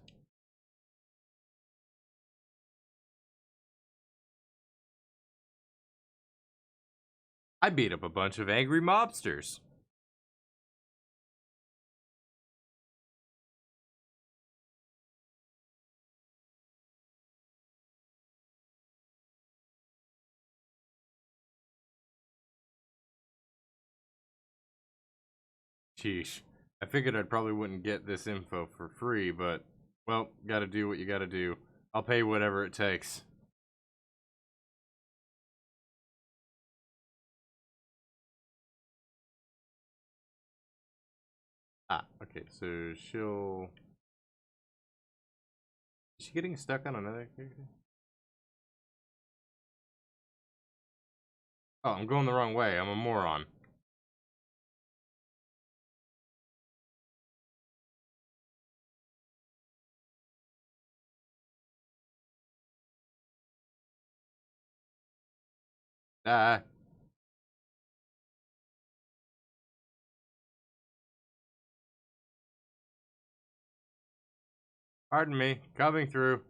I beat up a bunch of angry mobsters. Sheesh. I figured I probably wouldn't get this info for free, but, well, gotta do what you gotta do. I'll pay whatever it takes. Ah, okay, so she'll... Is she getting stuck on another character? Oh, I'm going the wrong way. I'm a moron. Ah. Pardon me. Coming through.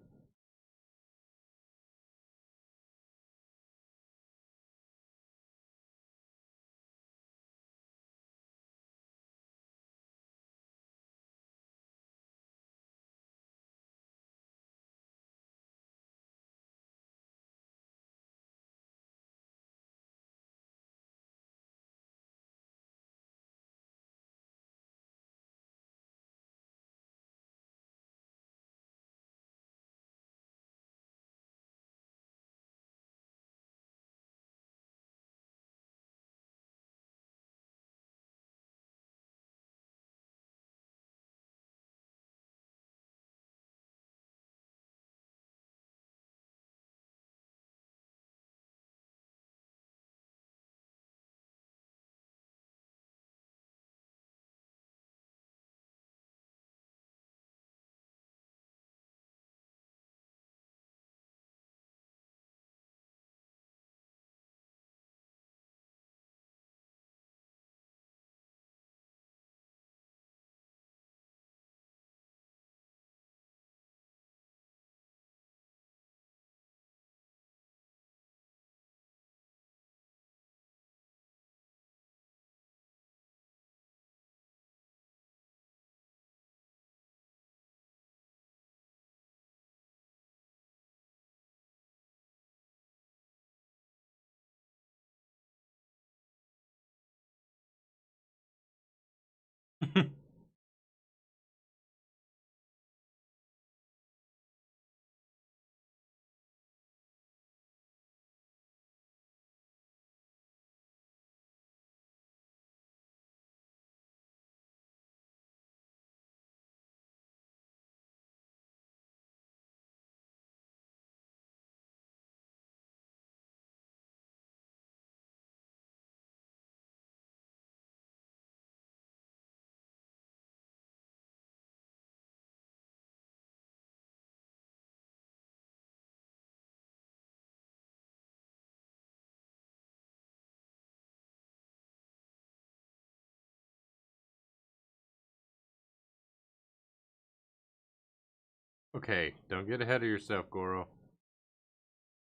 Okay, don't get ahead of yourself, Goro.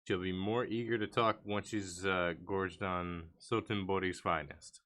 She'll be more eager to talk once she's gorged on Sotenbori's finest.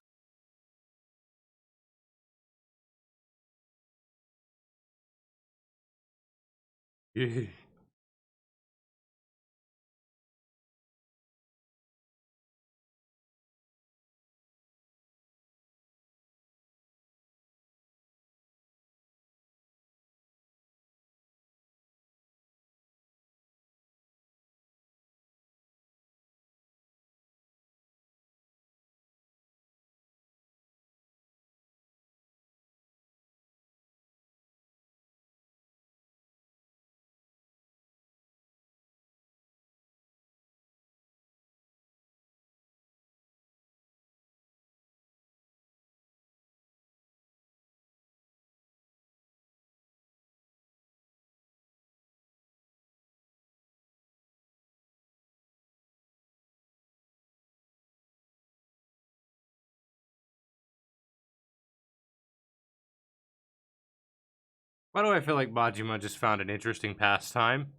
Why do I feel like Majima just found an interesting pastime?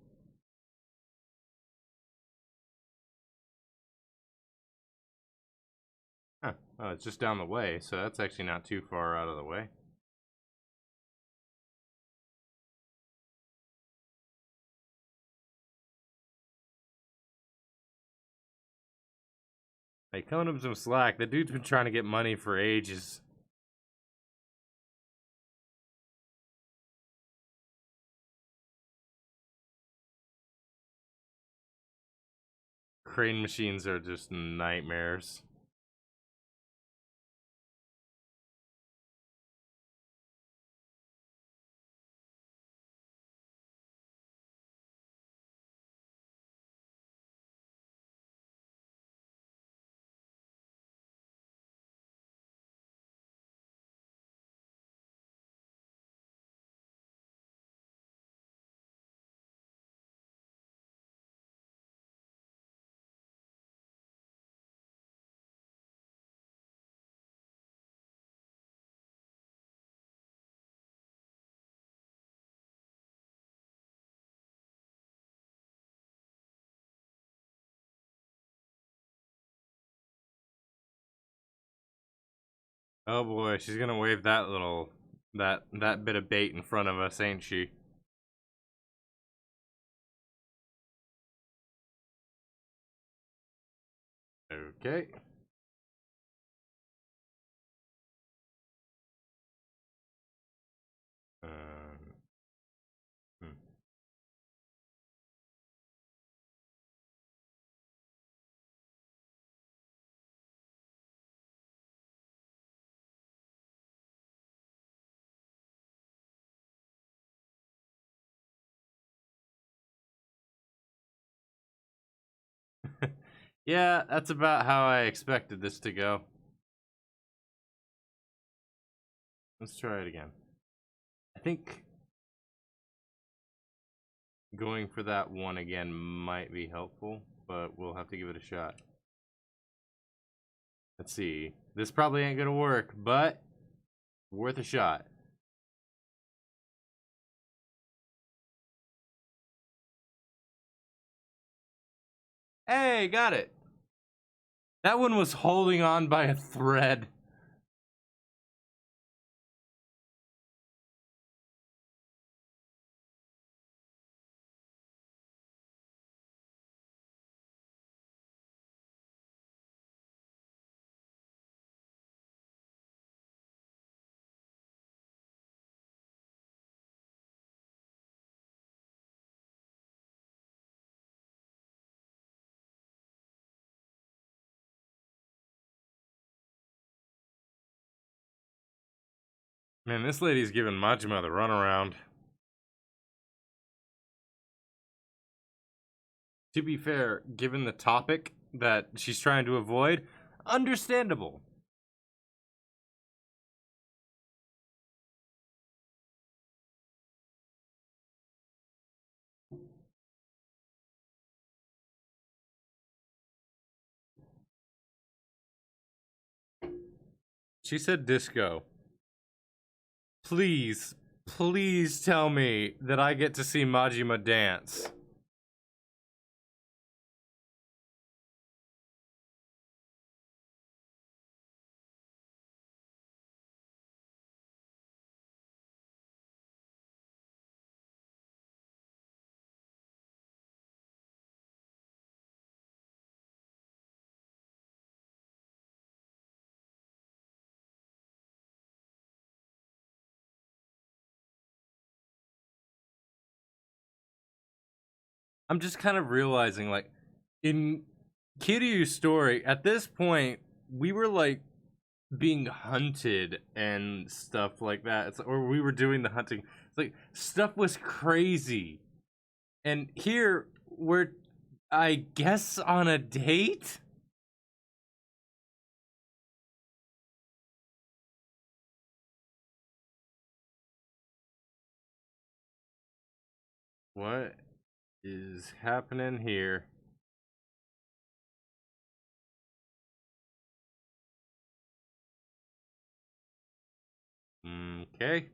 Huh. Oh, it's just down the way, so that's actually not too far out of the way. Hey, cutting him some slack. The dude's been trying to get money for ages. Crane machines are just nightmares. Oh boy, she's gonna wave that little that bit of bait in front of us, ain't she? Okay. Um, hmm. Yeah, that's about how I expected this to go. Let's try it again. I think going for that one again might be helpful, but we'll have to give it a shot. Let's see. This probably ain't gonna work, but worth a shot. Hey, got it. That one was holding on by a thread. Man, this lady's giving Majima the runaround. To be fair, given the topic that she's trying to avoid, understandable. She said disco. Please, please tell me that I get to see Majima dance. I'm just kind of realizing, like, in Kiryu's story, at this point, we were, like, being hunted and stuff like that. Or we were doing the hunting. It's like, stuff was crazy. And here, we're, I guess, on a date? What is happening here? Okay.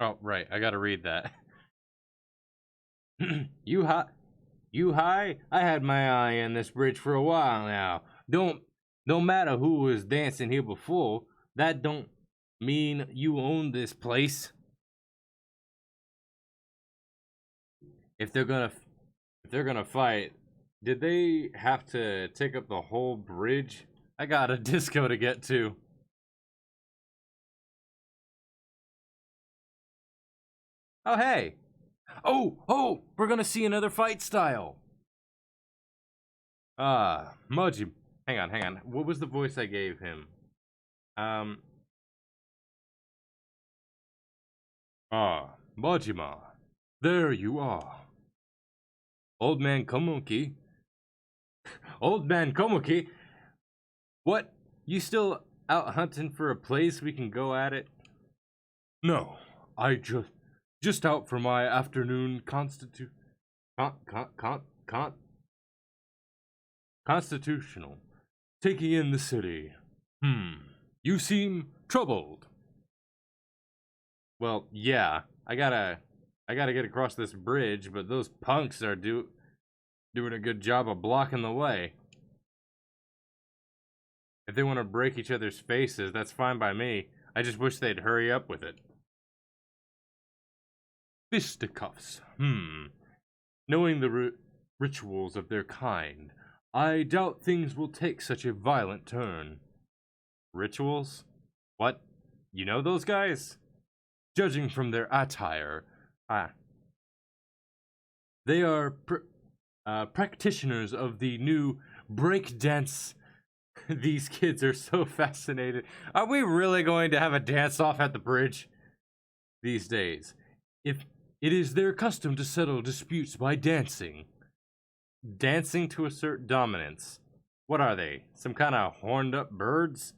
Oh, right. I gotta read that. You high? You high? I had my eye on this bridge for a while now. Don't matter who was dancing here before. That don't mean you own this place. If they're gonna fight, did they have to take up the whole bridge? I got a disco to get to. Oh hey. Oh, we're gonna see another fight style. Moji. Hang on. What was the voice I gave him? Majima. There you are. Old man Komuki. Old man Komuki. What? You still out hunting for a place we can go at it? No, I just out for my afternoon constitutional. Taking in the city. You seem troubled. Well, yeah. I gotta get across this bridge, but those punks are doing a good job of blocking the way. If they want to break each other's faces, that's fine by me. I just wish they'd hurry up with it. Fisticuffs. Knowing the rituals of their kind, I doubt things will take such a violent turn. Rituals? What? You know those guys? Judging from their attire, they are practitioners of the new breakdance. These kids are so fascinated. Are we really going to have a dance-off at the bridge these days? If it is their custom to settle disputes by dancing. Dancing to assert dominance. What are they? Some kind of horned-up birds?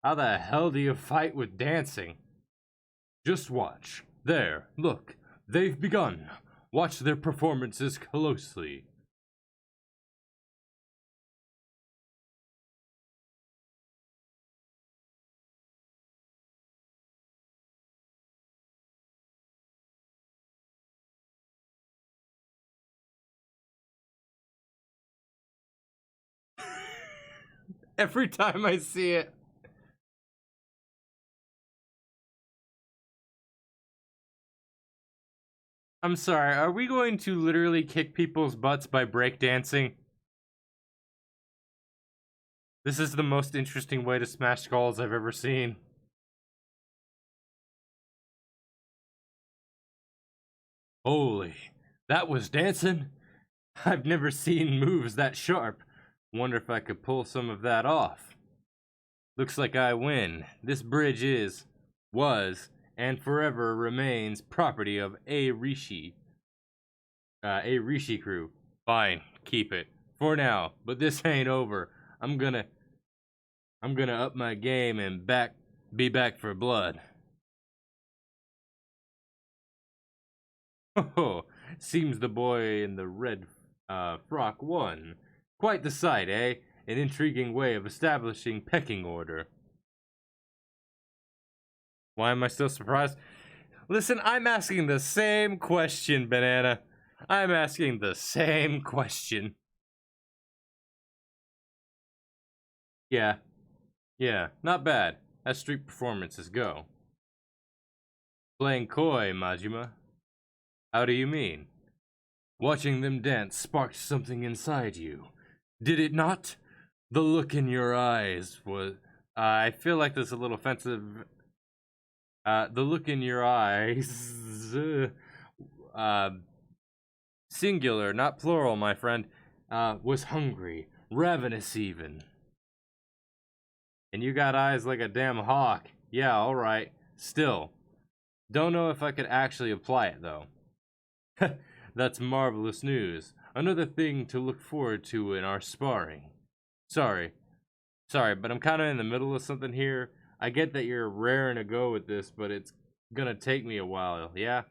How the hell do you fight with dancing? Just watch. There, look. They've begun. Watch their performances closely. Every time I see it. I'm sorry, are we going to literally kick people's butts by breakdancing? This is the most interesting way to smash skulls I've ever seen. Holy, that was dancing? I've never seen moves that sharp. Wonder if I could pull some of that off. Looks like I win. This bridge was, and forever remains property of A Rishi. A Rishi crew. Fine, keep it. For now, but this ain't over. I'm gonna up my game and be back for blood. Oh, seems the boy in the red frock won. Quite the sight, eh? An intriguing way of establishing pecking order. Why am I still surprised? Listen, I'm asking the same question, Banana. I'm asking the same question. Yeah, not bad. As street performances go. Playing coy, Majima. How do you mean? Watching them dance sparked something inside you. Did it not? The look in your eyes was. I feel like this is a little offensive. The look in your eyes. Singular, not plural, my friend. Was hungry, ravenous even. And you got eyes like a damn hawk. Yeah, alright. Still. Don't know if I could actually apply it, though. That's marvelous news. Another thing to look forward to in our sparring. Sorry, but I'm kind of in the middle of something here. I get that you're raring to go with this, but it's gonna take me a while, yeah?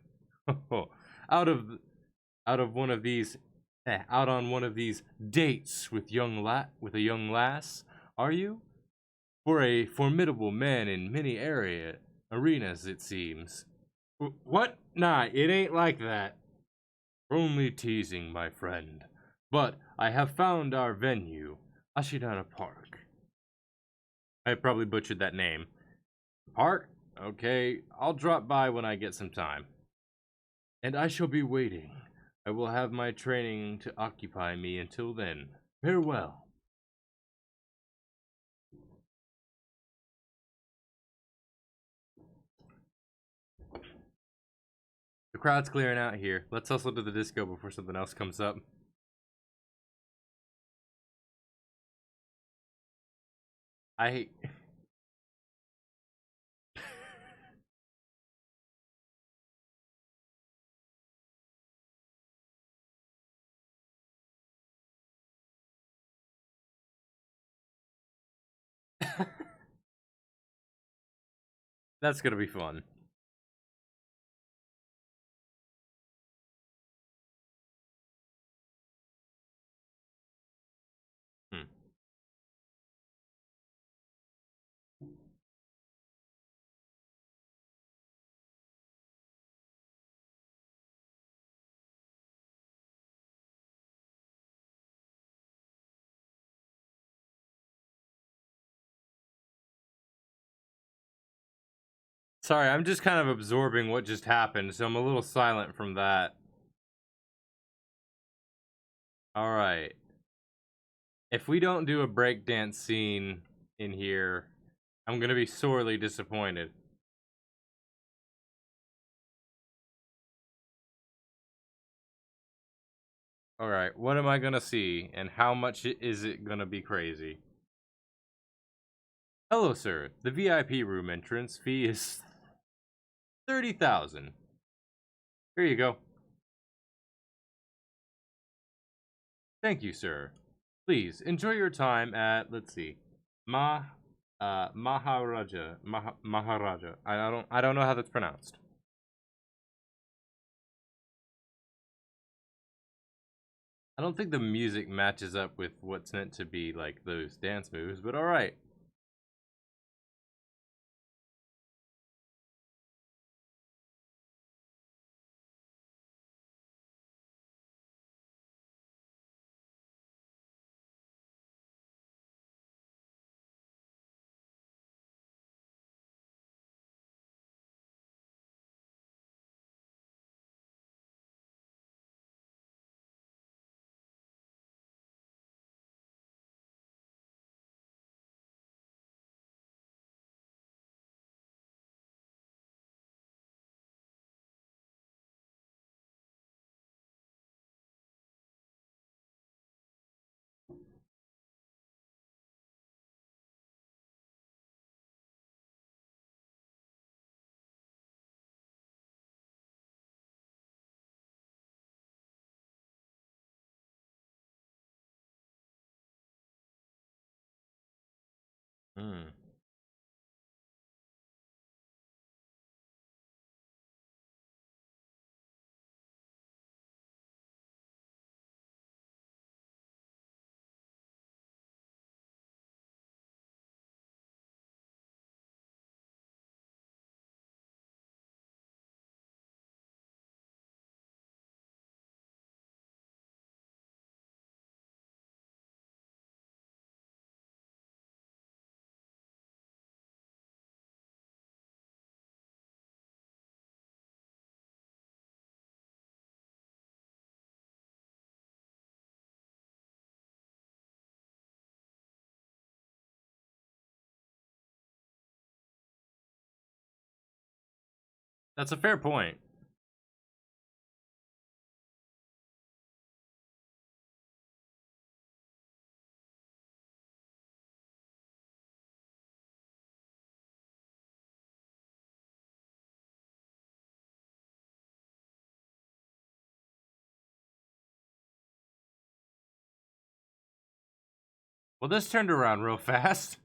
out of one of these, out on one of these dates with a young lass, are you? For a formidable man in many arenas, it seems. What? Nah, it ain't like that. Only teasing, my friend. But I have found our venue, Ashidana Park. I probably butchered that name. Park? Okay, I'll drop by when I get some time. And I shall be waiting. I will have my training to occupy me until then. Farewell. The crowd's clearing out here. Let's hustle to the disco before something else comes up. I hate... That's gonna be fun. Hmm. Sorry, I'm just kind of absorbing what just happened, so I'm a little silent from that. Alright. If we don't do a breakdance scene in here, I'm gonna be sorely disappointed. Alright, what am I gonna see, and how much is it gonna be crazy? Hello, sir. The VIP room entrance fee is 30,000. Here you go. Thank you, sir. Please enjoy your time at, let's see, Maharaja. Maharaja. I don't know how that's pronounced. I don't think the music matches up with what's meant to be like those dance moves, but alright. Hmm. That's a fair point. Well, this turned around real fast.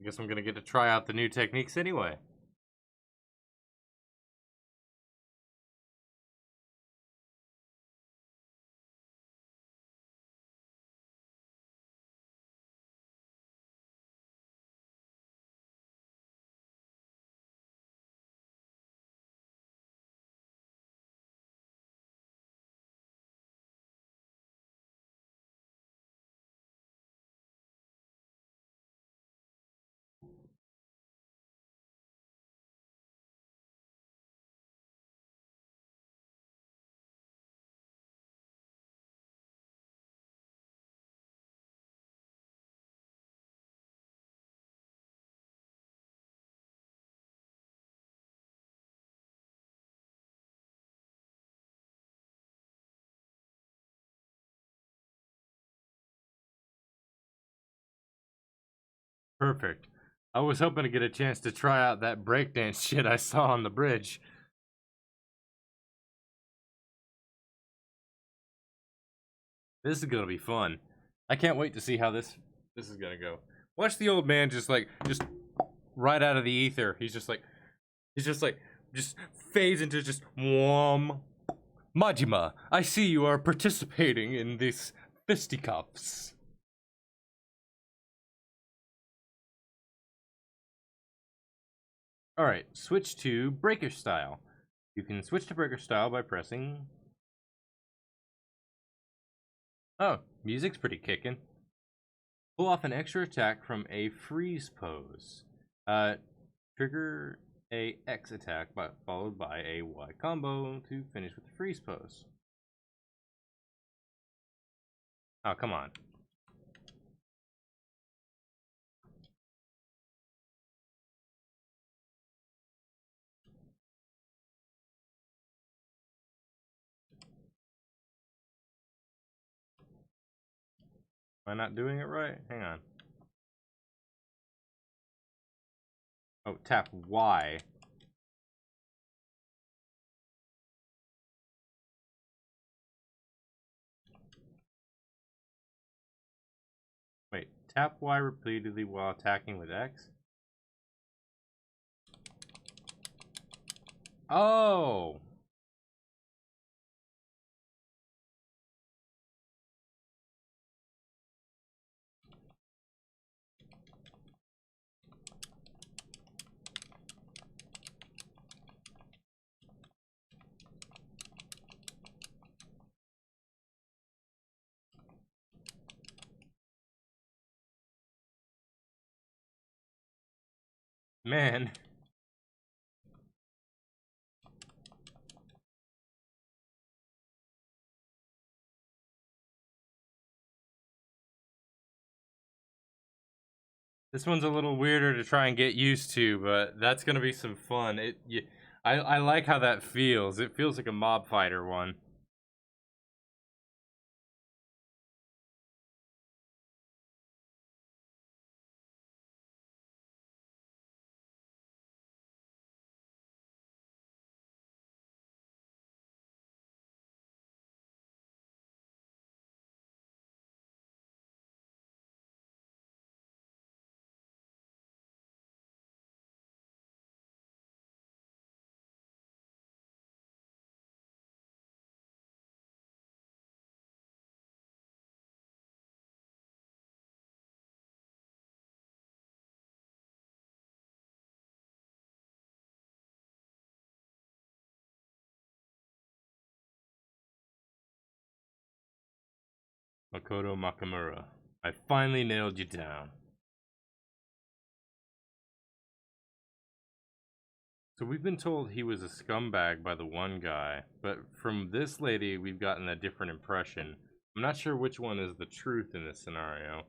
I guess I'm gonna get to try out the new techniques anyway. Perfect. I was hoping to get a chance to try out that breakdance shit I saw on the bridge. This is gonna be fun. I can't wait to see how this is gonna go. Watch the old man just right out of the ether. Just fades into just whom. Majima, I see you are participating in these fisticuffs. Alright, switch to breaker style. You can switch to breaker style by pressing. Oh, music's pretty kicking. Pull off an extra attack from a freeze pose. Trigger a X attack followed by a Y combo to finish with the freeze pose. Oh, come on. Am I not doing it right? Hang on. Oh, tap Y. Wait, tap Y repeatedly while attacking with X? Oh! Man. This one's a little weirder to try and get used to, but that's gonna be some fun. I like how that feels. It feels like a mob fighter one. Makoto Nakamura. I finally nailed you down. So we've been told he was a scumbag by the one guy, but from this lady we've gotten a different impression. I'm not sure which one is the truth in this scenario.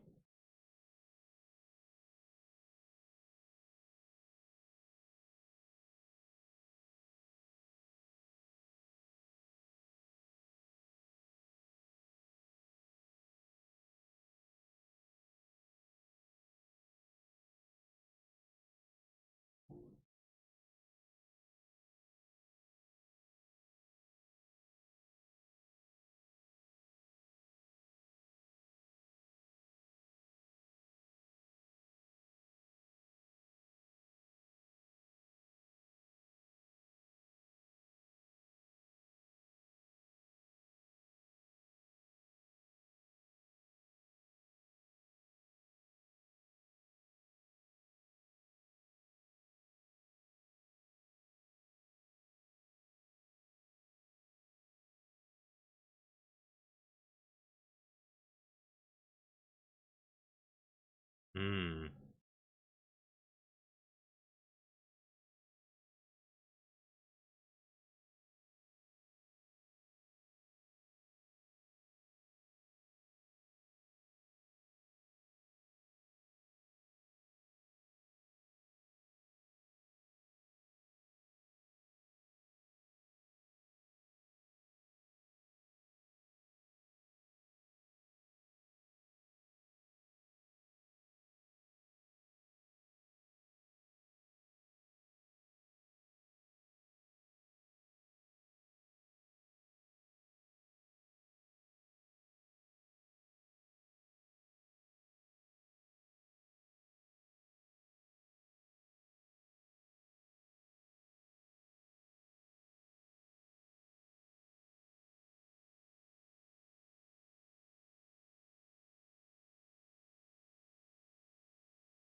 Hmm.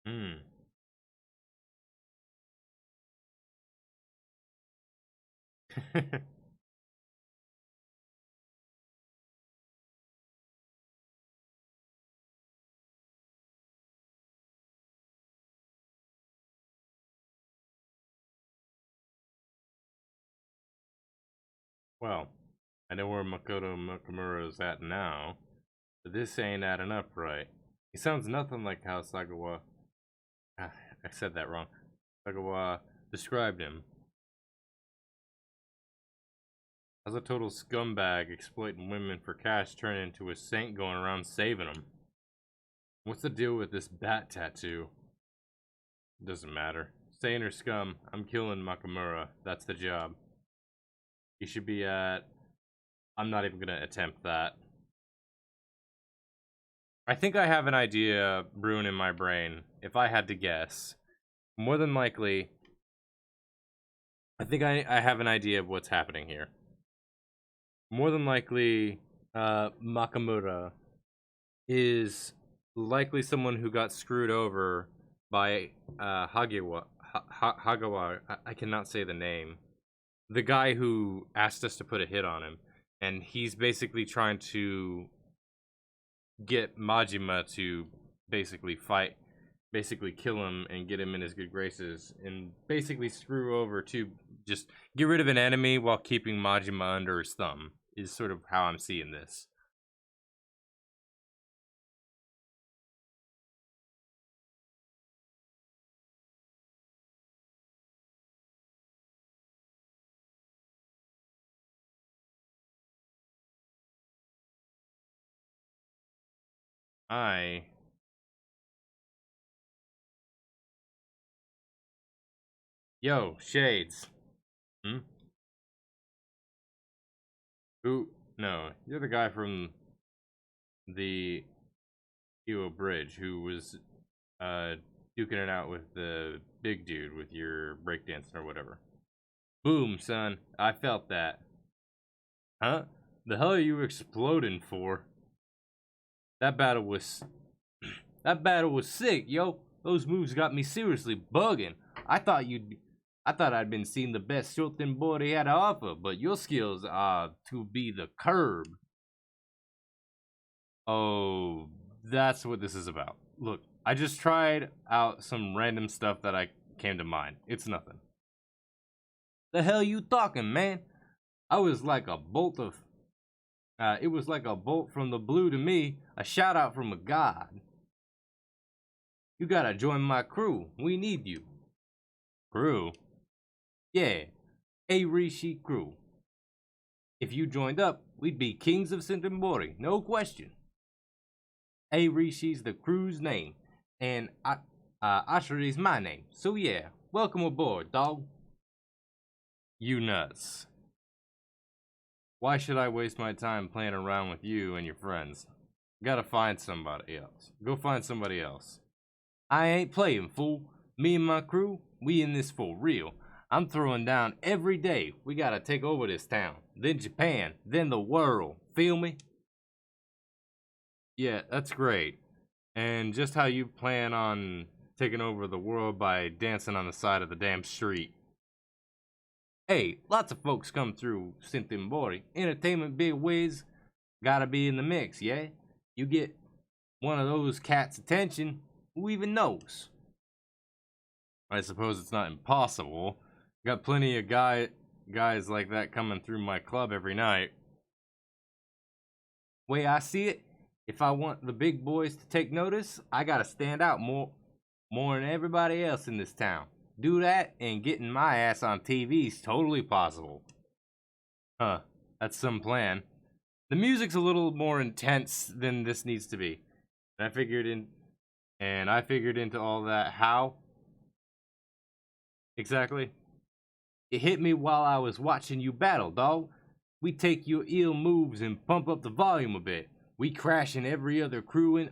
Hmm. Well, I know where Makoto Nakamura is at now, but this ain't adding up right. He sounds nothing like how Sagawa. I said that wrong. Sagawa described him. As a total scumbag exploiting women for cash, turning into a saint going around saving them. What's the deal with this bat tattoo? Doesn't matter. Saint or scum, I'm killing Nakamura. That's the job. He should be at. I'm not even gonna attempt that. I think I have an idea brewing in my brain. If I had to guess, more than likely, I think I have an idea of what's happening here. More than likely, Nakamura is likely someone who got screwed over by Hagawa. I cannot say the name. The guy who asked us to put a hit on him, and he's basically trying to get Majima to basically kill him and get him in his good graces, and basically screw over to just get rid of an enemy while keeping Majima under his thumb. Is sort of how I'm seeing this. I Yo, Shades. Hmm? Who? No, you're the guy from the Hero Bridge who was uh duking it out with the big dude with your breakdancing or whatever. Boom, son. I felt that. Huh? The hell are you exploding for? That battle was that battle was sick, yo. Those moves got me seriously bugging. I thought you'd I thought I'd been seeing the best Shoten Bori had to offer, but your skills are to be the curb. Oh, that's what this is about. Look, I just tried out some random stuff that I came to mind. It's nothing. The hell you talking, man? I was like a bolt of it was like a bolt from the blue to me, a shout out from a god. You gotta join my crew. We need you. Crew? Yeah, a Rishi crew. If you joined up, we'd be kings of Sentimbori, no question. A Rishi's the crew's name, and Asheri's my name. So yeah, welcome aboard, dog. You nuts. Why should I waste my time playing around with you and your friends? Gotta find somebody else. Go find somebody else. I ain't playing, fool. Me and my crew, we in this for real. I'm throwing down every day. We gotta take over this town, then Japan, then the world. Feel me? Yeah, that's great. And just how you plan on taking over the world by dancing on the side of the damn street. Hey, lots of folks come through Sentimbori. Entertainment big whiz gotta be in the mix, yeah? You get one of those cats' attention, who even knows? I suppose it's not impossible. Got plenty of guys like that coming through my club every night. Way I see it, if I want the big boys to take notice, I gotta stand out more than everybody else in this town. Do that, and getting my ass on TV is totally possible. Huh, that's some plan. The music's a little more intense than this needs to be. And I figured into all that. How? Exactly. It hit me while I was watching you battle, dog. We take your ill moves and pump up the volume a bit. We crashing every other crew in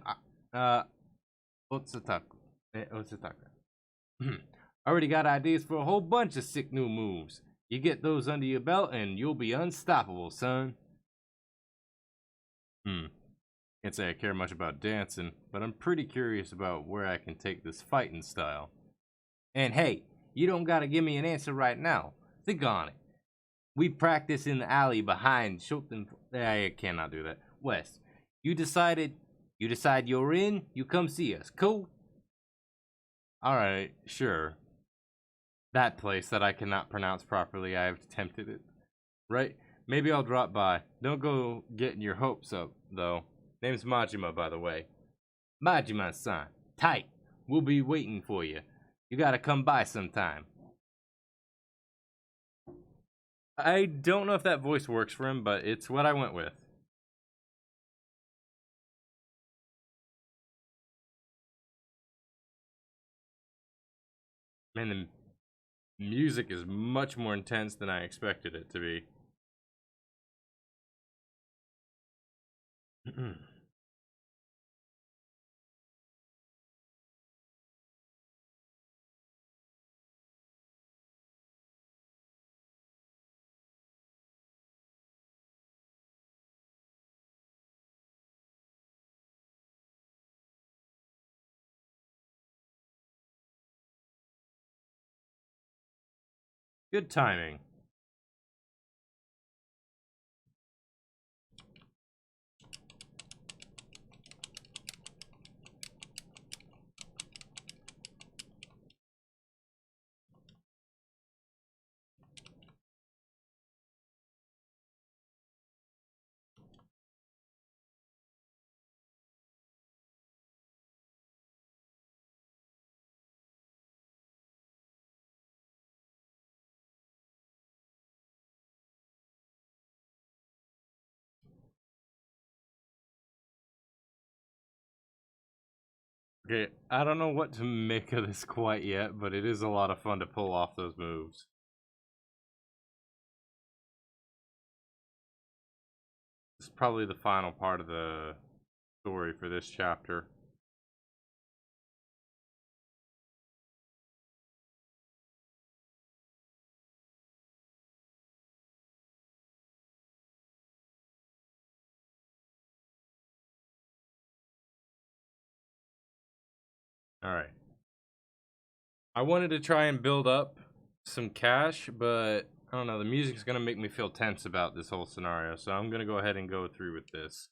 Otsutaka. Already got ideas for a whole bunch of sick new moves. You get those under your belt and you'll be unstoppable, son. Can't say I care much about dancing, but I'm pretty curious about where I can take this fighting style. And hey, you don't gotta give me an answer right now. Think on it. We practice in the alley behind Shoten. I cannot do that. West. You decide you're in, you come see us. Cool? Alright, sure. That place that I cannot pronounce properly, I have attempted it. Right? Maybe I'll drop by. Don't go getting your hopes up, though. Name's Majima, by the way. Majima-san. Tight. We'll be waiting for you. You gotta come by sometime. I don't know if that voice works for him, but it's what I went with. Man, the music is much more intense than I expected it to be. Good timing. Okay, I don't know what to make of this quite yet, but it is a lot of fun to pull off those moves. This is probably the final part of the story for this chapter. Alright. I wanted to try and build up some cash, but I don't know, the music's gonna make me feel tense about this whole scenario, so I'm gonna go ahead and go through with this.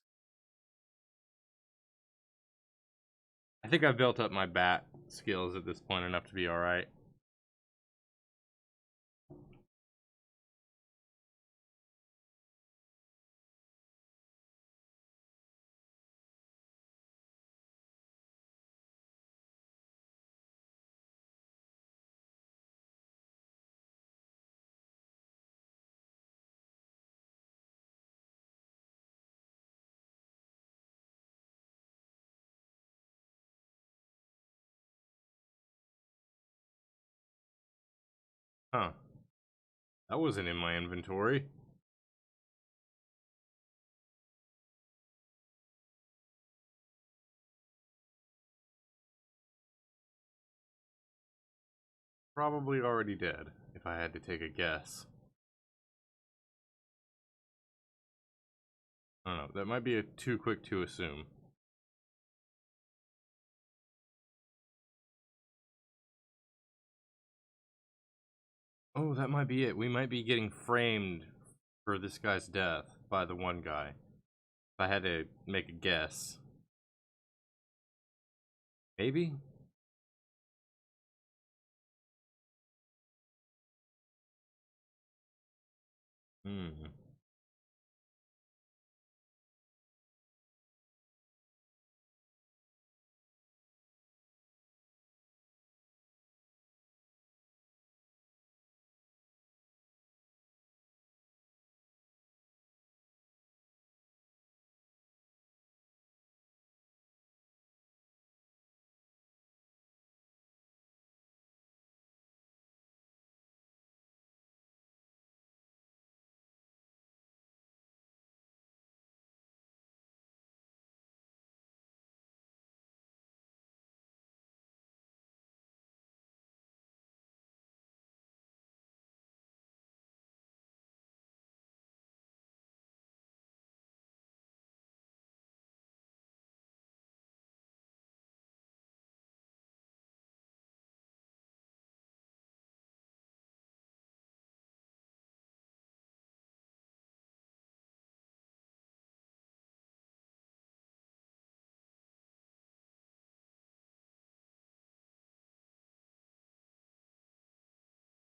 I think I've built up my bat skills at this point enough to be alright. Huh. That wasn't in my inventory. Probably already dead, if I had to take a guess. I don't know, that might be too quick to assume. Oh, that might be it. We might be getting framed for this guy's death by the one guy. If I had to make a guess. Maybe? Hmm.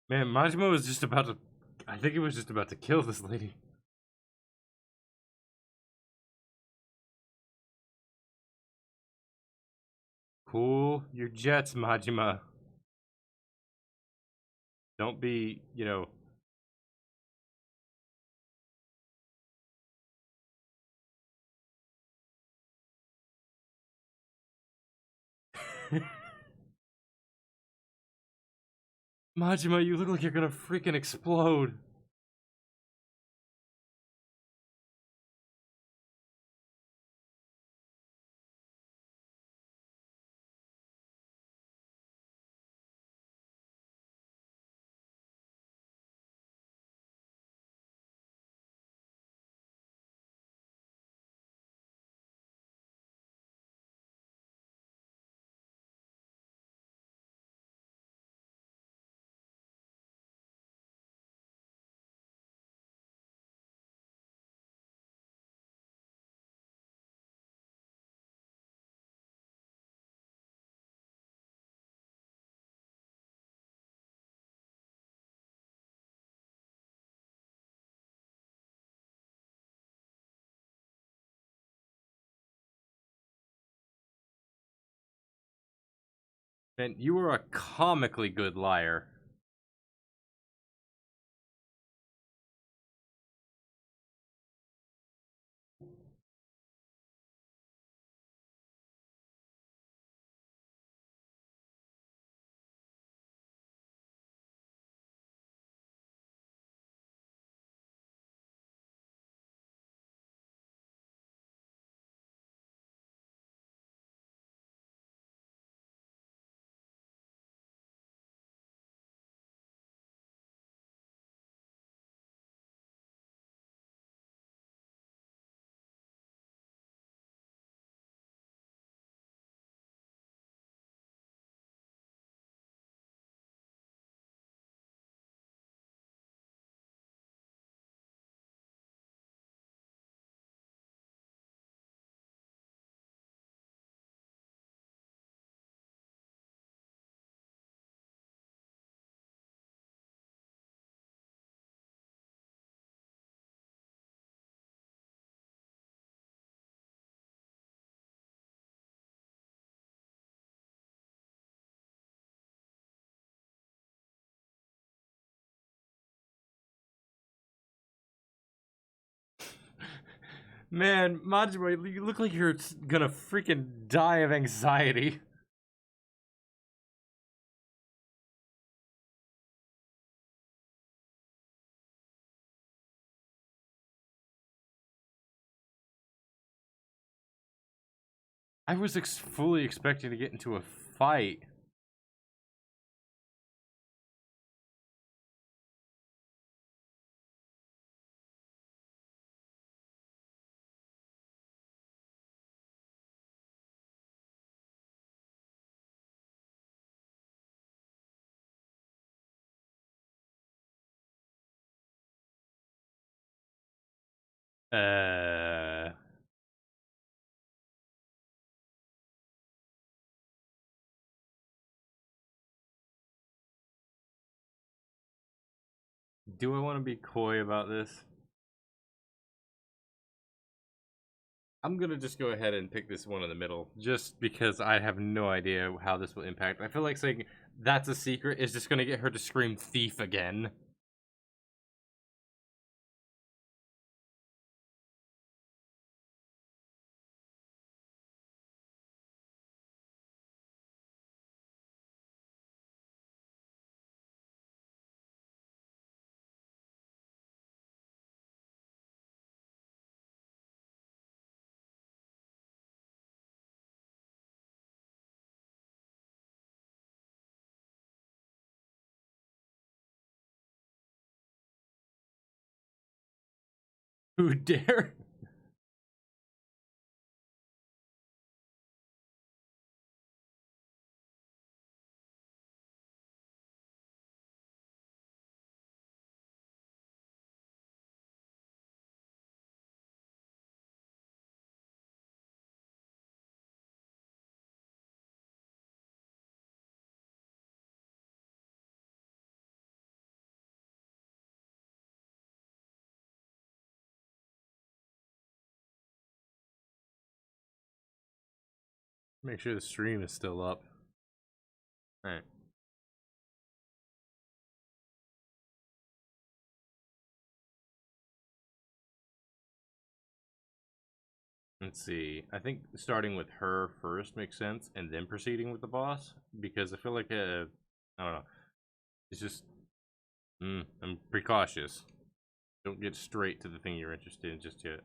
Man, Majima was just about to... I think he was just about to kill this lady. Cool your jets, Majima. Don't be, you know... Majima, you look like you're gonna freaking explode. Man, you were a comically good liar. Man, Majima, you look like you're gonna freaking die of anxiety. I was fully expecting to get into a fight. Uh, do I want to be coy about this? I'm gonna just go ahead and pick this one in the middle, just because I have no idea how this will impact. I feel like saying that's a secret is just gonna get her to scream thief again. Who dare? Make sure the stream is still up. Alright. Let's see. I think starting with her first makes sense, and then proceeding with the boss, because I feel like I don't know. It's just I'm precautious. Don't get straight to the thing you're interested in just yet.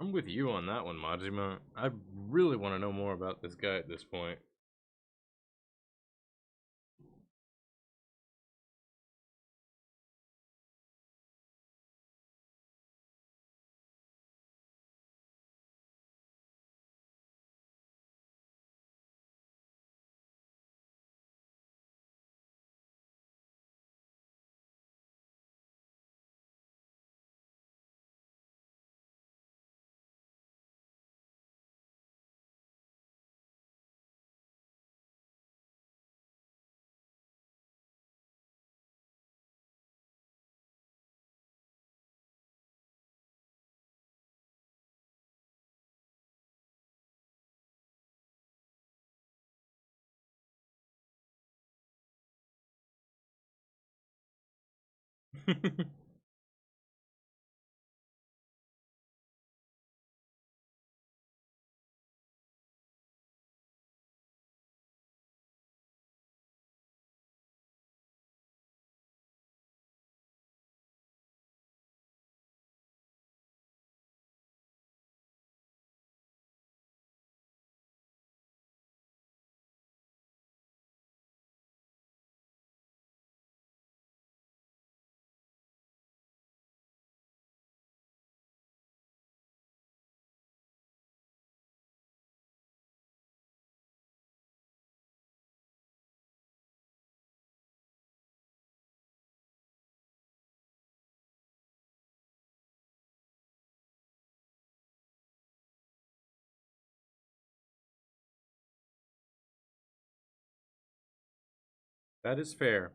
I'm with you on that one, Majima. I really want to know more about this guy at this point. That is fair.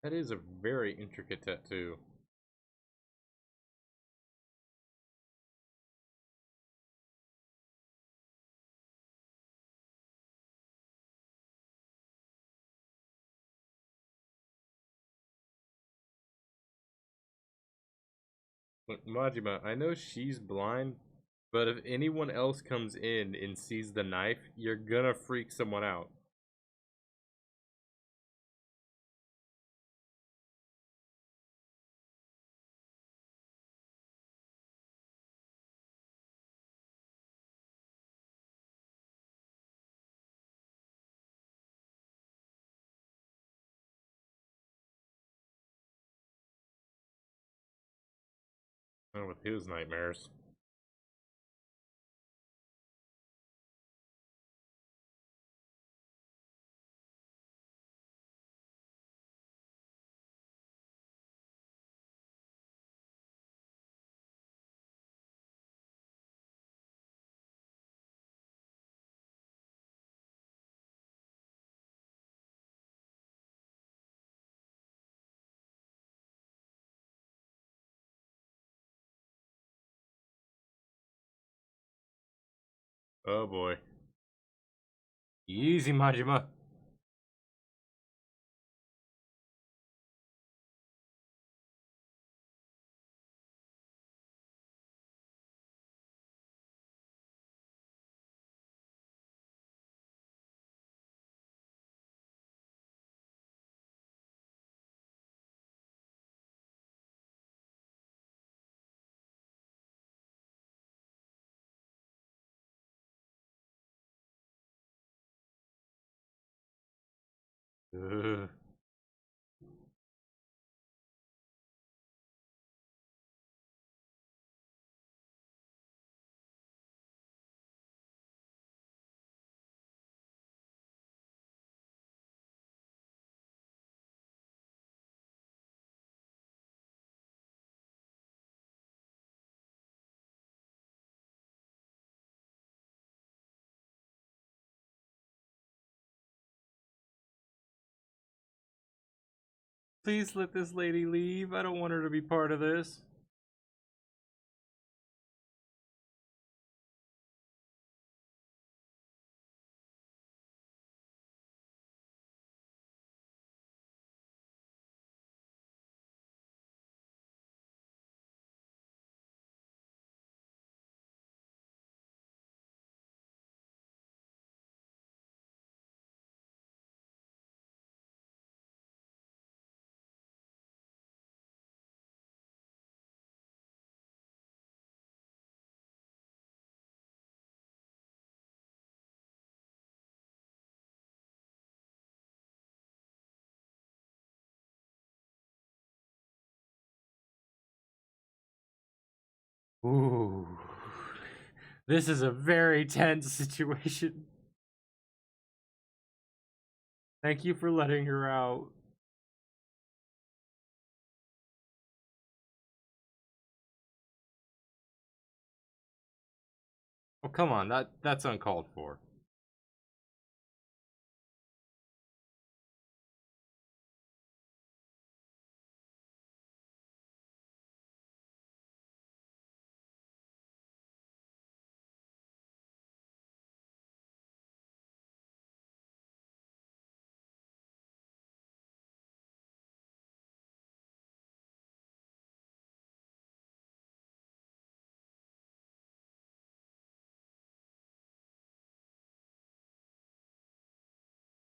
That is a very intricate tattoo. Look, Majima, I know she's blind, but if anyone else comes in and sees the knife, you're gonna freak someone out. Not with his nightmares. Oh boy. Easy, Majima. Ugh. Please let this lady leave. I don't want her to be part of this. Ooh. This is a very tense situation. Thank you for letting her out. Oh, come on. That's uncalled for.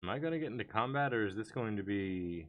Am I gonna get into combat, or is this going to be...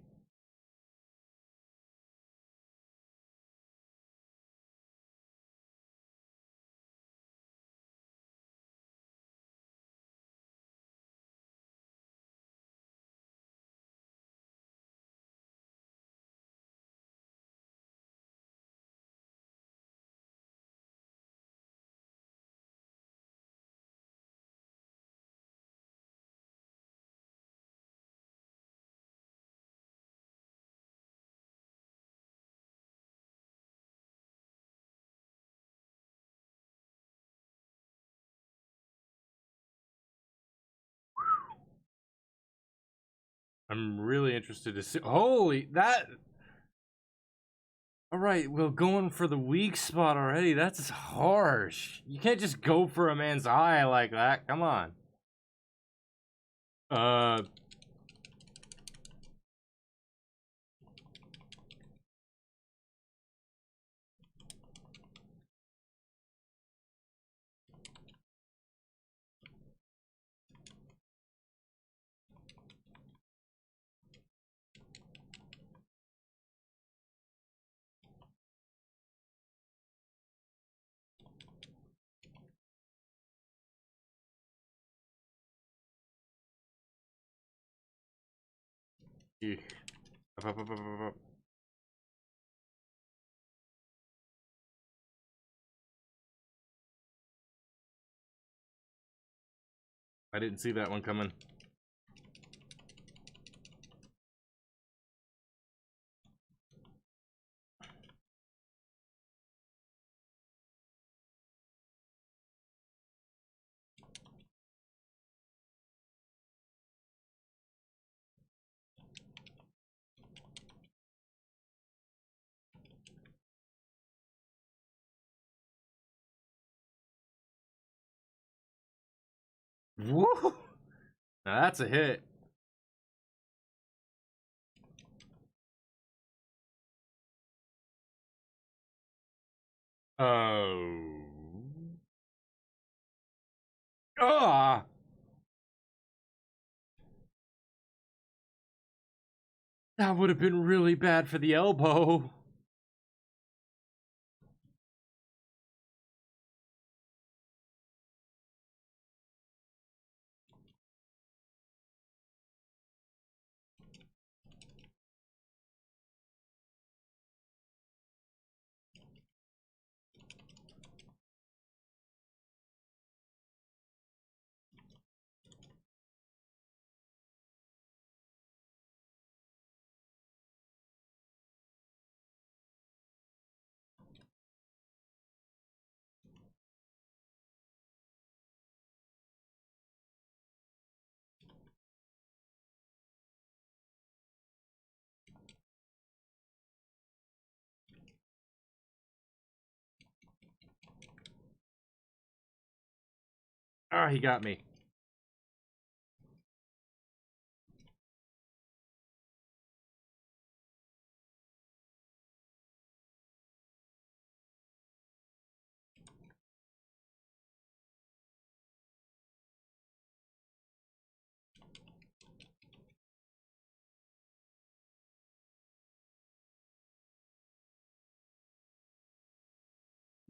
I'm really interested to see... Holy, that... Alright, well, going for the weak spot already, that's harsh. You can't just go for a man's eye like that. Come on. Uh... Eek. Up, up, up, up, up, up. I didn't see that one coming. Woo! Now that's a hit. Oh. Ah! That would have been really bad for the elbow. Ah, he got me.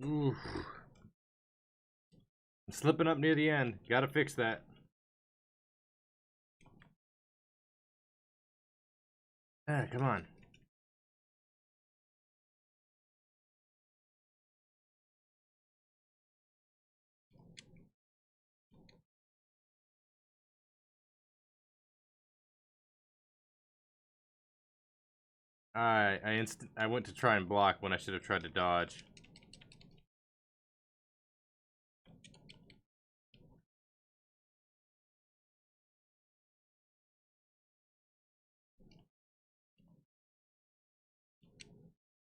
Oof. I'm slipping up near the end. Gotta fix that. Ah, come on. I went to try and block when I should have tried to dodge.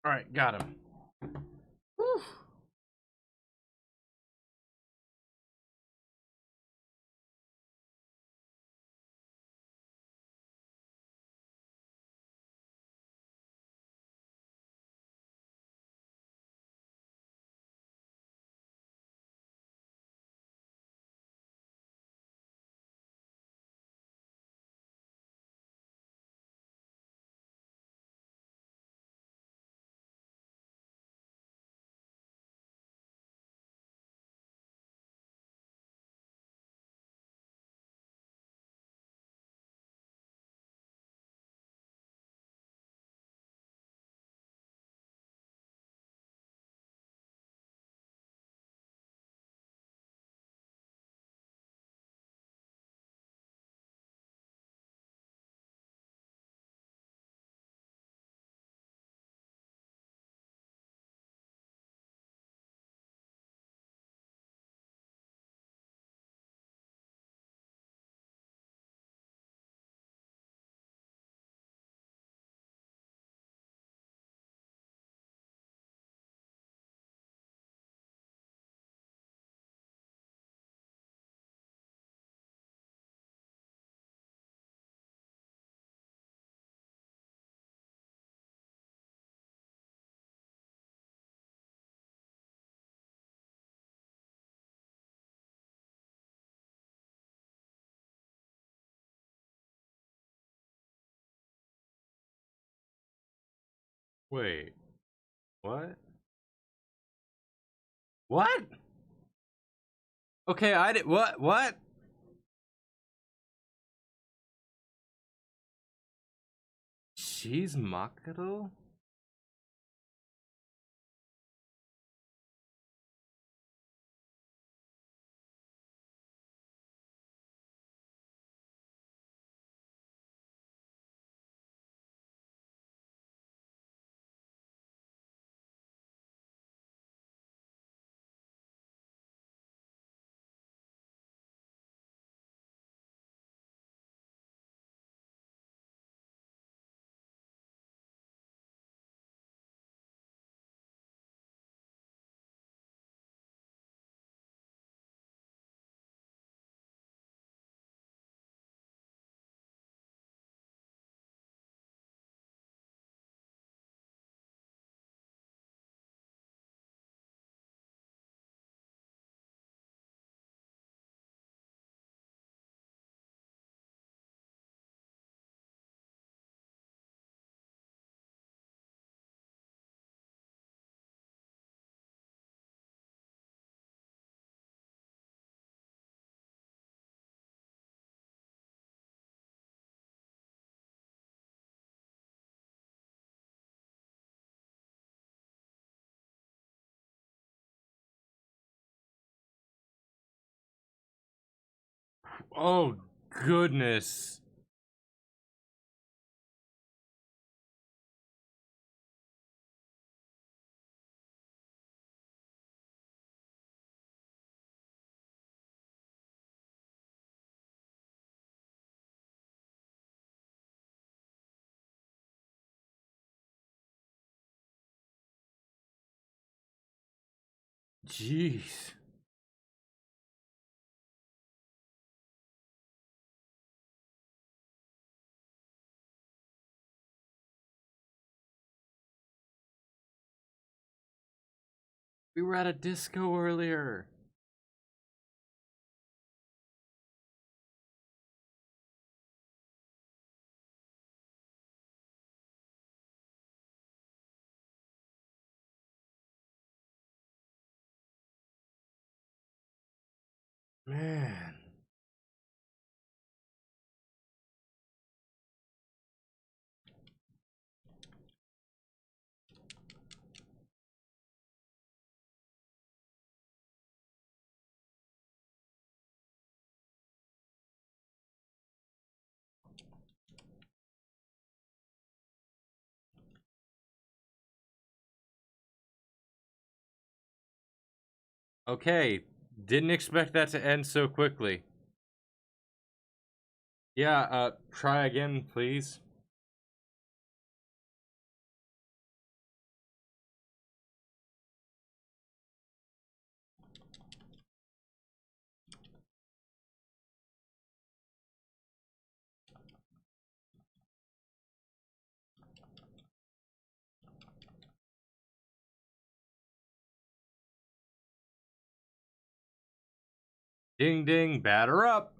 All right, got him. Whew. Wait, what? What? Okay, I did what? What? She's Makoto? Oh goodness. Jeez. We were at a disco earlier. Man. Okay, didn't expect that to end so quickly. Yeah, try again, please. Ding ding, batter up.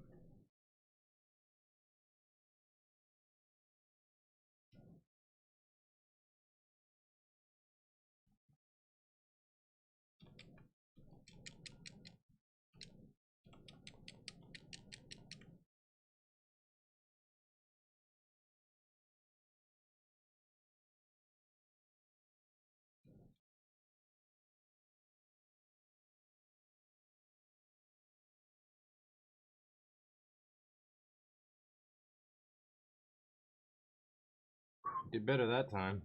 Did better that time.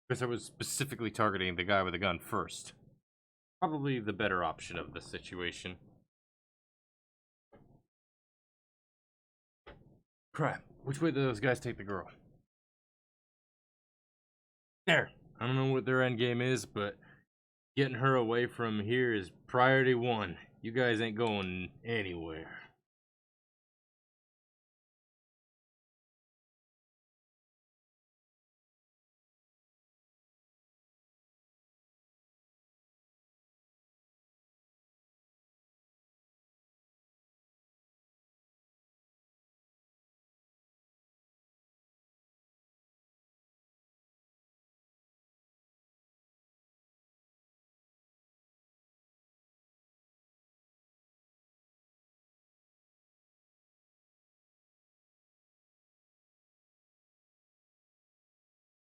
Because I was specifically targeting the guy with the gun first. Probably the better option of the situation. Crap. Which way do those guys take the girl? There. I don't know what their end game is, but getting her away from here is priority one. You guys ain't going anywhere.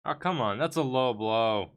Oh, come on. That's a low blow.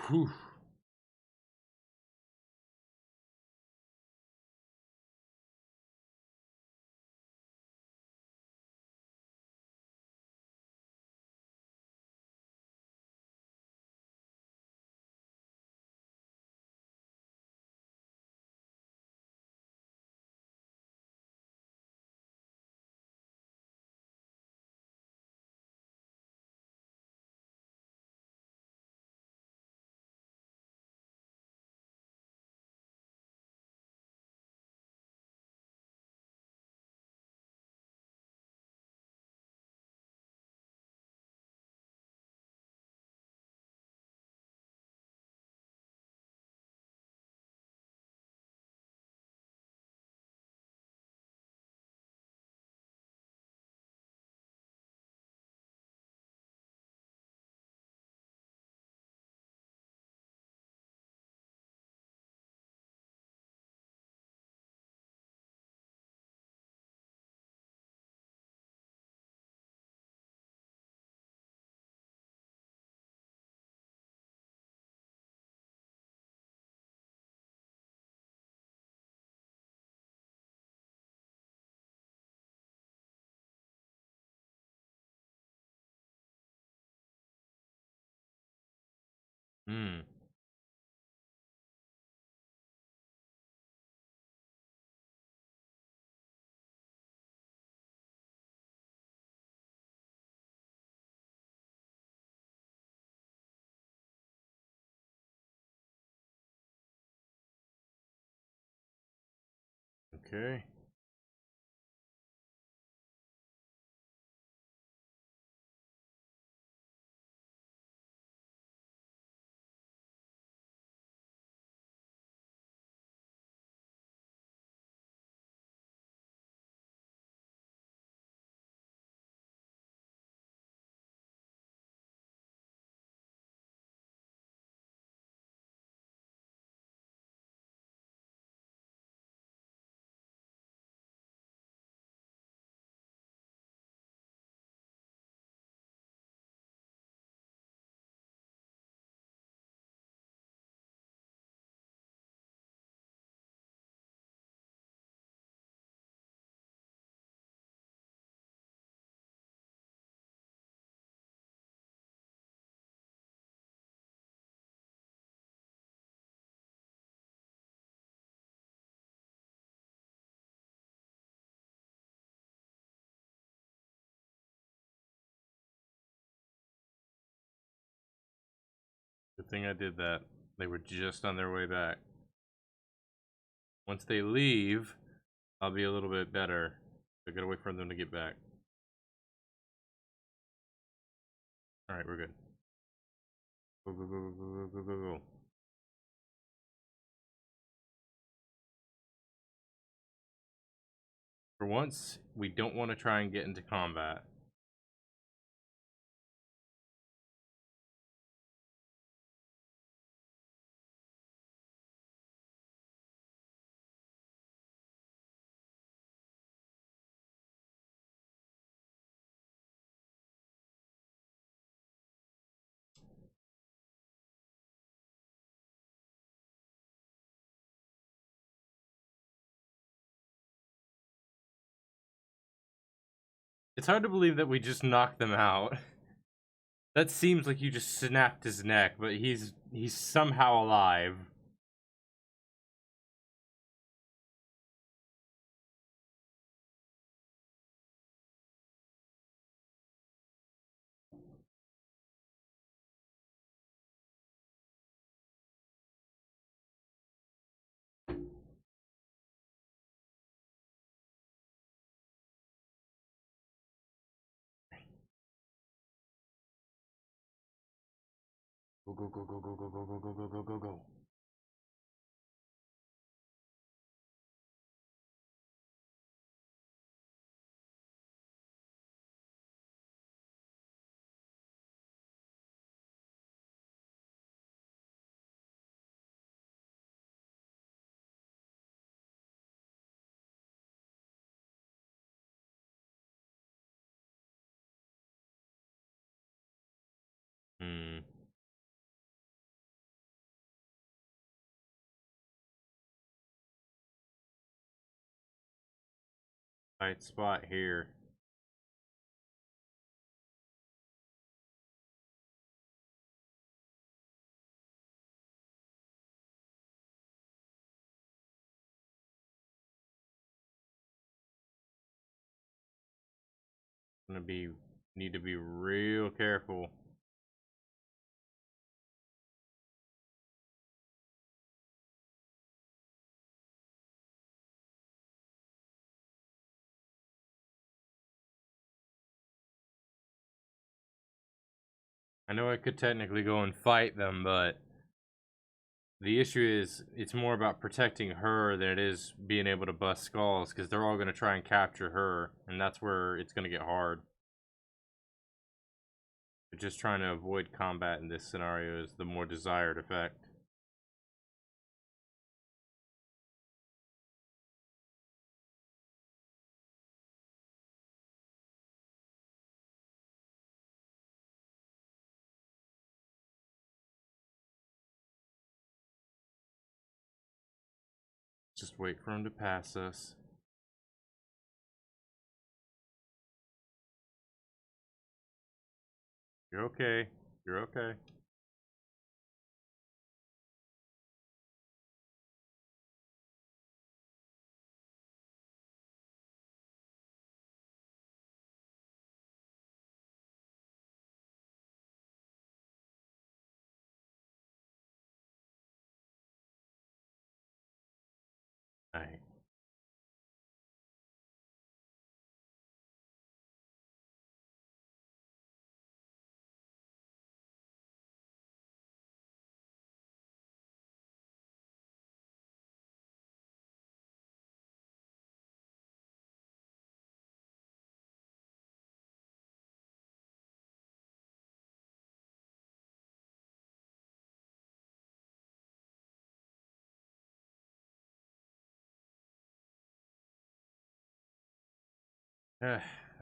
Whew. Hmm. Okay. Good thing I did that. They were just on their way back. Once they leave, I'll be a little bit better. I gotta wait for them to get back. Alright, we're good. Go, go, go, go, go, go, go, go. For once, we don't want to try and get into combat. It's hard to believe that we just knocked them out. That seems like you just snapped his neck, but he's somehow alive. Go, go, go, go, go, go, go, go, go, go, go, go, go. Hmm. Tight spot here. Need to be real careful. I know I could technically go and fight them, but the issue is it's more about protecting her than it is being able to bust skulls, because they're all going to try and capture her, and that's where it's going to get hard. But just trying to avoid combat in this scenario is the more desired effect. Just wait for him to pass us. You're okay. You're okay. Alright.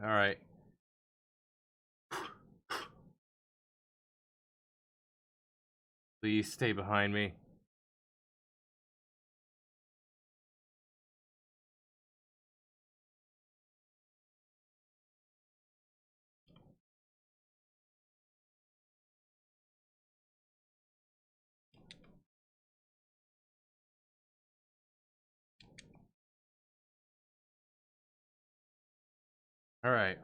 Alright. Please stay behind me. Alright.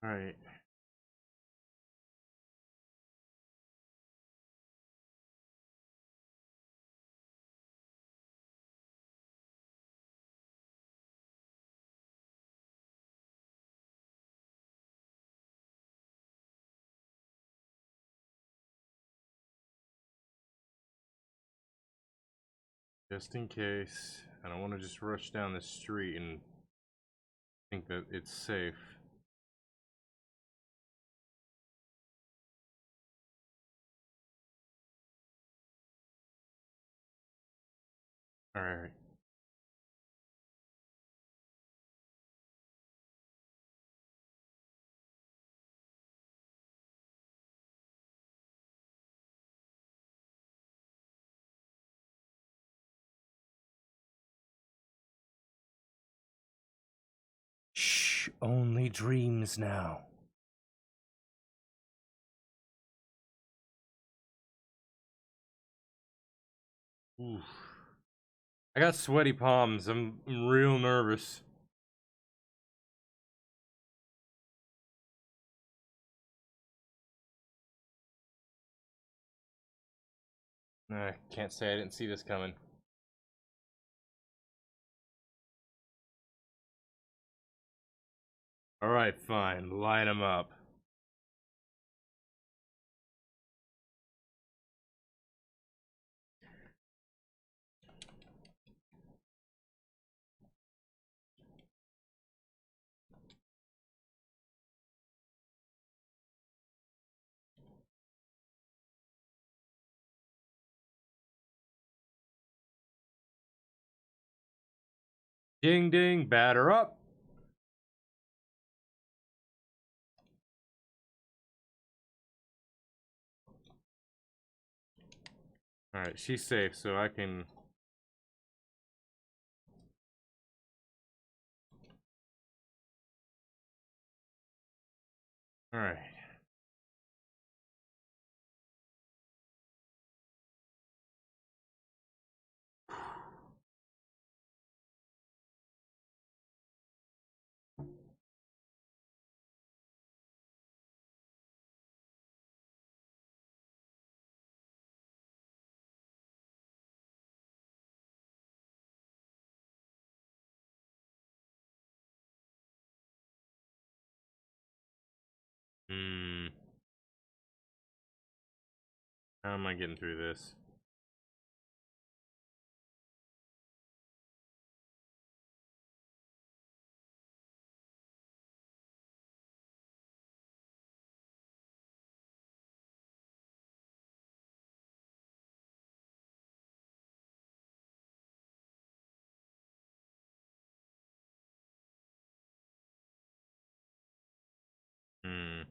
Alright. Just in case. I don't want to just rush down the street and think that it's safe. Alright. Shh, only dreams now. Oof. I got sweaty palms. I'm real nervous. I can't say I didn't see this coming. Alright, fine. Line them up. Ding ding, batter up. Alright, she's safe, so I can... Alright. How am I getting through this? Hmm.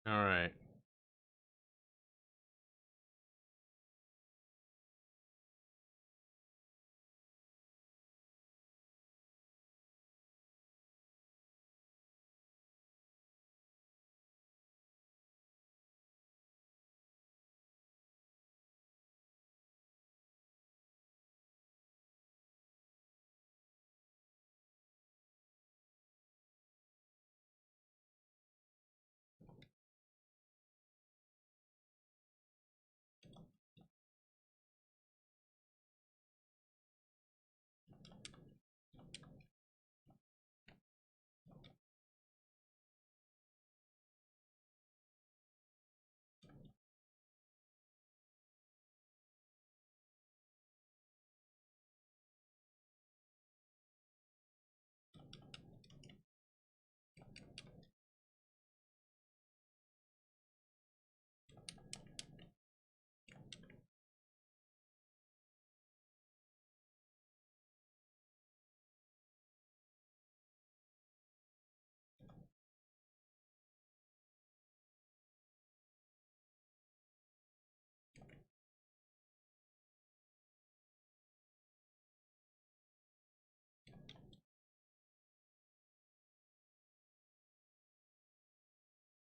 Alright.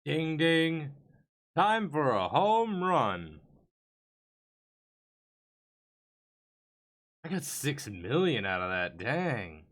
Ding ding. Time for a home run. I got 6 million out of that. Dang.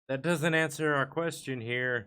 That doesn't answer our question here.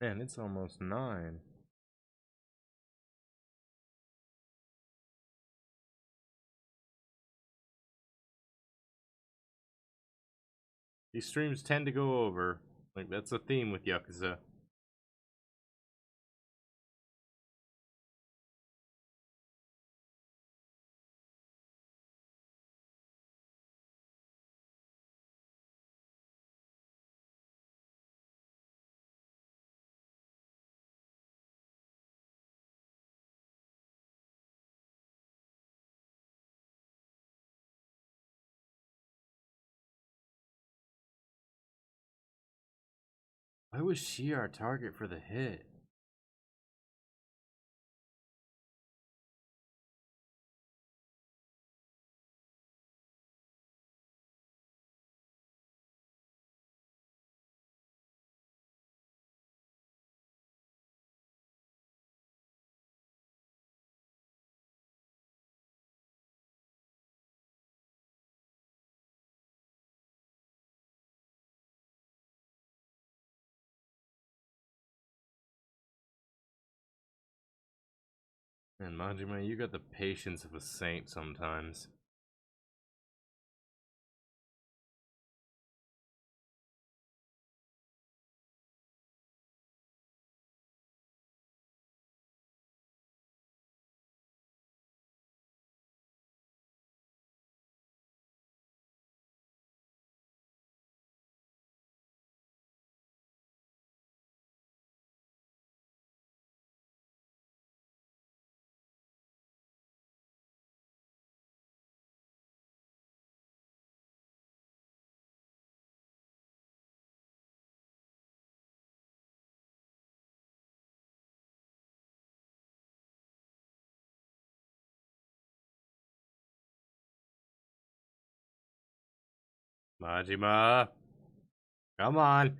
Man, it's almost 9. These streams tend to go over. Like, that's a theme with Yakuza. Why was she our target for the hit? Man, Majima, you got the patience of a saint sometimes. Majima, come on.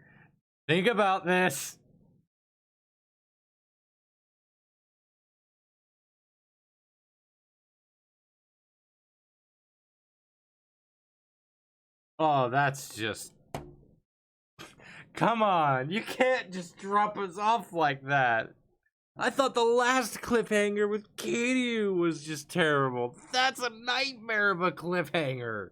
Think about this. Oh, that's just... Come on, you can't just drop us off like that. I thought the last cliffhanger with Kiryu was just terrible. That's a nightmare of a cliffhanger.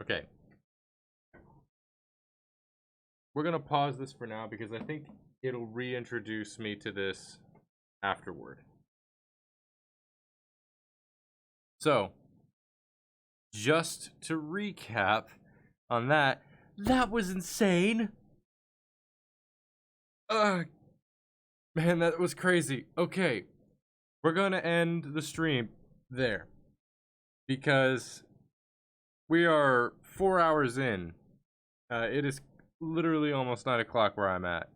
Okay. We're gonna pause this for now because I think it'll reintroduce me to this afterward. So, just to recap on that, that was insane. Man, that was crazy. Okay, we're gonna end the stream there. because we are 4 hours in. It is literally almost 9 o'clock where I'm at.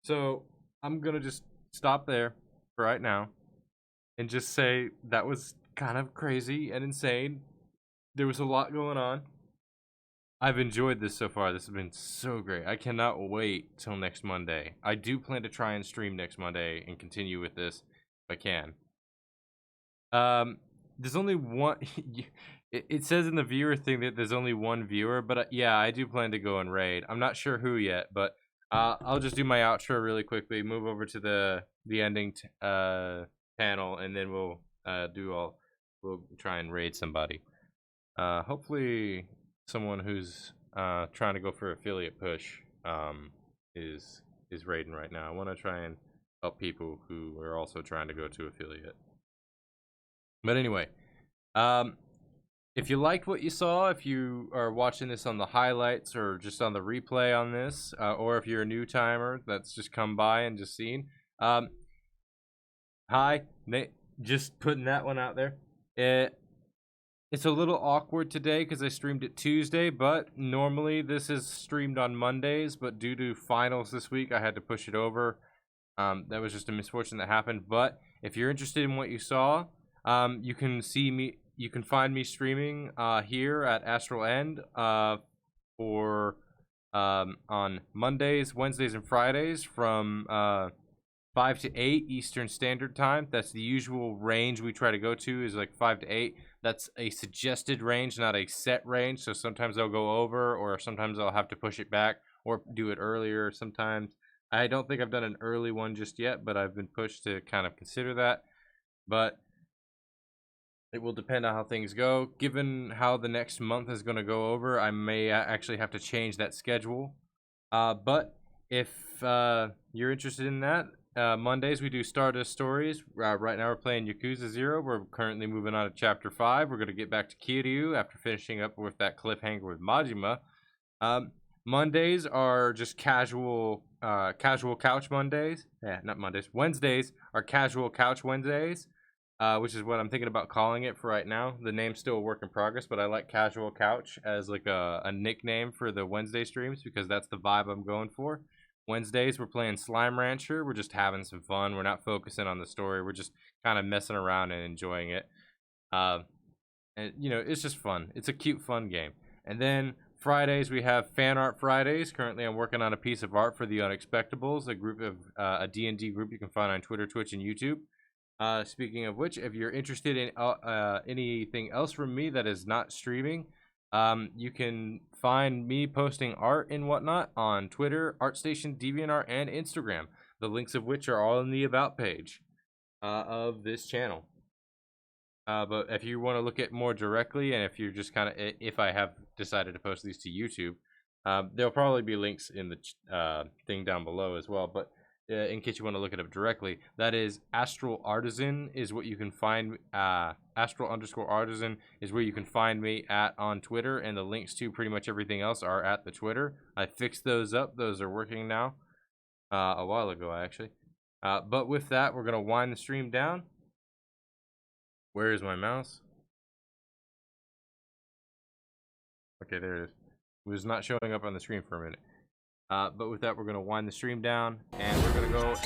So I'm gonna just stop there for right now and just say that was kind of crazy and insane. There was a lot going on. I've enjoyed this so far. This has been so great. I cannot wait till next Monday. I do plan to try and stream next Monday and continue with this if I can. There's only one. It says in the viewer thing that there's only one viewer, but yeah, I do plan to go and raid. I'm not sure who yet, but I'll just do my outro really quickly. Move over to the ending panel, and then we'll try and raid somebody. Hopefully someone who's trying to go for affiliate push is raiding right now. I want to try and help people who are also trying to go to affiliate. But anyway, if you liked what you saw, if you are watching this on the highlights or just on the replay on this, or if you're a new timer that's just come by and just seen, hi, just putting that one out there. It's a little awkward today because I streamed it Tuesday, but normally this is streamed on Mondays, but due to finals this week, I had to push it over. That was just a misfortune that happened. But if you're interested in what you saw, you can see me. You can find me streaming here at Astral End for on Mondays, Wednesdays, and Fridays from 5 to 8 Eastern Standard Time. That's the usual range we try to go to, is like 5 to 8. That's a suggested range, not a set range. So sometimes I'll go over, or sometimes I'll have to push it back or do it earlier sometimes. I don't think I've done an early one just yet, but I've been pushed to kind of consider that. But it will depend on how things go. Given how the next month is going to go over, I may actually have to change that schedule. But if you're interested in that, Mondays we do Stardust Stories. Right now we're playing Yakuza 0. We're currently moving on to Chapter 5. We're going to get back to Kiryu after finishing up with that cliffhanger with Majima. Mondays are just casual couch Mondays. Yeah, not Mondays. Wednesdays are casual couch Wednesdays, which is what I'm thinking about calling it for right now. The name's still a work in progress, but I like casual couch as like a nickname for the Wednesday streams because that's the vibe I'm going for. Wednesdays, we're playing Slime Rancher. We're just having some fun. We're not focusing on the story. We're just kind of messing around and enjoying it. And, you know, it's just fun. It's a cute, fun game. And then Fridays, we have Fan Art Fridays. Currently, I'm working on a piece of art for The Unexpectables, a group of a D&D group you can find on Twitter, Twitch, and YouTube. Speaking of which, if you're interested in anything else from me that is not streaming, you can find me posting art and whatnot on Twitter, ArtStation, DeviantArt, and Instagram. The links of which are all in the About page of this channel. But if you want to look at more directly, and if you're just kind of, if I have decided to post these to YouTube, there'll probably be links in the thing down below as well. But in case you want to look it up directly, that is Astral Artisan is what you can find. Astral_Artisan is where you can find me at on Twitter, and the links to pretty much everything else are at the Twitter. I fixed those up; those are working now. A while ago, actually. But with that, we're gonna wind the stream down. Where is my mouse? Okay, there it is. It was not showing up on the screen for a minute. But with that, we're gonna wind the stream down, and we're gonna go and